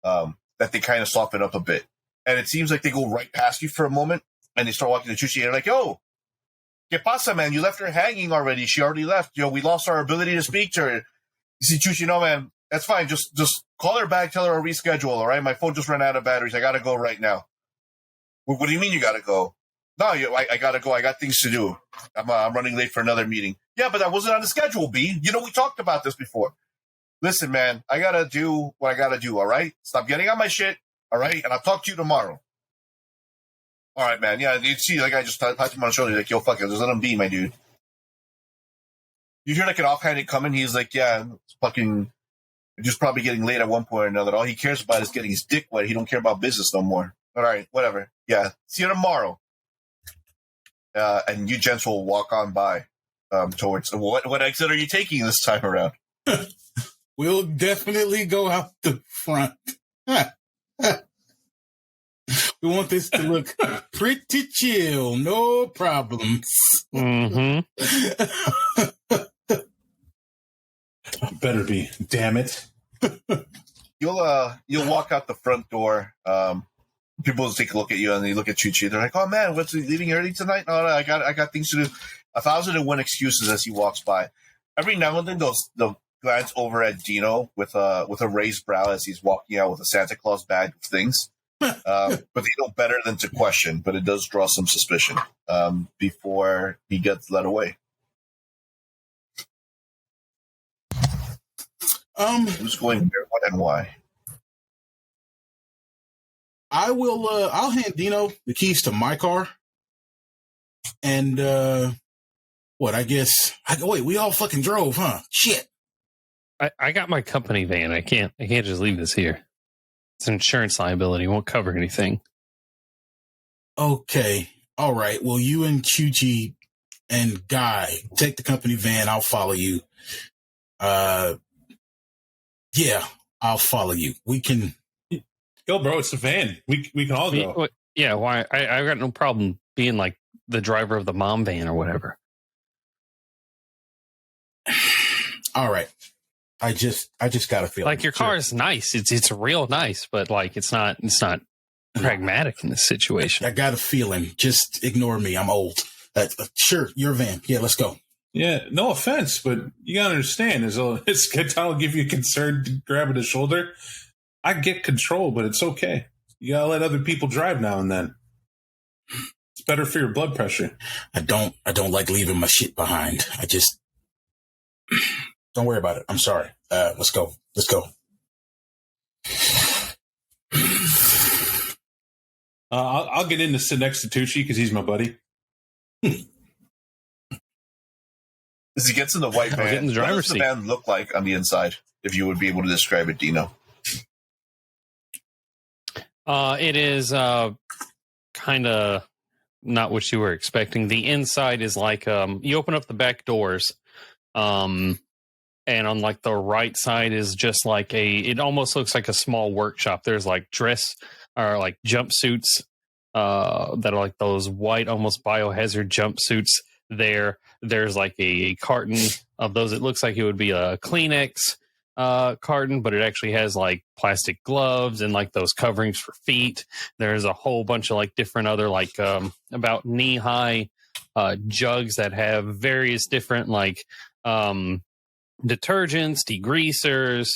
that they kind of soften up a bit. And it seems like they go right past you for a moment and they start walking to Chuchi and they're like, yo, ¿qué pasa, man? You left her hanging already. She already left. We lost our ability to speak to her. You see Chuchi, no, man, that's fine. Just call her back, tell her to reschedule, all right? My phone just ran out of batteries. I got to go right now. What do you mean you got to go? No, I got to go. I got things to do. I'm running late for another meeting. Yeah, but that wasn't on the schedule, B. We talked about this before. Listen, man, I got to do what I got to do, all right? Stop getting on my shit, all right? And I'll talk to you tomorrow. All right, man. Yeah, you see, like I just touched him on the shoulder. Like, yo, fuck it. Just let him be, my dude. You hear like an offhanded coming. He's like, yeah, it's fucking just probably getting late at one point or another. All he cares about is getting his dick wet. He don't care about business no more. All right, whatever. Yeah, see you tomorrow. And you gents will walk on by towards what exit are you taking this time around? We'll definitely go out the front. We want this to look pretty chill, no problems. Mm-hmm. Better be, damn it. You'll walk out the front door. People will take a look at you and they look at Chuchi. They're like, "Oh man, what's he leaving early tonight?" No, I got things to do. 1,001 excuses as he walks by. Every now and then they'll glance over at Dino with a raised brow as he's walking out with a Santa Claus bag of things. But they know better than to question. But it does draw some suspicion before he gets led away. Who's going where, what, and why? I will. I'll hand Dino the keys to my car, and what? I guess. Wait, we all fucking drove, huh? Shit. I got my company van. I can't just leave this here. It's an insurance liability. It won't cover anything. Okay. All right. Well, you and QG and Guy take the company van. I'll follow you. Yeah, I'll follow you. We can Go, bro. It's a van. We can all go. Yeah, why? I got no problem being like the driver of the mom van or whatever. All right. I just got a feeling. Like your car is nice. It's real nice, but like it's not pragmatic in this situation. I got a feeling. Just ignore me. I'm old. Sure, your van. Yeah, let's go. Yeah, no offense, but you gotta understand, it's good time to give you a concern grabbing the shoulder. I get control, but it's okay. You gotta let other people drive now and then. It's better for your blood pressure. I don't like leaving my shit behind. I just don't worry about it. I'm sorry. Let's go. I'll get in to sit next to Tucci because he's my buddy. As he gets in the white van, in the driver's what does the seat. van look like on the inside? If you would be able to describe it, Dino. It is kind of not what you were expecting. The inside is like you open up the back doors, and on like the right side is just like it almost looks like a small workshop. There's like dress or like jumpsuits that are like those white, almost biohazard jumpsuits there. There's like a carton of those. It looks like it would be a Kleenex carton, but it actually has like plastic gloves and like those coverings for feet. There's a whole bunch of like different other like about knee-high jugs that have various different like detergents, degreasers,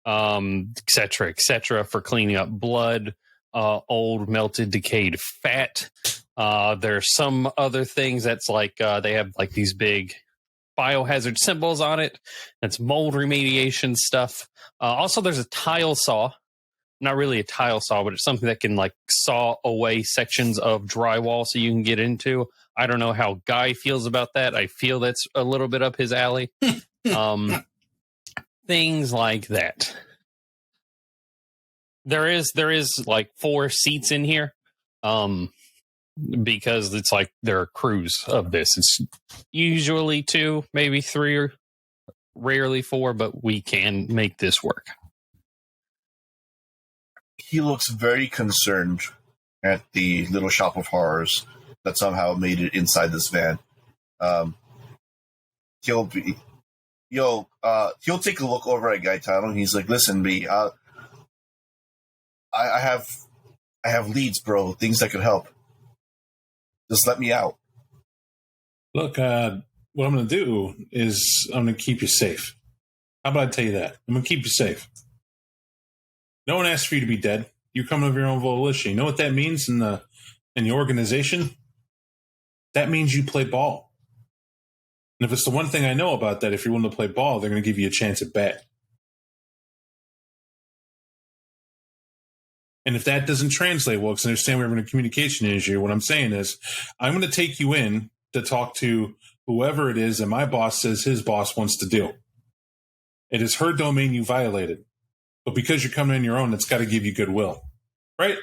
et cetera, for cleaning up blood, old, melted, decayed fat. There's some other things that's like they have like these big biohazard symbols on it. That's mold remediation stuff. Also, there's a tile saw. Not really a tile saw, but it's something that can like saw away sections of drywall so you can get into. I don't know how Guy feels about that. I feel that's a little bit up his alley. Things like that. There is like 4 seats in here. Because it's like there are crews of this. It's usually 2, maybe 3, or rarely 4, but we can make this work. He looks very concerned at the little shop of horrors that somehow made it inside this van. He'll take a look over at Gaetano, and he's like, "Listen, B, I have leads, bro. Things that could help. Just let me out." Look, what I'm going to do is I'm going to keep you safe. How about I tell you that? I'm going to keep you safe. No one asked for you to be dead. You're coming of your own volition. You know what that means in the organization? That means you play ball. And if it's the one thing I know about that, if you're willing to play ball, they're going to give you a chance at bat. And if that doesn't translate well, because I understand we're having a communication issue, what I'm saying is I'm going to take you in to talk to whoever it is that my boss says his boss wants to do. It is her domain you violated. But because you're coming in your own, it's got to give you goodwill. Right?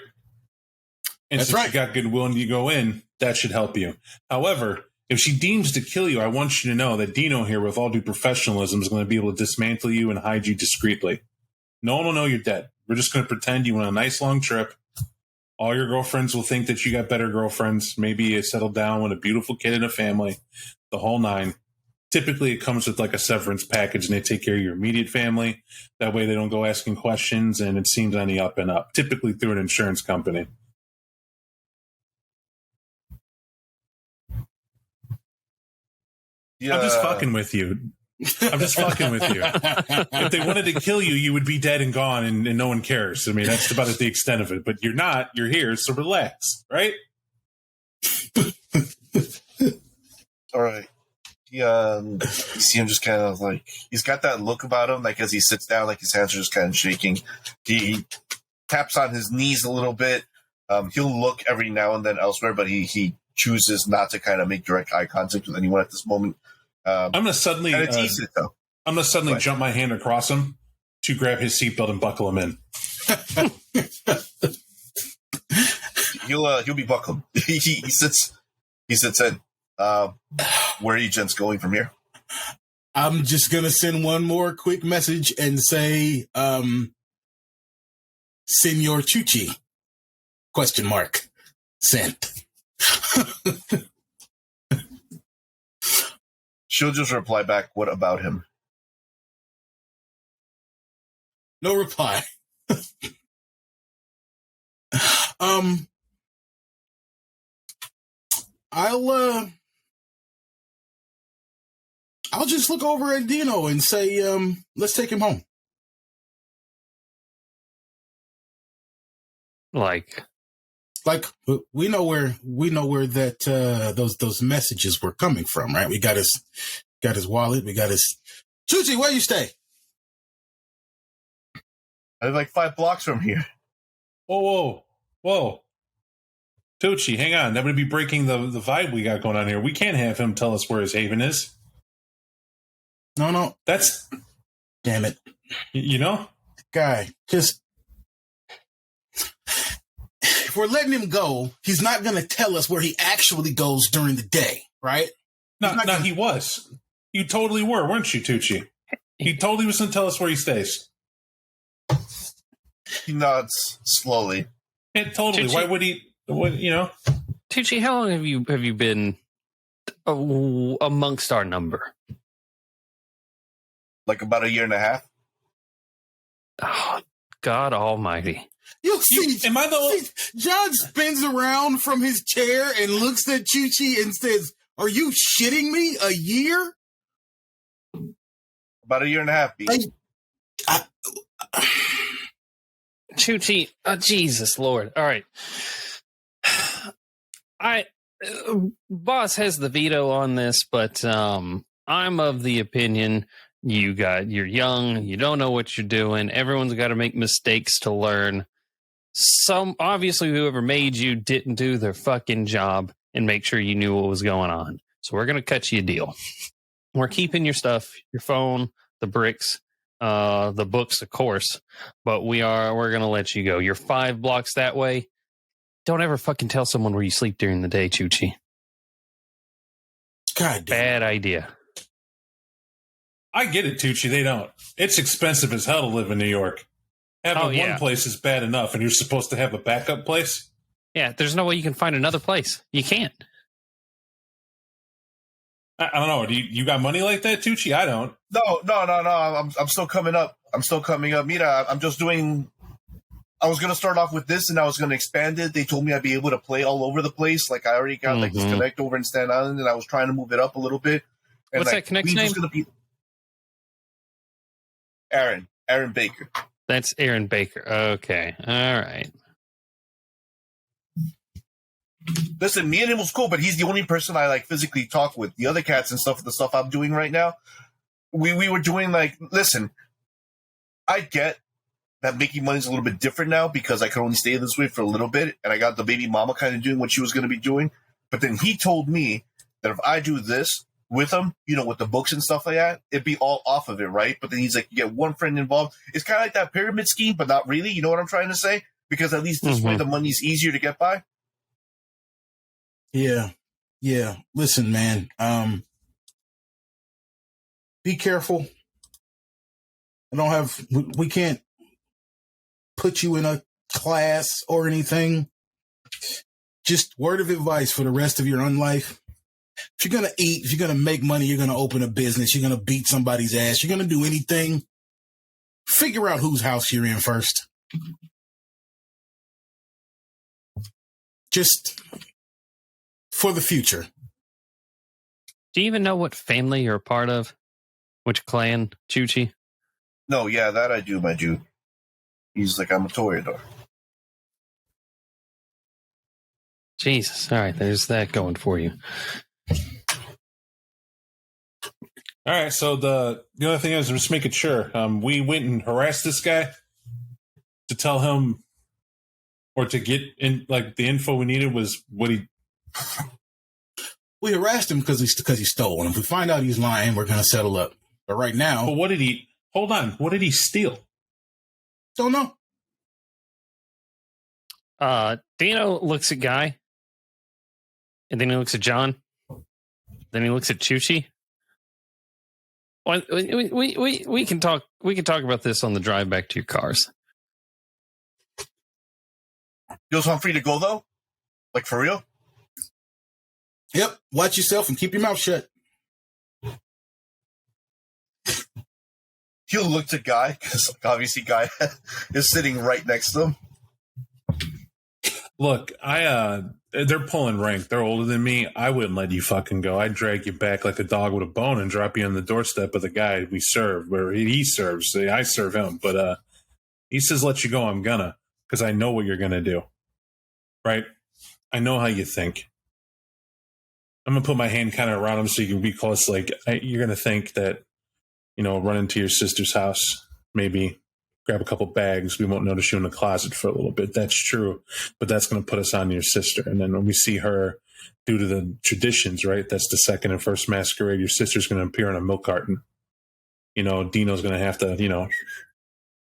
And That's since right. you got goodwill and you go in, that should help you. However, if she deems to kill you, I want you to know that Dino here, with all due professionalism, is going to be able to dismantle you and hide you discreetly. No one will know you're dead. We're just going to pretend you went on a nice long trip. All your girlfriends will think that you got better girlfriends. Maybe you settled down with a beautiful kid and a family, the whole 9. Typically, it comes with like a severance package, and they take care of your immediate family. That way they don't go asking questions, and it seems on the up and up, typically through an insurance company. Yeah. I'm just fucking with you. I'm just fucking with you. If they wanted to kill you, you would be dead and gone, and no one cares. I mean, that's about the extent of it. But you're not. You're here, so relax, right? All right. You see him just kind of like, he's got that look about him, like as he sits down, like his hands are just kind of shaking. He taps on his knees a little bit. He'll look every now and then elsewhere, but he chooses not to kind of make direct eye contact with anyone at this moment. I'm going to suddenly... And it's easy, though. I'm going to suddenly jump my hand across him to grab his seatbelt and buckle him in. He'll be buckled. he sits in. Where are you gents going from here? I'm just going to send one more quick message and say, Senor Chuchi, ? Sent. She'll just reply back, what about him? No reply. I'll just look over at Dino and say, let's take him home. Like we know where that those messages were coming from, right? We got his wallet, we got his Chuchi, where you stay? I live like 5 blocks from here. Whoa. Tucci, hang on. That would be breaking the vibe we got going on here. We can't have him tell us where his haven is. No. That's... Damn it. You know? Guy, just... If we're letting him go, he's not going to tell us where he actually goes during the day, right? He was. You totally were, weren't you, Tucci? He totally was going to tell us where he stays. He nods slowly. Yeah, totally. Tucci. Why would he... Tucci, how long have you been amongst our number? Like about 1.5 years. Oh, God Almighty! You see, am I the John spins around from his chair and looks at Chuchi and says, "Are you shitting me? 1 year? About 1.5 years. Chuchi, Jesus Lord! All right, boss has the veto on this, but I'm of the opinion you're young, you don't know what you're doing. Everyone's got to make mistakes to learn. Obviously whoever made you didn't do their fucking job and make sure you knew what was going on. So we're gonna cut you a deal. We're keeping your stuff, your phone, the bricks, the books, of course, but we're gonna let you go. You're 5 blocks that way. Don't ever fucking tell someone where you sleep during the day, Chuchi. God damn. Bad idea. I get it, Tucci. They don't. It's expensive as hell to live in New York. Having one place is bad enough, and you're supposed to have a backup place? Yeah, there's no way you can find another place. You can't. I don't know. Do you got money like that, Tucci? I don't. No. I'm still coming up. Mira, I'm just doing... I was going to start off with this, and I was going to expand it. They told me I'd be able to play all over the place. Like, I already got like this connect over in Staten Island, and I was trying to move it up a little bit. And, what's that connect's name? Gonna be Aaron Baker. That's Aaron Baker. Okay. All right. Listen, me and him was cool, but he's the only person I like physically talk with. The other cats and stuff, the stuff I'm doing right now, we were doing like, listen, I get that making money is a little bit different now because I can only stay this way for a little bit, and I got the baby mama kind of doing what she was going to be doing. But then he told me that if I do this with him, with the books and stuff like that, it'd be all off of it, right? But then he's like, you get one friend involved. It's kind of like that pyramid scheme, but not really. You know what I'm trying to say? Because at least this way the money's easier to get by. Yeah. Listen, man. Be careful. We can't put you in a class or anything. Just word of advice for the rest of your own life. If you're going to eat, if you're going to make money, you're going to open a business, you're going to beat somebody's ass, you're going to do anything, figure out whose house you're in first. Just for the future. Do you even know what family you're a part of? Which clan, Chuchi? No, yeah, that I do, my Jew. He's like, I'm a Toreador. Jesus. All right, there's that going for you. All right, so the other thing is, just making sure. We went and harassed this guy to tell him, or to get in, like, the info we needed was what he... We harassed him because he stole. And if we find out he's lying, we're going to settle up. But right now, But what did he? Hold on. What did he steal? don't know. Dino looks at Guy, and then he looks at John, then he looks at Chuchi. Well, we can talk. We can talk about this on the drive back to your cars. You so I'm free to go though, like for real. Yep. Watch yourself and keep your mouth shut. He'll look to Guy because obviously Guy is sitting right next to him. Look, they're pulling rank. They're older than me. I wouldn't let you fucking go. I'd drag you back like a dog with a bone and drop you on the doorstep of the guy we serve, where he serves. I serve him, but he says let you go. I'm gonna, because I know what you're gonna do. Right? I know how you think. I'm gonna put my hand kind of around him so you can be close. Like you're gonna think that, run into your sister's house, maybe grab a couple bags. We won't notice you in the closet for a little bit. That's true. But that's going to put us on your sister. And then when we see her, due to the traditions, right, that's the second and first masquerade, your sister's going to appear in a milk carton. Dino's going to have to,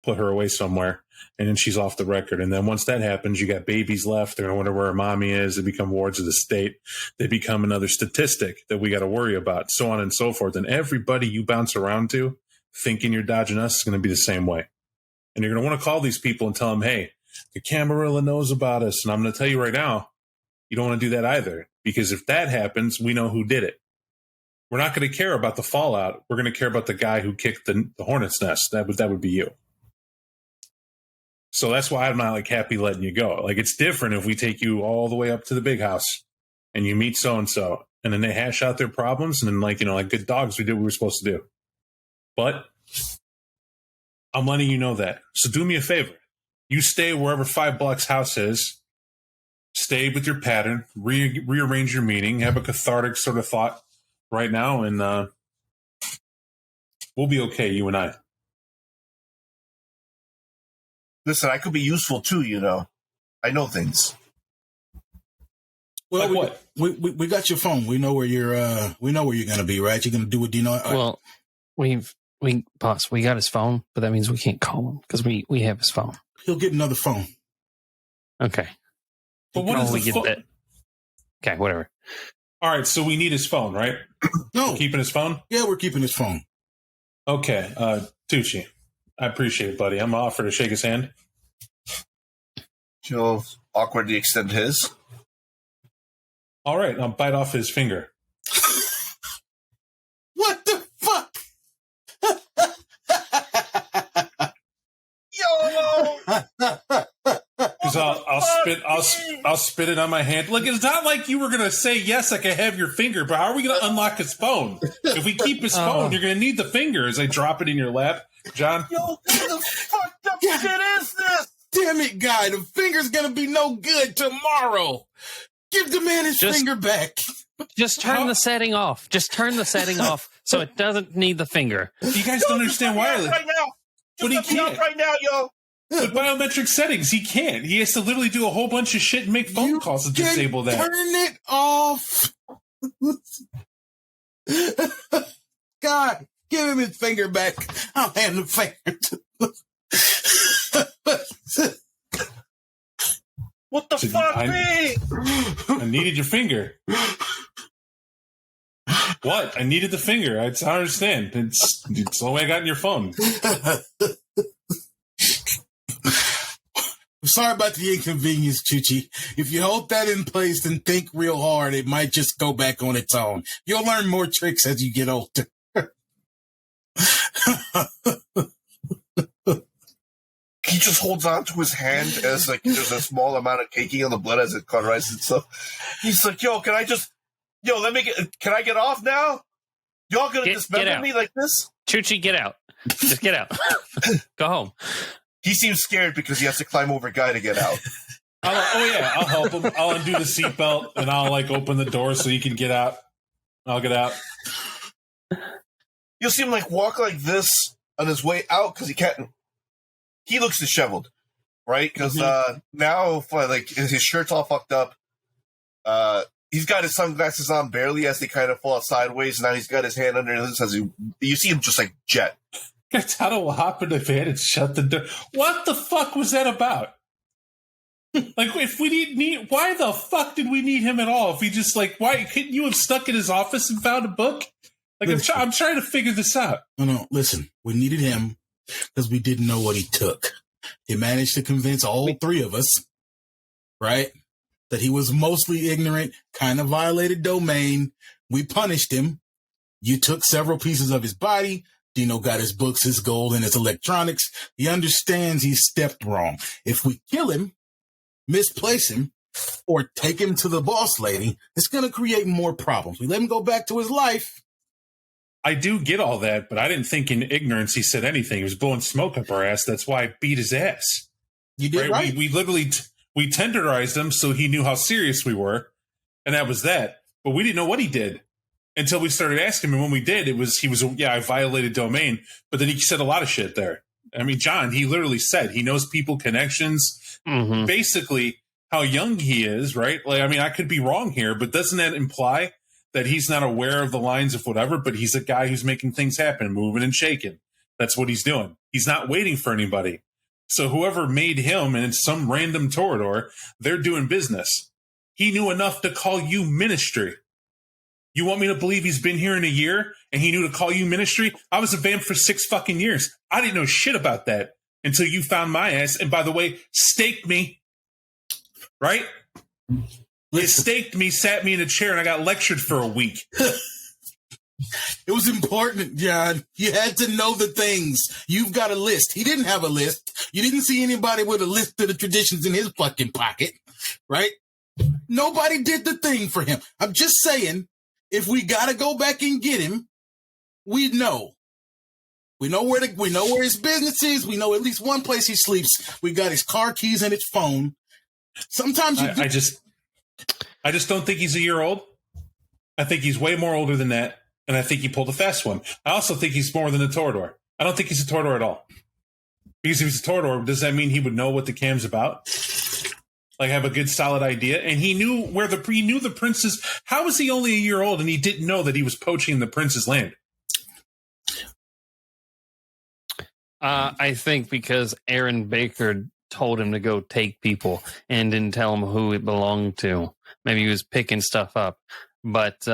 put her away somewhere. And then she's off the record. And then once that happens, you got babies left. They're going to wonder where her mommy is. They become wards of the state. They become another statistic that we got to worry about, so on and so forth. And everybody you bounce around to thinking you're dodging us is going to be the same way. And you're going to want to call these people and tell them, hey, the Camarilla knows about us. And I'm going to tell you right now, you don't want to do that either. Because if that happens, we know who did it. We're not going to care about the fallout. We're going to care about the guy who kicked the hornet's nest. That would be you. So that's why I'm not happy letting you go. It's different if we take you all the way up to the big house and you meet so-and-so and then they hash out their problems. And then like good dogs, we did what we were supposed to do. But I'm letting you know that. So do me a favor. You stay wherever 5 Blocks house is. Stay with your pattern. Rearrange your meeting. Have a cathartic sort of thought right now. And we'll be okay, you and I. Listen, I could be useful too, I know things. Well, what? We got your phone. We know where you're going to be, right? You're going to do what Dino. Well, we got his phone, but that means we can't call him because we have his phone. He'll get another phone. Okay. But what is the phone? Okay, whatever. All right, so we need his phone, right? No. We're keeping his phone? Yeah, we're keeping his phone. Okay, Tucci, I appreciate it, buddy. I'm going to offer to shake his hand. He'll awkwardly extend his. All right, I'll bite off his finger. What the fuck? Yo! Because I'll spit it on my hand. Look, it's not like you were gonna say yes, I can have your finger, but how are we gonna unlock his phone? If we keep his phone, you're gonna need the finger as I drop it in your lap, John. Yo, what the fucked up shit is this? Damn it, guy! The finger's gonna be no good tomorrow. Give the man his finger back. Just turn the setting off. Just turn the setting off so it doesn't need the finger. You guys don't understand why. Right now. But he can't. Right now, yo. With biometric settings, he can't. He has to literally do a whole bunch of shit and make phone calls to disable that. Turn it off. God, give him his finger back. I'll hand the finger to What the fuck, me? I needed your finger. What? I needed the finger. I don't understand. It's the only way I got in your phone. I'm sorry about the inconvenience, Chuchi. If you hold that in place and think real hard, it might just go back on its own. You'll learn more tricks as you get older. He just holds on to his hand as there's a small amount of caking on the blood as it cauterizes itself. He's like, yo, can I get off now? Y'all gonna dismember me like this? Chuchi, get out. Just get out. Go home. He seems scared because he has to climb over Guy to get out. I'll help him. I'll undo the seatbelt and I'll open the door so he can get out. I'll get out. You'll see him walk like this on his way out because he can't. He looks disheveled, right? Because now, his shirt's all fucked up. he's got his sunglasses on barely as they kind of fall sideways. Now he's got his hand under his as you see him just like jet. Gets out of hop in the van and shut the door. What the fuck was that about? Like, if we didn't need, why the fuck did we need him at all? If he just like, why couldn't you have stuck in his office and found a book? Like, I'm trying to figure this out. No, listen, we needed him because we didn't know what he took. He managed to convince all three of us, right, that he was mostly ignorant, kind of violated domain. We punished him. You took several pieces of his body. Dino got his books, his gold, and his electronics. He understands he stepped wrong. If we kill him, misplace him, or take him to the boss lady, it's going to create more problems. We let him go back to his life. I do get all that, but I didn't think in ignorance he said anything. He was blowing smoke up our ass. That's why I beat his ass. You did right. We literally we tenderized him so he knew how serious we were, and that was that. But we didn't know what he did until we started asking him. And when we did, he was I violated domain. But then he said a lot of shit there. I mean, John, he literally said he knows people, connections. Mm-hmm. Basically, how young he is, right? Like, I mean, I could be wrong here, but doesn't that imply that he's not aware of the lines of whatever, but he's a guy who's making things happen, moving and shaking? That's what he's doing. He's not waiting for anybody. So whoever made him, and it's some random Torador, they're doing business. He knew enough to call you ministry. You want me to believe he's been here in a year and he knew to call you ministry? I was a vamp for 6 fucking years. I didn't know shit about that until you found my ass. And by the way, staked me, right? You staked me, sat me in a chair, and I got lectured for a week. It was important, John. You had to know the things. You've got a list. He didn't have a list. You didn't see anybody with a list of the traditions in his fucking pocket, right? Nobody did the thing for him. I'm just saying, if we got to go back and get him, we know. We know where his business is. We know at least one place he sleeps. We got his car keys and his phone. Sometimes I just don't think he's a year old. I think he's way more older than that, and I think he pulled a fast one. I also think he's more than a Torador. I don't think he's a Torador at all. Because if he's a Torador, does that mean he would know what the cam's about? Like, have a good solid idea? And he knew the prince's. How was he only a year old and he didn't know that he was poaching the prince's land? I think because Aaron Baker told him to go take people and didn't tell him who it belonged to. Maybe he was picking stuff up. But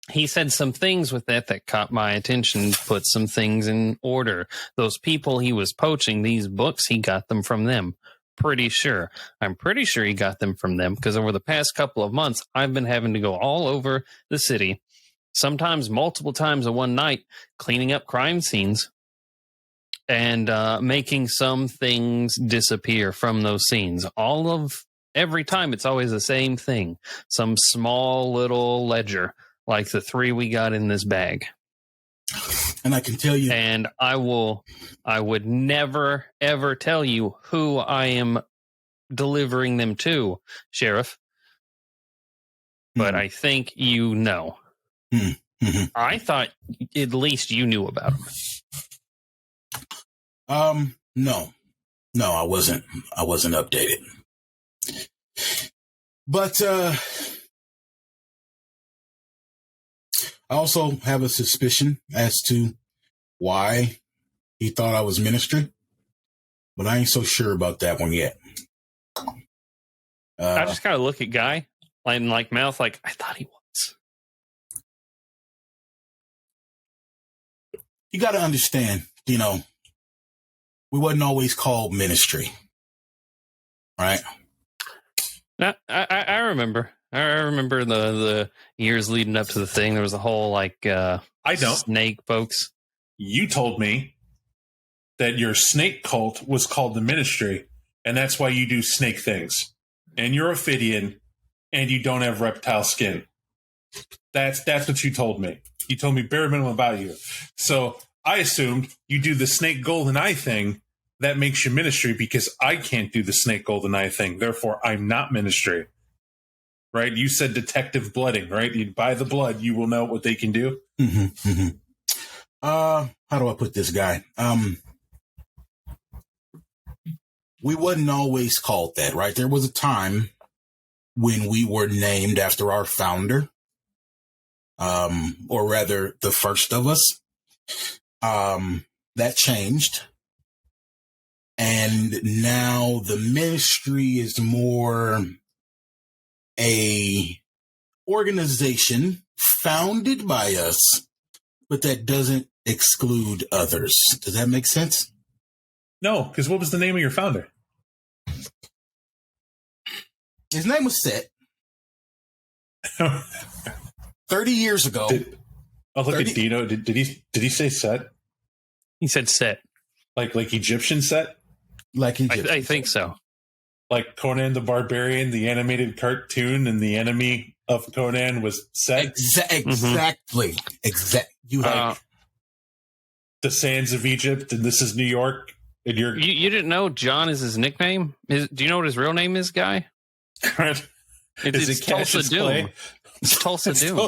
he said some things with that caught my attention, put some things in order. Those people he was poaching, these books, he got them from them. I'm pretty sure he got them from them because over the past couple of months, I've been having to go all over the city, sometimes multiple times in one night, cleaning up crime scenes and making some things disappear from those scenes. Every time, it's always the same thing. Some small little ledger, like the 3 we got in this bag. And I can tell you. And I would never, ever tell you who I am delivering them to, Sheriff. But I think you know. Mm-hmm. I thought at least you knew about them. No, I wasn't updated. But I also have a suspicion as to why he thought I was ministry, but I ain't so sure about that one yet. I just kind of look at Guy and like mouth like, I thought he was. You got to understand, we wasn't always called ministry, right? No, I remember. I remember the years leading up to the thing. There was a whole I don't snake folks. You told me that your snake cult was called the ministry, and that's why you do snake things. And you're Ophidian, and you don't have reptile skin. That's what you told me. You told me bare minimum about you. So I assumed you do the snake golden eye thing. That makes you ministry because I can't do the snake golden eye thing. Therefore, I'm not ministry. Right? You said detective blooding, right? You buy the blood, you will know what they can do. Mm-hmm, mm-hmm. How do I put this, Guy? We wasn't always called that, right? There was a time when we were named after our founder, or rather the first of us. That changed. And now the ministry is more a organization founded by us, but that doesn't exclude others. Does that make sense? No, because what was the name of your founder? His name was Set. 30 years ago. Look at Dino. Did he say Set? He said Set. Like Egyptian Set? Like Egyptian. I think so. Like Conan the Barbarian, the animated cartoon, and the enemy of Conan was Set? Exactly. Exactly. You have the sands of Egypt, and this is New York. And you didn't know John is his nickname? Do you know what his real name is, Guy? It's Tulsa Doom. Clay? It's Tulsa Doom.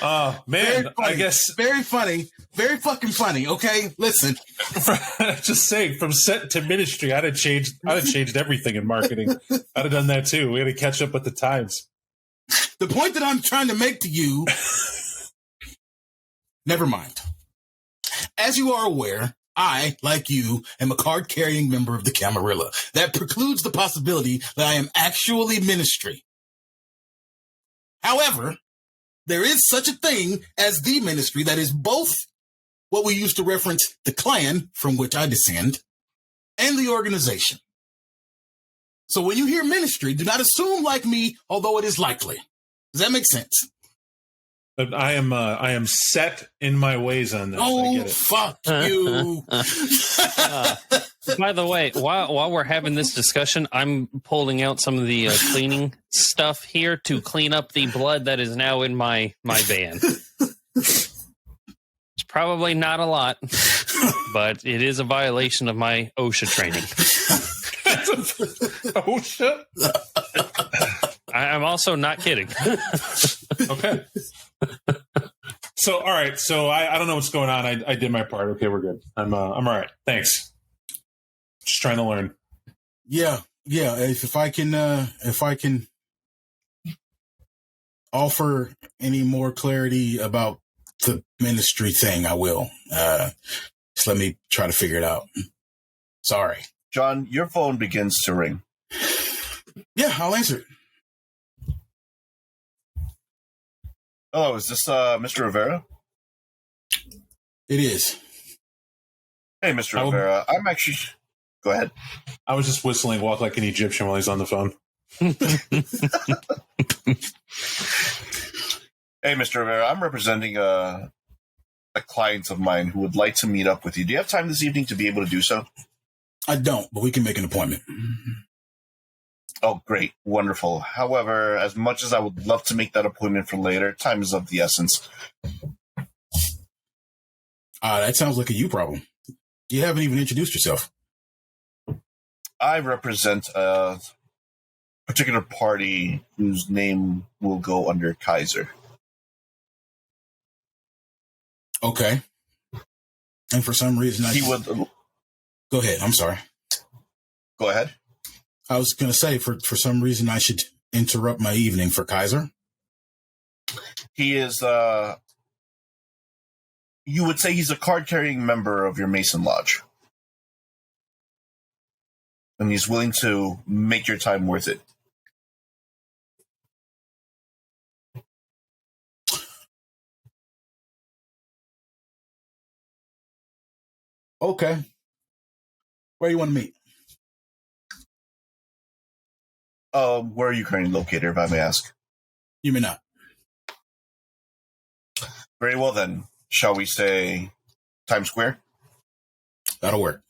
Oh man, I guess very funny, very fucking funny. Okay, listen. Just saying, from set to ministry, I'd have changed everything in marketing. I'd have done that too. We had to catch up with the times. The point that I'm trying to make to you. Never mind. As you are aware, I, like you, am a card-carrying member of the Camarilla. That precludes the possibility that I am actually ministry. However, there is such a thing as the ministry that is both what we used to reference the clan from which I descend and the organization. So when you hear ministry, do not assume like me, although it is likely. Does that make sense? But I am set in my ways on this. Oh, I get it. Fuck you. By the way, while we're having this discussion, I'm pulling out some of the cleaning stuff here to clean up the blood that is now in my van. It's probably not a lot, but it is a violation of my OSHA training. OSHA? I'm also not kidding. Okay. So, all right. So I don't know what's going on. I did my part. Okay, we're good. I'm all right. Thanks. Just trying to learn. Yeah. If I can offer any more clarity about the ministry thing, I will. Just let me try to figure it out. Sorry. John, your phone begins to ring. Yeah, I'll answer it. Hello, is this Mr. Rivera? It is. Hey, Mr. Rivera. I'm actually... Go ahead. I was just whistling Walk Like an Egyptian while he's on the phone. Hey, Mr. Rivera. I'm representing a client of mine who would like to meet up with you. Do you have time this evening to be able to do so? I don't, but we can make an appointment. Oh, great. Wonderful. However, as much as I would love to make that appointment for later, time is of the essence. That sounds like a you problem. You haven't even introduced yourself. I represent a particular party whose name will go under Kaiser. Okay. And for some reason, Go ahead. I'm sorry. Go ahead. I was going to say, for some reason, I should interrupt my evening for Kaiser. He is, you would say he's a card-carrying member of your Mason Lodge. And he's willing to make your time worth it. Okay. Where do you want to meet? Where are you currently located, if I may ask? You may not. Very well, then. Shall we say Times Square? That'll work.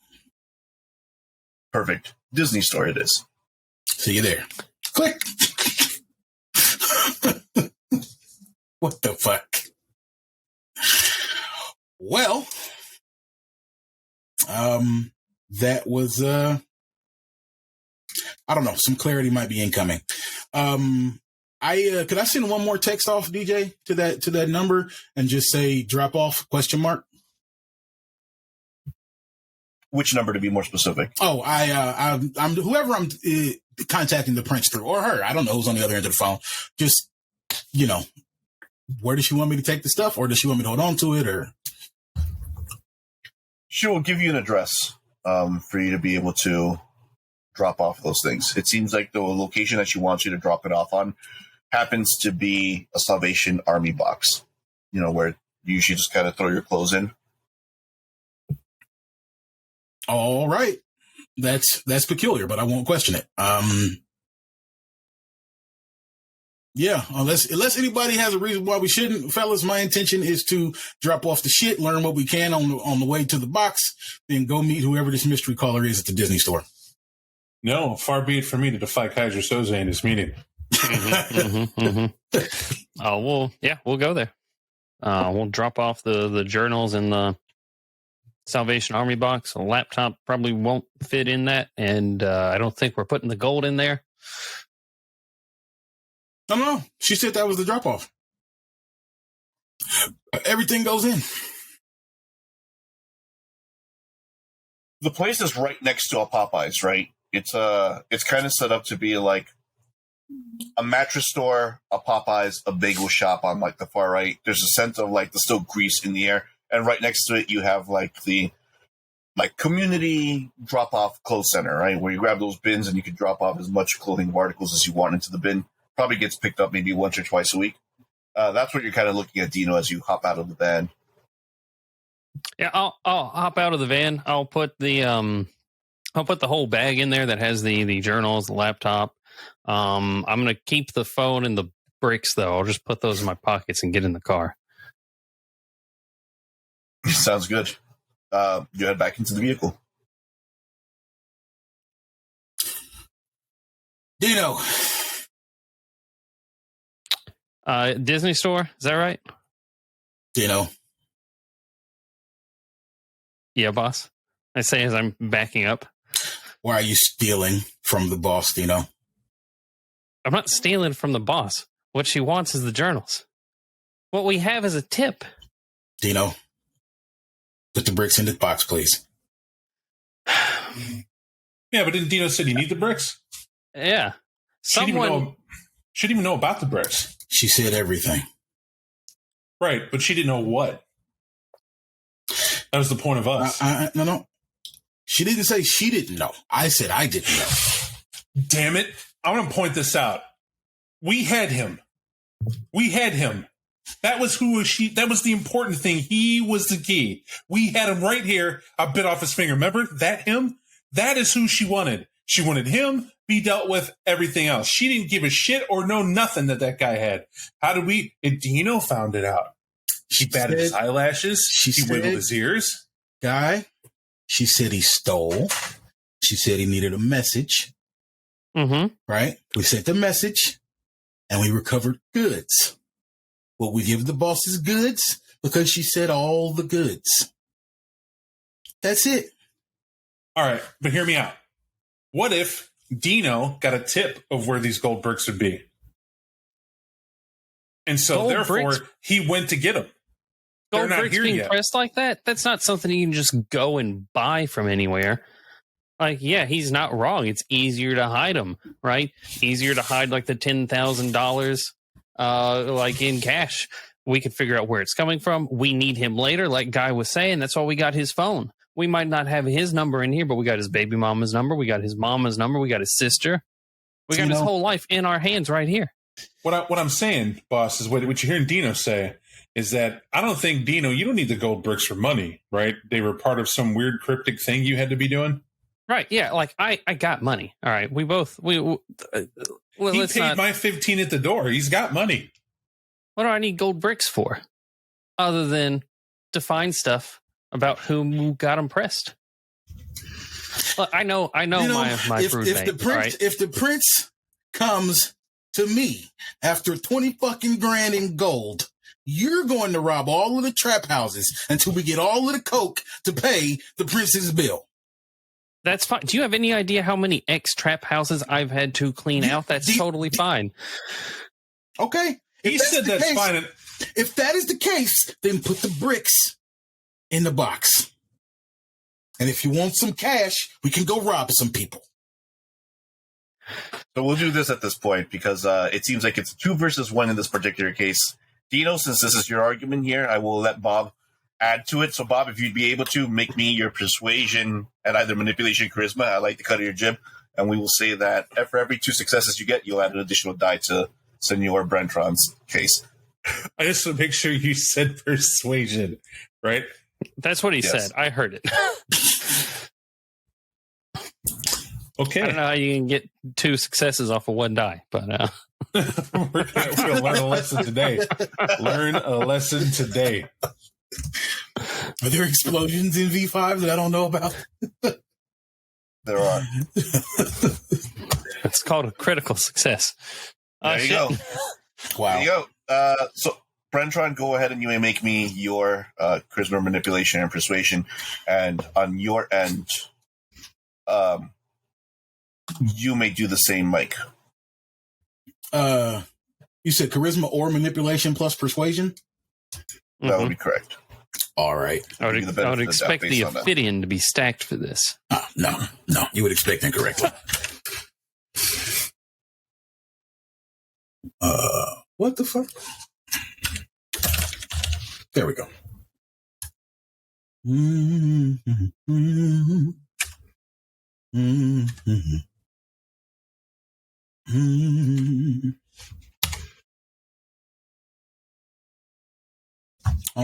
Perfect. Disney Store it is. See you there. Click. What the fuck? Well, that was, I don't know. Some clarity might be incoming. Could I send one more text off, DJ, to that number and just say drop off ? Which number to be more specific? Oh, I'm whoever I'm contacting the prince through, or her. I don't know who's on the other end of the phone. Just, where does she want me to take the stuff, or does she want me to hold on to it, or? She will give you an address for you to be able to drop off those things. It seems like the location that she wants you to drop it off on happens to be a Salvation Army box, where you usually just kind of throw your clothes in. All right. That's peculiar, but I won't question it. Yeah, unless anybody has a reason why we shouldn't, fellas, my intention is to drop off the shit, learn what we can on the way to the box, then go meet whoever this mystery caller is at the Disney store. No, far be it from me to defy Kaiser Soze in this meeting. We'll go there. We'll drop off the journals in the Salvation Army box. A laptop probably won't fit in that, and I don't think we're putting the gold in there. No. She said that was the drop off. Everything goes in. The place is right next to a Popeyes, right? It's kind of set up to be like a mattress store, a Popeyes, a bagel shop on like the far right. There's a sense of like there's still grease in the air, and right next to it you have like the community drop off clothes center, right, where you grab those bins and you can drop off as much clothing articles as you want into the bin. Probably gets picked up maybe once or twice a week. That's what you're kind of looking at, Dino, as you hop out of the van. Yeah, I'll hop out of the van. I'll put the whole bag in there that has the journals, the laptop. I'm gonna keep the phone and the bricks though. I'll just put those in my pockets and get in the car. Sounds good. You head back into the vehicle. Dino. Disney store, is that right? Dino. Yeah, boss. I say as I'm backing up. Why are you stealing from the boss, Dino? I'm not stealing from the boss. What she wants is the journals. What we have is a tip. Dino, put the bricks in the box, please. Yeah, but didn't Dino said you need the bricks? Yeah. She didn't even know about the bricks. She said everything. Right, but she didn't know what. That was the point of us. No. She didn't say she didn't know. I said I didn't know. Damn it. I want to point this out. We had him. That was that was the important thing. He was the key. We had him right here. I bit off his finger. Remember that him? That is who she wanted. She wanted him be dealt with everything else. She didn't give a shit or know nothing that guy had. How did we? Dino found it out. She batted his eyelashes. He wiggled his ears. Guy, she said he stole. She said he needed a message. Mm-hmm. Right? We sent the message and we recovered goods. Well, we give the bosses goods because she said all the goods. That's it. All right, but hear me out. What if Dino got a tip of where these gold bricks would be? And so, gold therefore, bricks? He went to get them. Gold They're not bricks here being yet. pressed like that? That's not something you can just go and buy from anywhere. Like, yeah, he's not wrong. It's easier to hide them, right? Easier to hide like the $10,000 like in cash. We could figure out where it's coming from. We need him later, like Guy was saying. That's why we got his phone. We might not have his number in here, but we got his baby mama's number. We got his mama's number. We got his sister. We got his whole life in our hands right here. What I'm saying, boss, is what you're hearing Dino say is that I don't think, Dino, you don't need the gold bricks for money, right? They were part of some weird cryptic thing you had to be doing. Right, yeah, like I got money. All right, he paid my 15 at the door. He's got money. What do I need gold bricks for? Other than to find stuff about who got him pressed. Look, I know my brood if the mate, prince right? if the prince comes to me after 20 fucking grand in gold, you're going to rob all of the trap houses until we get all of the coke to pay the prince's bill. That's fine. Do you have any idea how many trap houses I've had to clean out? That's totally fine. Okay. He said that's fine. If that is the case, then put the bricks in the box. And if you want some cash, we can go rob some people. So we'll do this at this point because it seems like it's 2 versus 1 in this particular case. Dino, since this is your argument here, I will let Bob add to it. So, Bob, if you'd be able to make me your persuasion and either manipulation or charisma, I like the cut of your jib. And we will say that for every 2 successes you get, you'll add an additional die to Senor Brentron's case. I just want to make sure you said persuasion, right? That's what he said. I heard it. Okay. I don't know how you can get 2 successes off of 1 die, but we're gonna learn a lesson today. Learn a lesson today. Are there explosions in V5 that I don't know about? There are. it's called a critical success. There you go. Wow. There you go. So, Brentron, go ahead and you may make me your charisma, manipulation, and persuasion. And on your end, you may do the same, Mike. You said charisma or manipulation plus persuasion? That would be correct. All right. I would expect the Ophidian to be stacked for this. No. You would expect incorrectly. What the fuck? There we go. You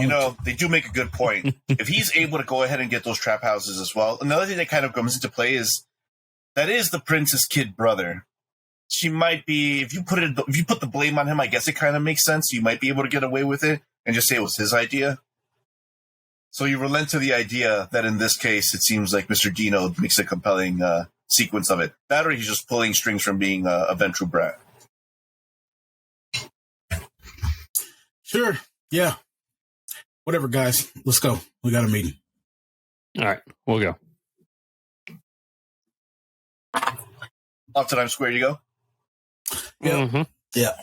know, they do make a good point. If he's able to go ahead and get those trap houses as well, another thing that kind of comes into play is that is the prince's kid brother. She might be, if you put the blame on him, I guess it kind of makes sense. You might be able to get away with it and just say it was his idea. So you relent to the idea that in this case, it seems like Mr. Dino makes a compelling sequence of it. That or he's just pulling strings from being a Ventru brat. Sure. Yeah. Whatever, guys. Let's go. We got a meeting. All right, we'll go. Off to Times Square you go? Yeah. Mm-hmm. Yeah.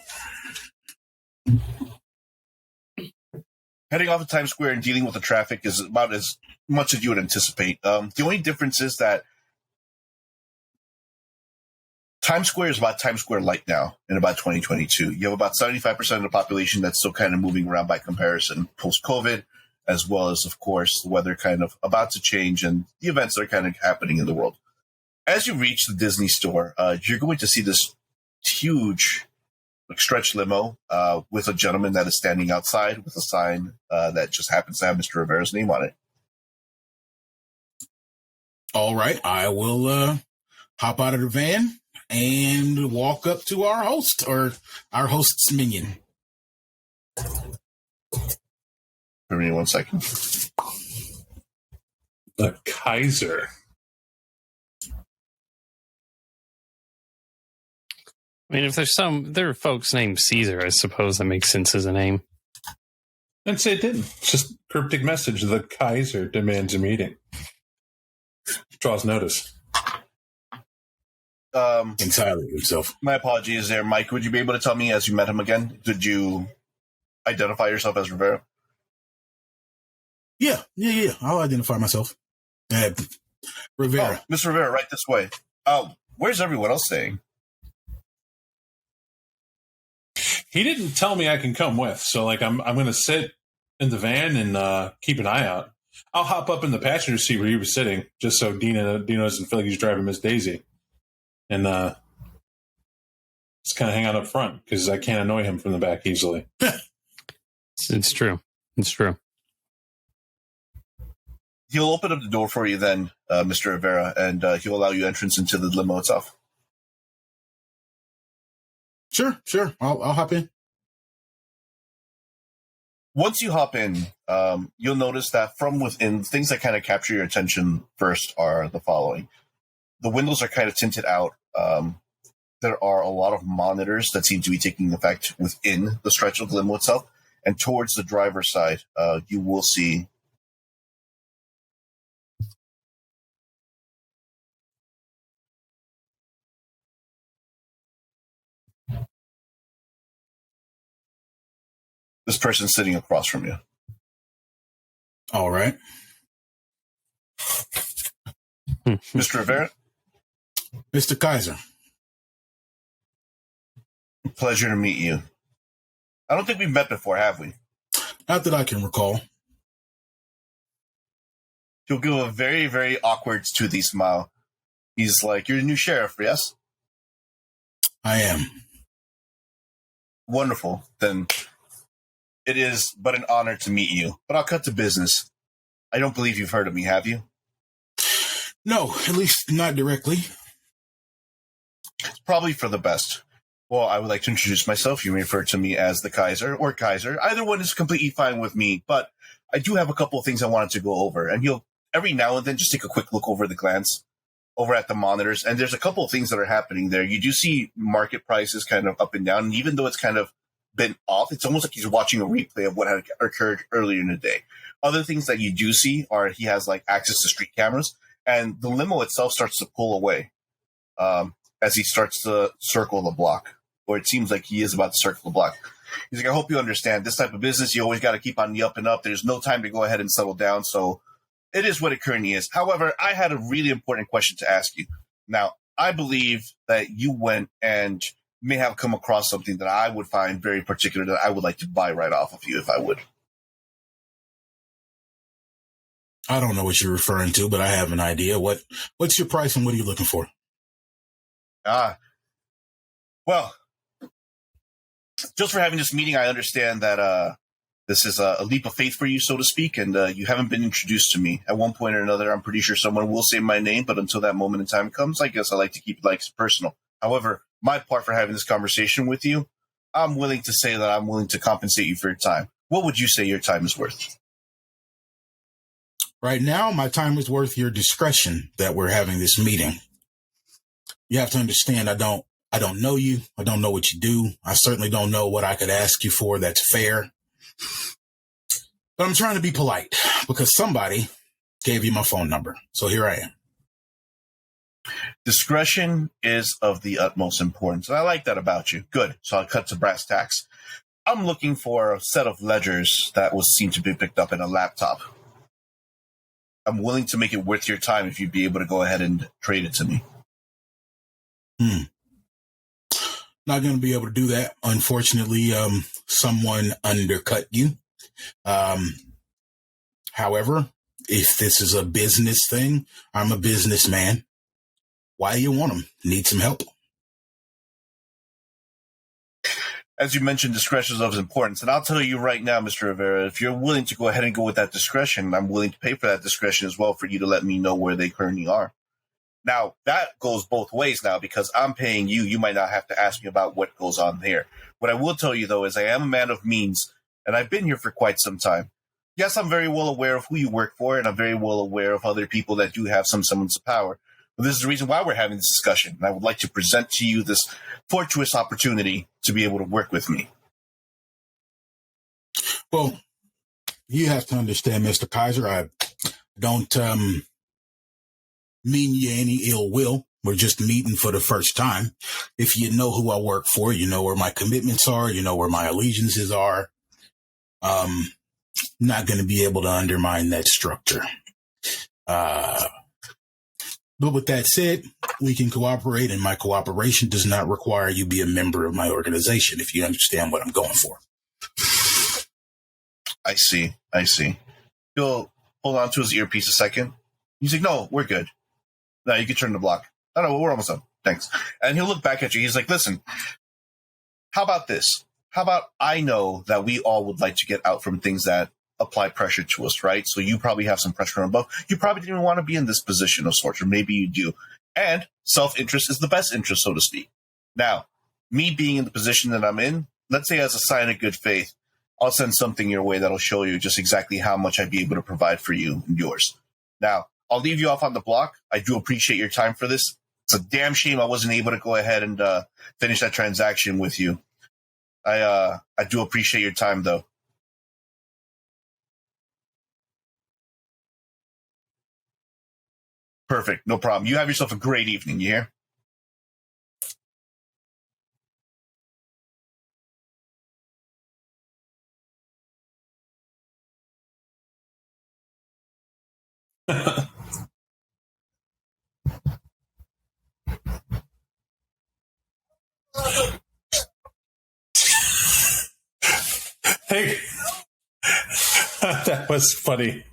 Heading off to Times Square and dealing with the traffic is about as much as you would anticipate. The only difference is that Times Square is about Times Square light now in about 2022. You have about 75% of the population that's still kind of moving around by comparison post-COVID, as well as, of course, the weather kind of about to change and the events that are kind of happening in the world. As you reach the Disney store, you're going to see this huge stretch limo with a gentleman that is standing outside with a sign that just happens to have Mr. Rivera's name on it. All right. I will hop out of the van and walk up to our host or our host's minion. Give me 1 second. The Kaiser. I mean, if there are folks named Caesar, I suppose that makes sense as a name. I'd say it didn't. It's just cryptic message. The Kaiser demands a meeting. Draws notice. Entirely himself. My apologies there, Mike. Would you be able to tell me as you met him again? Did you identify yourself as Rivera? Yeah. I'll identify myself. Rivera. Oh, Mr. Rivera, right this way. Where's everyone else staying? He didn't tell me I can come with, so I'm going to sit in the van and keep an eye out. I'll hop up in the passenger seat where he was sitting, just so Dino doesn't feel like he's driving Miss Daisy, and just kind of hang out up front because I can't annoy him from the back easily. It's true. It's true. He'll open up the door for you then, Mr. Rivera, and he'll allow you entrance into the limo itself. Sure. I'll hop in. Once you hop in, you'll notice that from within, things that kind of capture your attention first are the following. The windows are kind of tinted out. There are a lot of monitors that seem to be taking effect within the stretch of the limo itself. And towards the driver's side, you will see this person sitting across from you. All right. Mr. Rivera, Mr. Kaiser. pleasure to meet you. I don't think we've met before, have we? Not that I can recall. He'll give a very, very awkward toothy smile. He's like, "You're the new sheriff, yes?" I am. Wonderful. Then it is but an honor to meet you. But I'll cut to business. I don't believe you've heard of me, have you? No, at least not directly. It's probably for the best. Well, I would like to introduce myself. You may refer to me as the Kaiser or Kaiser. Either one is completely fine with me, but I do have a couple of things I wanted to go over. And he'll, every now and then, just take a quick look over the glance, over at the monitors. And there's a couple of things that are happening there. You do see market prices kind of up and down. And even though it's kind of been off, it's almost like he's watching a replay of what had occurred earlier in the day. Other things that you do see are he has like access to street cameras, and the limo itself starts to pull away as he starts to circle the block, or it seems like he is about to circle the block. He's like, "I hope you understand this type of business. You always got to keep on the up and up. There's no time to go ahead and settle down. So it is what it currently is. However, I had a really important question to ask you. Now, I believe that you went and may have come across something that I would find very particular that I would like to buy right off of you if I would." I don't know what you're referring to, but I have an idea. What's your price and what are you looking for? Well, just for having this meeting, I understand that this is a leap of faith for you, so to speak, and you haven't been introduced to me. At one point or another, I'm pretty sure someone will say my name, but until that moment in time comes, I guess I like to keep it like personal. However, my part for having this conversation with you, I'm willing to say that I'm willing to compensate you for your time. What would you say your time is worth? Right now, my time is worth your discretion that we're having this meeting. You have to understand, I don't know you. I don't know what you do. I certainly don't know what I could ask you for that's fair. But I'm trying to be polite because somebody gave you my phone number. So here I am. Discretion is of the utmost importance. And I like that about you. Good. So I'll cut to brass tacks. I'm looking for a set of ledgers that will seem to be picked up in a laptop. I'm willing to make it worth your time if you'd be able to go ahead and trade it to me. Not going to be able to do that. Unfortunately, someone undercut you. However, if this is a business thing, I'm a businessman. Why do you want them? Need some help? As you mentioned, discretion is of importance. And I'll tell you right now, Mr. Rivera, if you're willing to go ahead and go with that discretion, I'm willing to pay for that discretion as well for you to let me know where they currently are. Now, that goes both ways now because I'm paying you. You might not have to ask me about what goes on here. What I will tell you, though, is I am a man of means, and I've been here for quite some time. Yes, I'm very well aware of who you work for, and I'm very well aware of other people that do have some semblance of power. But this is the reason why we're having this discussion. And I would like to present to you this fortuitous opportunity to be able to work with me. Well, you have to understand, Mr. Kaiser, I don't mean you any ill will. We're just meeting for the first time. If you know who I work for, you know where my commitments are, you know where my allegiances are. Not going to be able to undermine that structure. But with that said, we can cooperate, and my cooperation does not require you be a member of my organization, if you understand what I'm going for. I see. He'll hold on to his earpiece a second. He's like, "No, we're good. No, you can turn the block. Oh, no, we're almost done. Thanks." And he'll look back at you. He's like, "Listen, how about this? How about I know that we all would like to get out from things that apply pressure to us, right? So you probably have some pressure on both. You probably didn't even want to be in this position of sorts, or maybe you do. And self-interest is the best interest, so to speak. Now, me being in the position that I'm in, let's say as a sign of good faith, I'll send something your way that'll show you just exactly how much I'd be able to provide for you and yours. Now, I'll leave you off on the block. I do appreciate your time for this. It's a damn shame I wasn't able to go ahead and finish that transaction with you. I do appreciate your time, though. Perfect. No problem. You have yourself a great evening, you hear? Hey, that was funny.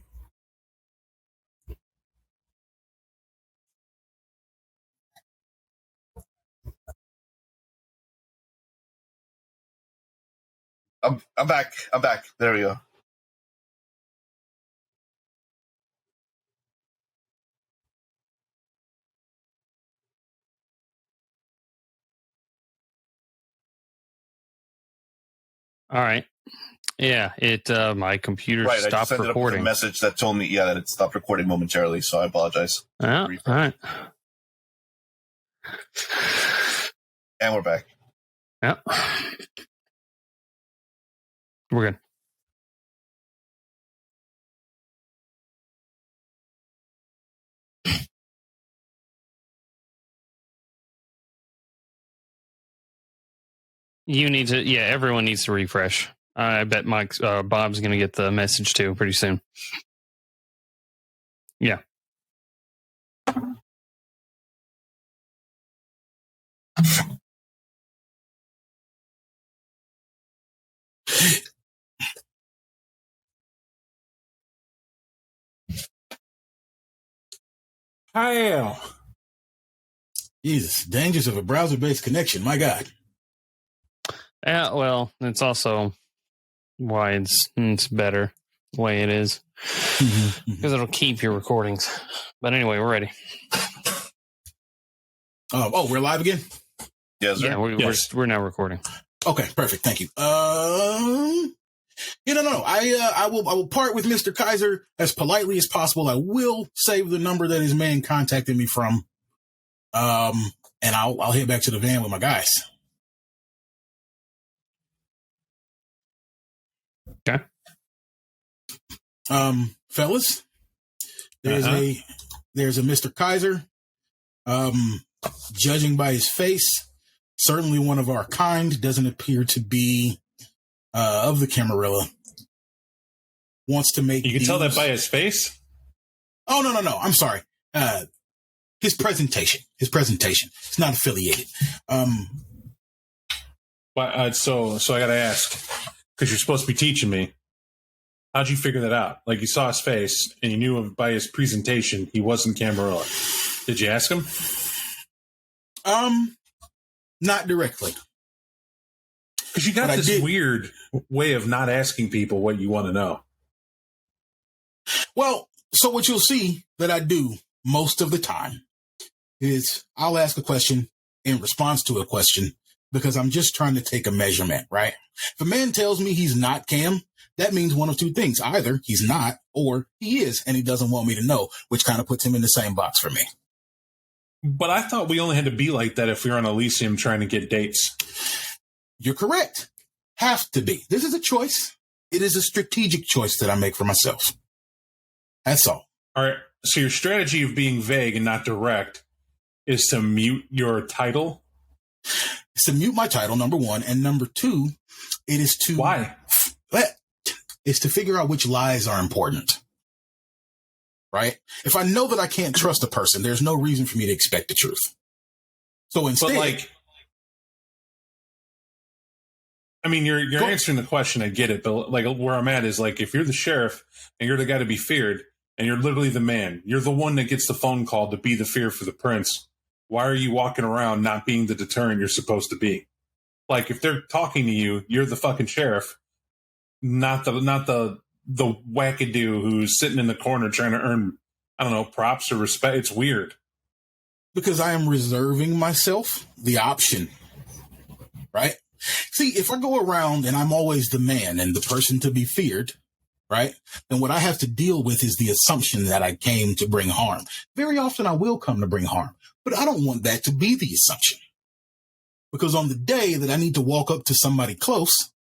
I'm back. I'm back. There we go. All right. Yeah, it my computer Right. I just stopped ended up with a recording. message that told me, that it stopped recording momentarily. So I apologize. All right. And we're back. Yeah. We're good. You need to, yeah, everyone needs to refresh. I bet Bob's going to get the message too pretty soon. Yeah. Hi. Jesus, dangers of a browser-based connection. My God. Yeah, well, it's also why it's better the way it is. Because it'll keep your recordings. But anyway, we're ready. We're live again? Yes, sir. Yeah, we're now recording. Okay, perfect. Thank you. No. I will part with Mr. Kaiser as politely as possible. I will save the number that his man contacted me from. And I'll head back to the van with my guys. Okay. Fellas, there's a Mr. Kaiser. Judging by his face, certainly one of our kind, doesn't appear to be of the Camarilla. Wants to make You can tell that by his face? Oh, no. I'm sorry. His presentation. It's not affiliated. So I got to ask, because you're supposed to be teaching me, how'd you figure that out? Like, you saw his face and you knew by his presentation he wasn't Camarilla. Did you ask him? Not directly. Because you got this weird way of not asking people what you want to know. Well, so what you'll see that I do most of the time is I'll ask a question in response to a question because I'm just trying to take a measurement, right? If a man tells me he's not Cam, that means one of two things. Either he's not or he is, and he doesn't want me to know, which kind of puts him in the same box for me. But I thought we only had to be like that if we were on Elysium trying to get dates. You're correct. Have to be. This is a choice. It is a strategic choice that I make for myself. That's all. All right. So your strategy of being vague and not direct is to mute your title? It's to mute my title, number one. And number two, it is to... Why? It's to figure out which lies are important. Right? If I know that I can't trust a person, there's no reason for me to expect the truth. So instead... you're answering the question. I get it. But where I'm at is if you're the sheriff and you're the guy to be feared and you're literally the man, you're the one that gets the phone call to be the fear for the prince. Why are you walking around not being the deterrent you're supposed to be? If they're talking to you, you're the fucking sheriff, not the wackadoo who's sitting in the corner trying to earn, I don't know, props or respect. It's weird. Because I am reserving myself the option, right? See, if I go around and I'm always the man and the person to be feared, right, then what I have to deal with is the assumption that I came to bring harm. Very often I will come to bring harm, but I don't want that to be the assumption. Because on the day that I need to walk up to somebody close,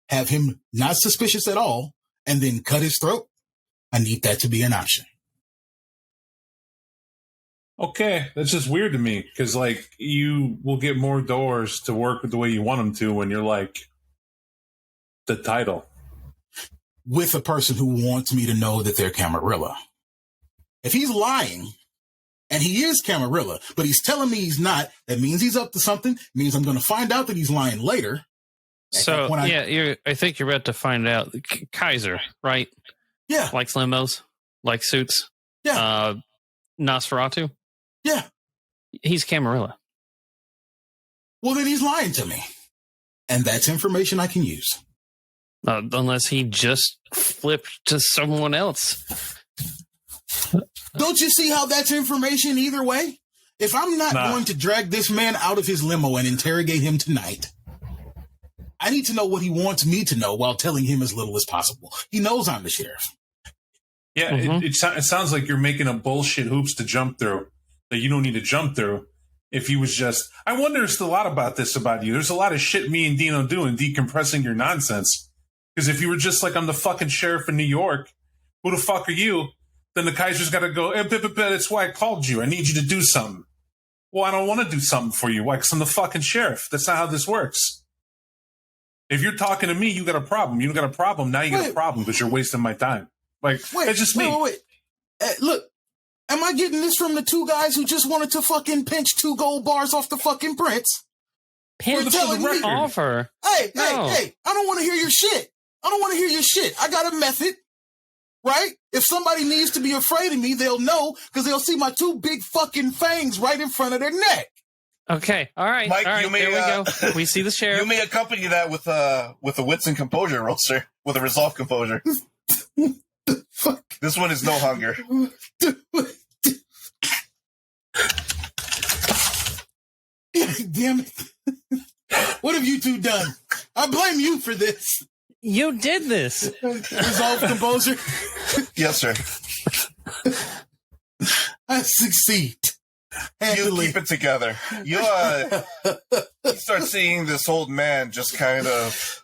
have him not suspicious at all, and then cut his throat, I need that to be an option. Okay, that's just weird to me because, you will get more doors to work the way you want them to when you're the title. With a person who wants me to know that they're Camarilla. If he's lying And he is Camarilla, but he's telling me he's not. That means he's up to something. It means I'm going to find out that he's lying later. So, I think you're about to find out. Kaiser, right? Yeah. Likes limos, likes suits. Yeah. Nosferatu? Yeah. He's Camarilla. Well, then he's lying to me. And that's information I can use. Unless he just flipped to someone else. Don't you see how that's information either way? If I'm not going to drag this man out of his limo and interrogate him tonight, I need to know what he wants me to know while telling him as little as possible. He knows I'm the sheriff. Yeah, it sounds like you're making a bullshit hoops to jump through that you don't need to jump through. If he was just, I wonder there's a lot about this about you. There's a lot of shit me and Dino doing, decompressing your nonsense. Because if you were just like, I'm the fucking sheriff in New York, who the fuck are you? Then the Kaiser's got to go, that's why I called you. I need you to do something. Well, I don't want to do something for you. Why? Because I'm the fucking sheriff. That's not how this works. If you're talking to me, you got a problem. You don't got a problem. Now you got a problem because you're wasting my time. Like, it's just me. Wait. Look, am I getting this from the two guys who just wanted to fucking pinch 2 gold bars off the fucking prince? Pinch the offer. Hey, I don't want to hear your shit. I got a method, right? If somebody needs to be afraid of me, they'll know because they'll see my 2 big fucking fangs right in front of their neck. Okay, all right, Mike, all right. There we go. We see the sheriff. You may accompany that with a wits and composure roll, sir. With a resolve composure. Fuck. This one is no hunger. Damn it. What have you 2 done? I blame you for this. You did this. Resolve composure. Yes, sir. I succeed. You keep it together. You start seeing this old man just kind of,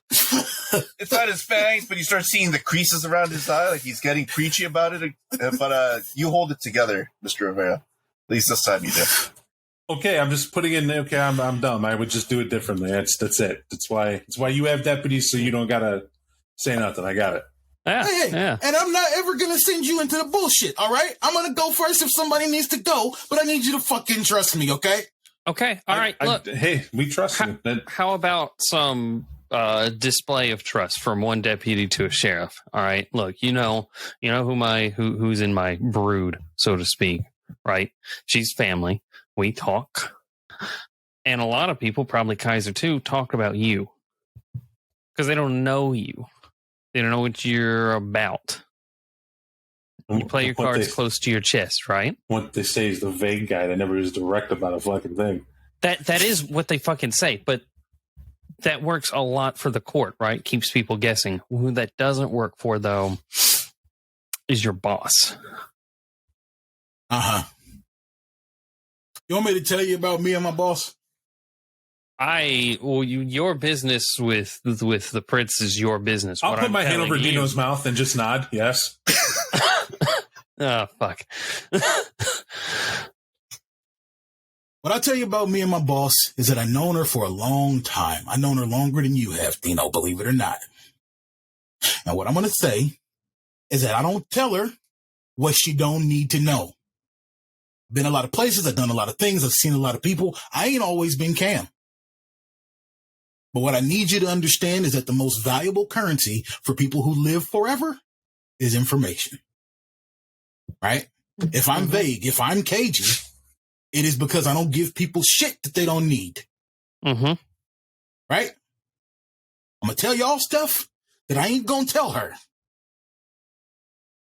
it's not his fangs, but you start seeing the creases around his eye, like he's getting preachy about it. But you hold it together, Mr. Rivera. At least this time you do. Okay, I'm just putting in. Okay, I'm dumb. I would just do it differently. That's it. That's why you have deputies, so you don't gotta say nothing. I got it. Yeah, yeah. And I'm not ever gonna send you into the bullshit. All right, I'm gonna go first if somebody needs to go, but I need you to fucking trust me. Okay. Okay. All right. Look. Hey, we trust you. How about some display of trust from one deputy to a sheriff? All right. Look, you know who's in my brood, so to speak. Right. She's family. We talk. And a lot of people, probably Kaiser too, talk about you. Because they don't know you. They don't know what you're about. You play your cards close to your chest, right? What they say is the vague guy that never is direct about a fucking thing. That is what they fucking say, but that works a lot for the court, right? Keeps people guessing. Who that doesn't work for, though, is your boss. Uh-huh. You want me to tell you about me and my boss? Your business with the prince is your business. I'll put my hand over Dino's mouth and just nod. Yes. Oh, fuck. What I'll tell you about me and my boss is that I've known her for a long time. I've known her longer than you have, Dino, believe it or not. Now, what I'm going to say is that I don't tell her what she don't need to know. Been a lot of places. I've done a lot of things. I've seen a lot of people. I ain't always been Cam. But what I need you to understand is that the most valuable currency for people who live forever is information. Right? If I'm vague, if I'm cagey, it is because I don't give people shit that they don't need. Mm-hmm. Right? I'm going to tell y'all stuff that I ain't going to tell her.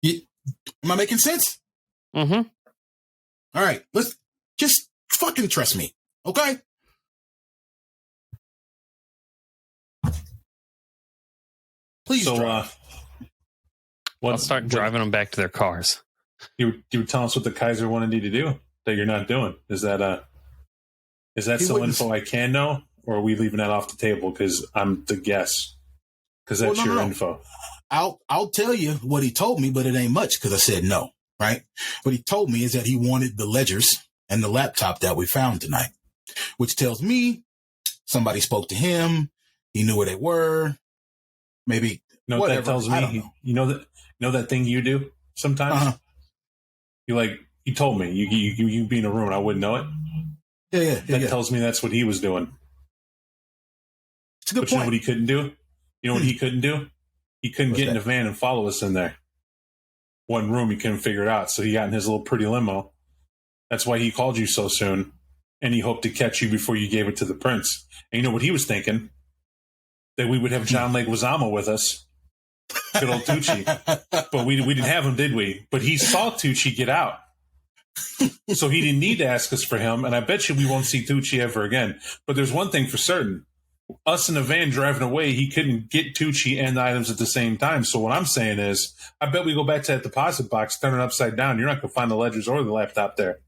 Am I making sense? Mm-hmm. All right. Let's just fucking trust me. Okay? Please drive. I'll start driving them back to their cars. You tell us what the Kaiser wanted you to do that you're not doing. Is that some info I can know, or are we leaving that off the table because I'm the guess? Because that's your info. I'll tell you what he told me, but it ain't much because I said no. Right? What he told me is that he wanted the ledgers and the laptop that we found tonight, which tells me somebody spoke to him. He knew where they were. Maybe what that tells me. You know that thing you do sometimes. Uh-huh. You He told me you be in a room and I wouldn't know it. Yeah. That tells me that's what he was doing. It's a good But point. you know what he couldn't do? You know what he couldn't do? He couldn't get in the van and follow us in there. One room, he couldn't figure it out. So he got in his little pretty limo. That's why he called you so soon. And he hoped to catch you before you gave it to the prince. And you know what he was thinking? That we would have John Leguizamo with us. Good old Tucci. But we didn't have him, did we? But he saw Tucci get out. So he didn't need to ask us for him. And I bet you we won't see Tucci ever again. But there's one thing for certain. Us in the van driving away, he couldn't get Tucci and the items at the same time. So what I'm saying is, I bet we go back to that deposit box, turn it upside down. You're not going to find the ledgers or the laptop there.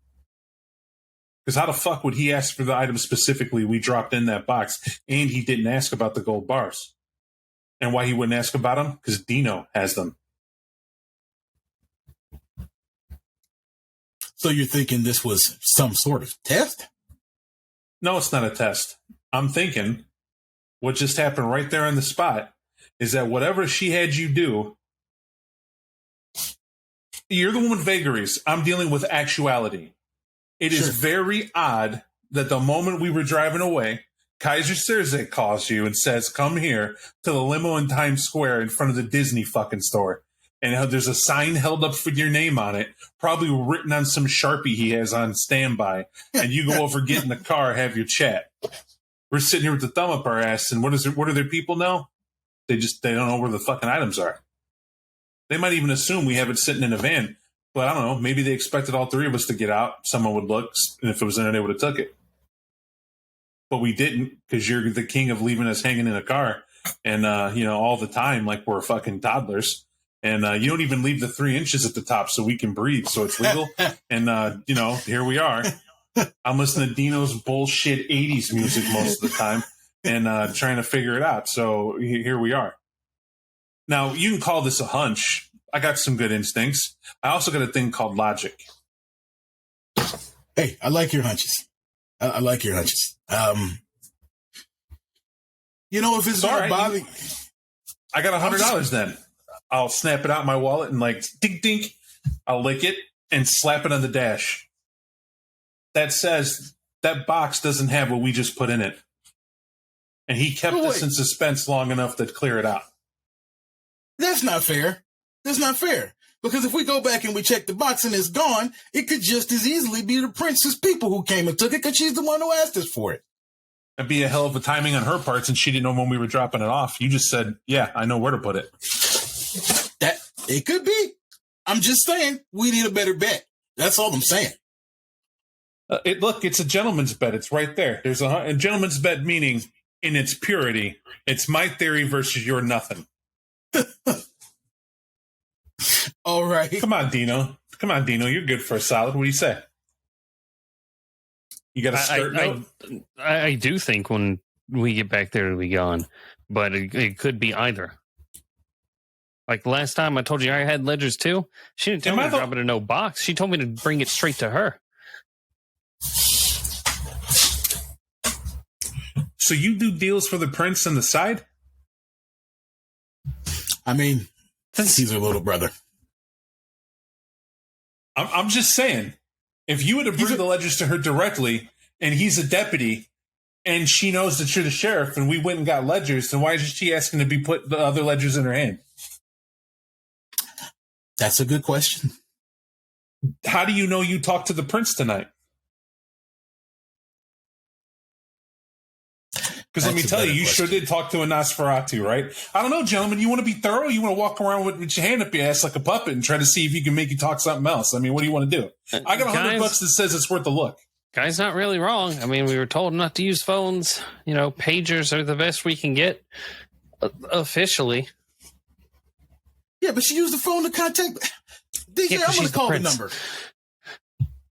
Because how the fuck would he ask for the items specifically we dropped in that box? And he didn't ask about the gold bars. And why he wouldn't ask about them? Because Dino has them. So you're thinking this was some sort of test? No, it's not a test. I'm thinking what just happened right there on the spot is that whatever she had you do, you're the one with vagaries. I'm dealing with actuality. It is very odd that the moment we were driving away, Kaiser Soze calls you and says, come here to the limo in Times Square in front of the Disney fucking store. And there's a sign held up with your name on it, probably written on some Sharpie he has on standby. And you go over, get in the car, have your chat. We're sitting here with the thumb up our ass, and what do their people know? They don't know where the fucking items are. They might even assume we have it sitting in a van. But I don't know, maybe they expected all three of us to get out. Someone would look, and if it was in there, they would have took it. But we didn't, because you're the king of leaving us hanging in a car. And, all the time, like we're fucking toddlers. And you don't even leave the 3 inches at the top so we can breathe, so it's legal. And, here we are. I'm listening to Dino's bullshit 80s music most of the time and trying to figure it out. So here we are. Now, you can call this a hunch. I got some good instincts. I also got a thing called logic. Hey, I like your hunches. I like your hunches. If it's not bothering, I got $100 then. I'll snap it out my wallet and dink dink. I'll lick it and slap it on the dash. That says that box doesn't have what we just put in it. And he kept us in suspense long enough to clear it out. That's not fair. That's not fair. Because if we go back and we check the box and it's gone, it could just as easily be the princess people who came and took it because she's the one who asked us for it. That'd be a hell of a timing on her part since she didn't know when we were dropping it off. You just said, yeah, I know where to put it. That it could be. I'm just saying we need a better bet. That's all I'm saying. Look, it's a gentleman's bet. It's right there. There's a gentleman's bet, meaning in its purity, it's my theory versus your nothing. All right. Come on, Dino. You're good for a solid. What do you say? You got a skirt note? I do think when we get back there, it'll be gone. But it could be either. Like last time I told you I had ledgers too. She didn't tell me to drop it in no box. She told me to bring it straight to her. So you do deals for the prince on the side? I mean, he's her little brother. I'm just saying, if you were to bring the ledgers to her directly, and he's a deputy, and she knows that you're the sheriff, and we went and got ledgers, then why is she asking to be put the other ledgers in her hand? That's a good question. How do you know you talked to the prince tonight? Because let me tell you, you sure did talk to a Nosferatu, right? I don't know, gentlemen. You want to be thorough? You want to walk around with your hand up your ass like a puppet and try to see if you can make you talk something else? I mean, what do you want to do? I got $100 that says it's worth a look. Guy's not really wrong. I mean, we were told not to use phones. Pagers are the best we can get officially. Yeah, but she used the phone to contact. DJ, I'm going to call the number.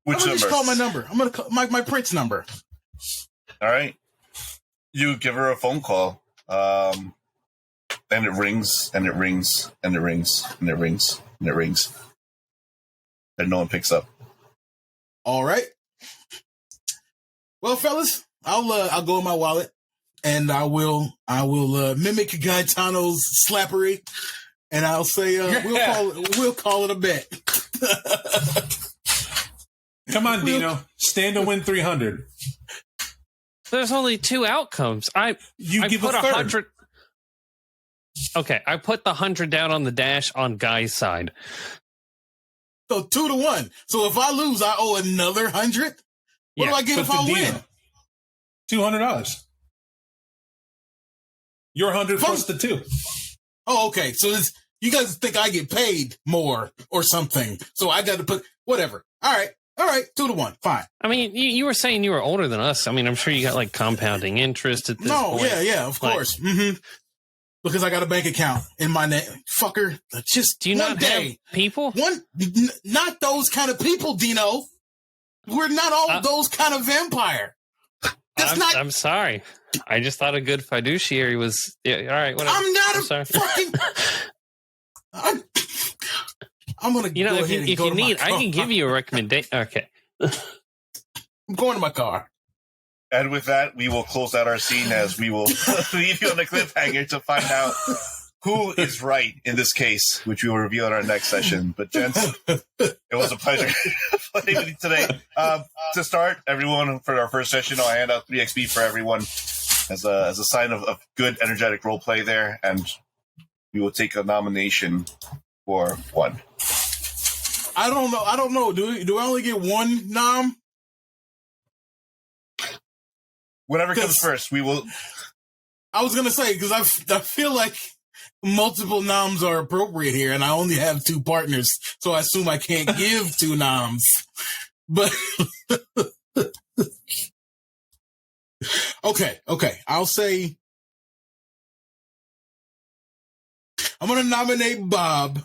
Which I'm going to just call my number. I'm going to call my Prince number. All right. You give her a phone call, and it rings, and it rings, and it rings, and it rings, and it rings, and no one picks up. All right. Well, fellas, I'll go in my wallet, and I will mimic Gaetano's slappery, and I'll say we'll call it a bet. Come on, Dino. Stand to win 300. There's only 2 outcomes. I give put a third. 100. Okay, I put the 100 down on the dash on Guy's side. So 2-1. So if I lose, I owe another 100. What do I get if I win? $200. Your 100 plus the 2. Oh, okay. So you guys think I get paid more or something? So I got to put whatever. All right. 2-1. Fine. I mean, you were saying you were older than us. I mean, I'm sure you got like compounding interest at this point. Yeah, of course. Mm-hmm. Because I got a bank account in my name. Fucker. Just do you one not day. Have people? Not those kind of people, Dino. We're not all those kind of vampire. I'm sorry. I just thought a good fiduciary was. Yeah, all right, whatever. I'm not sorry. Fucking. I'm gonna. You know, go if ahead and you go to my need, car. I can give you a recommendation. Okay. I'm going to my car. And with that, we will close out our scene as we will leave you on a cliffhanger to find out who is right in this case, which we will reveal in our next session. But gents, it was a pleasure playing with you today. To start, everyone, for our first session, I'll hand out 3XP for everyone as a sign of good, energetic role play there, and we will take a nomination for one. I don't know. Do I only get one nom? Whatever comes first, we will. I was gonna say because I feel like multiple noms are appropriate here, and I only have 2 partners, so I assume I can't give 2 noms. But okay, I'll say I'm gonna nominate Bob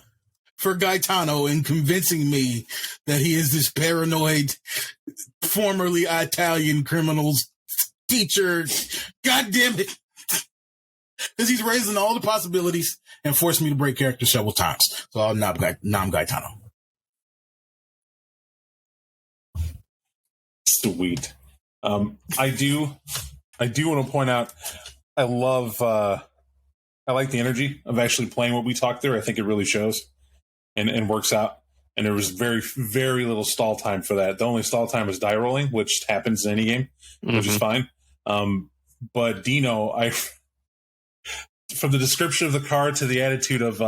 for Gaetano in convincing me that he is this paranoid, formerly Italian criminal's teacher. God damn it. Because he's raising all the possibilities and forced me to break character several times. So I'll nom Gaetano. Sweet. I do want to point out, I like the energy of actually playing what we talked through. I think it really shows and works out. And there was very, very little stall time for that. The only stall time was die rolling, which happens in any game, which is fine. But Dino, from the description of the card to the attitude of,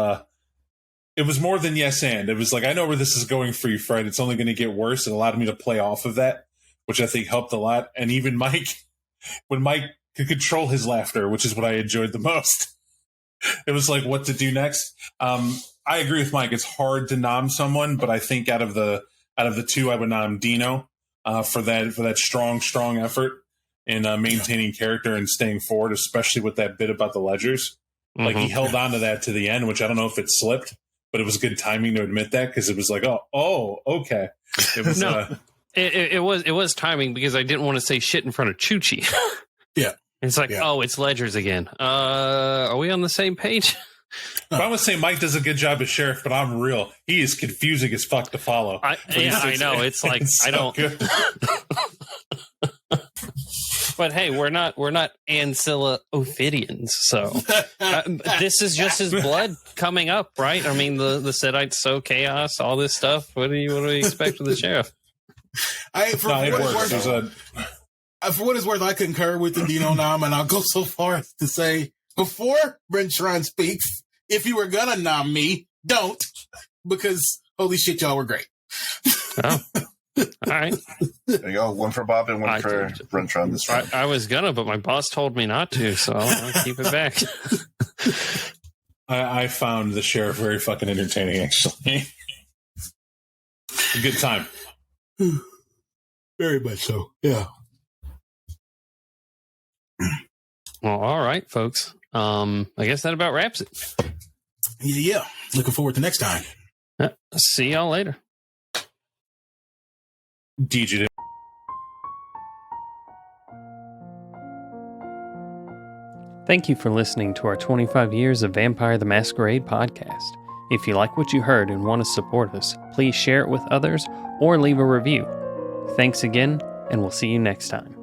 it was more than yes and. It was like, I know where this is going for you, Fred. It's only going to get worse. It allowed me to play off of that, which I think helped a lot. And even Mike, when Mike could control his laughter, which is what I enjoyed the most, it was like what to do next. I agree with Mike. It's hard to nom someone, but I think out of the 2, I would nom Dino for that strong effort in maintaining character and staying forward, especially with that bit about the ledgers. Like he held on to that to the end, which I don't know if it slipped, but it was good timing to admit that because it was like, oh, okay. It was it was timing because I didn't want to say shit in front of Chuchi. Yeah. It's like, it's ledgers again. Are we on the same page? But I would say Mike does a good job as sheriff, but I'm real. He is confusing as fuck to follow. I know. It's like I don't. But hey, we're not Ancilla Ophidians, so this is just his blood coming up, right? I mean, the Sedites sow chaos, all this stuff. What do we expect from the sheriff? For what it's worth, I concur with the Dino nom, and I'll go so far as to say, before Brent Shrine speaks, if you were gonna nom me, don't, because holy shit, y'all were great. Oh. All right. There you go. One for Bob and one for Brent Shrine this round. I was gonna, but my boss told me not to, so I'll keep it back. I found the sheriff very fucking entertaining, actually. A good time. Very much so, yeah. Well, all right, folks. I guess that about wraps it. Yeah. Looking forward to next time. See y'all later. DJ. Thank you for listening to our 25 Years of Vampire the Masquerade podcast. If you like what you heard and want to support us, please share it with others or leave a review. Thanks again, and we'll see you next time.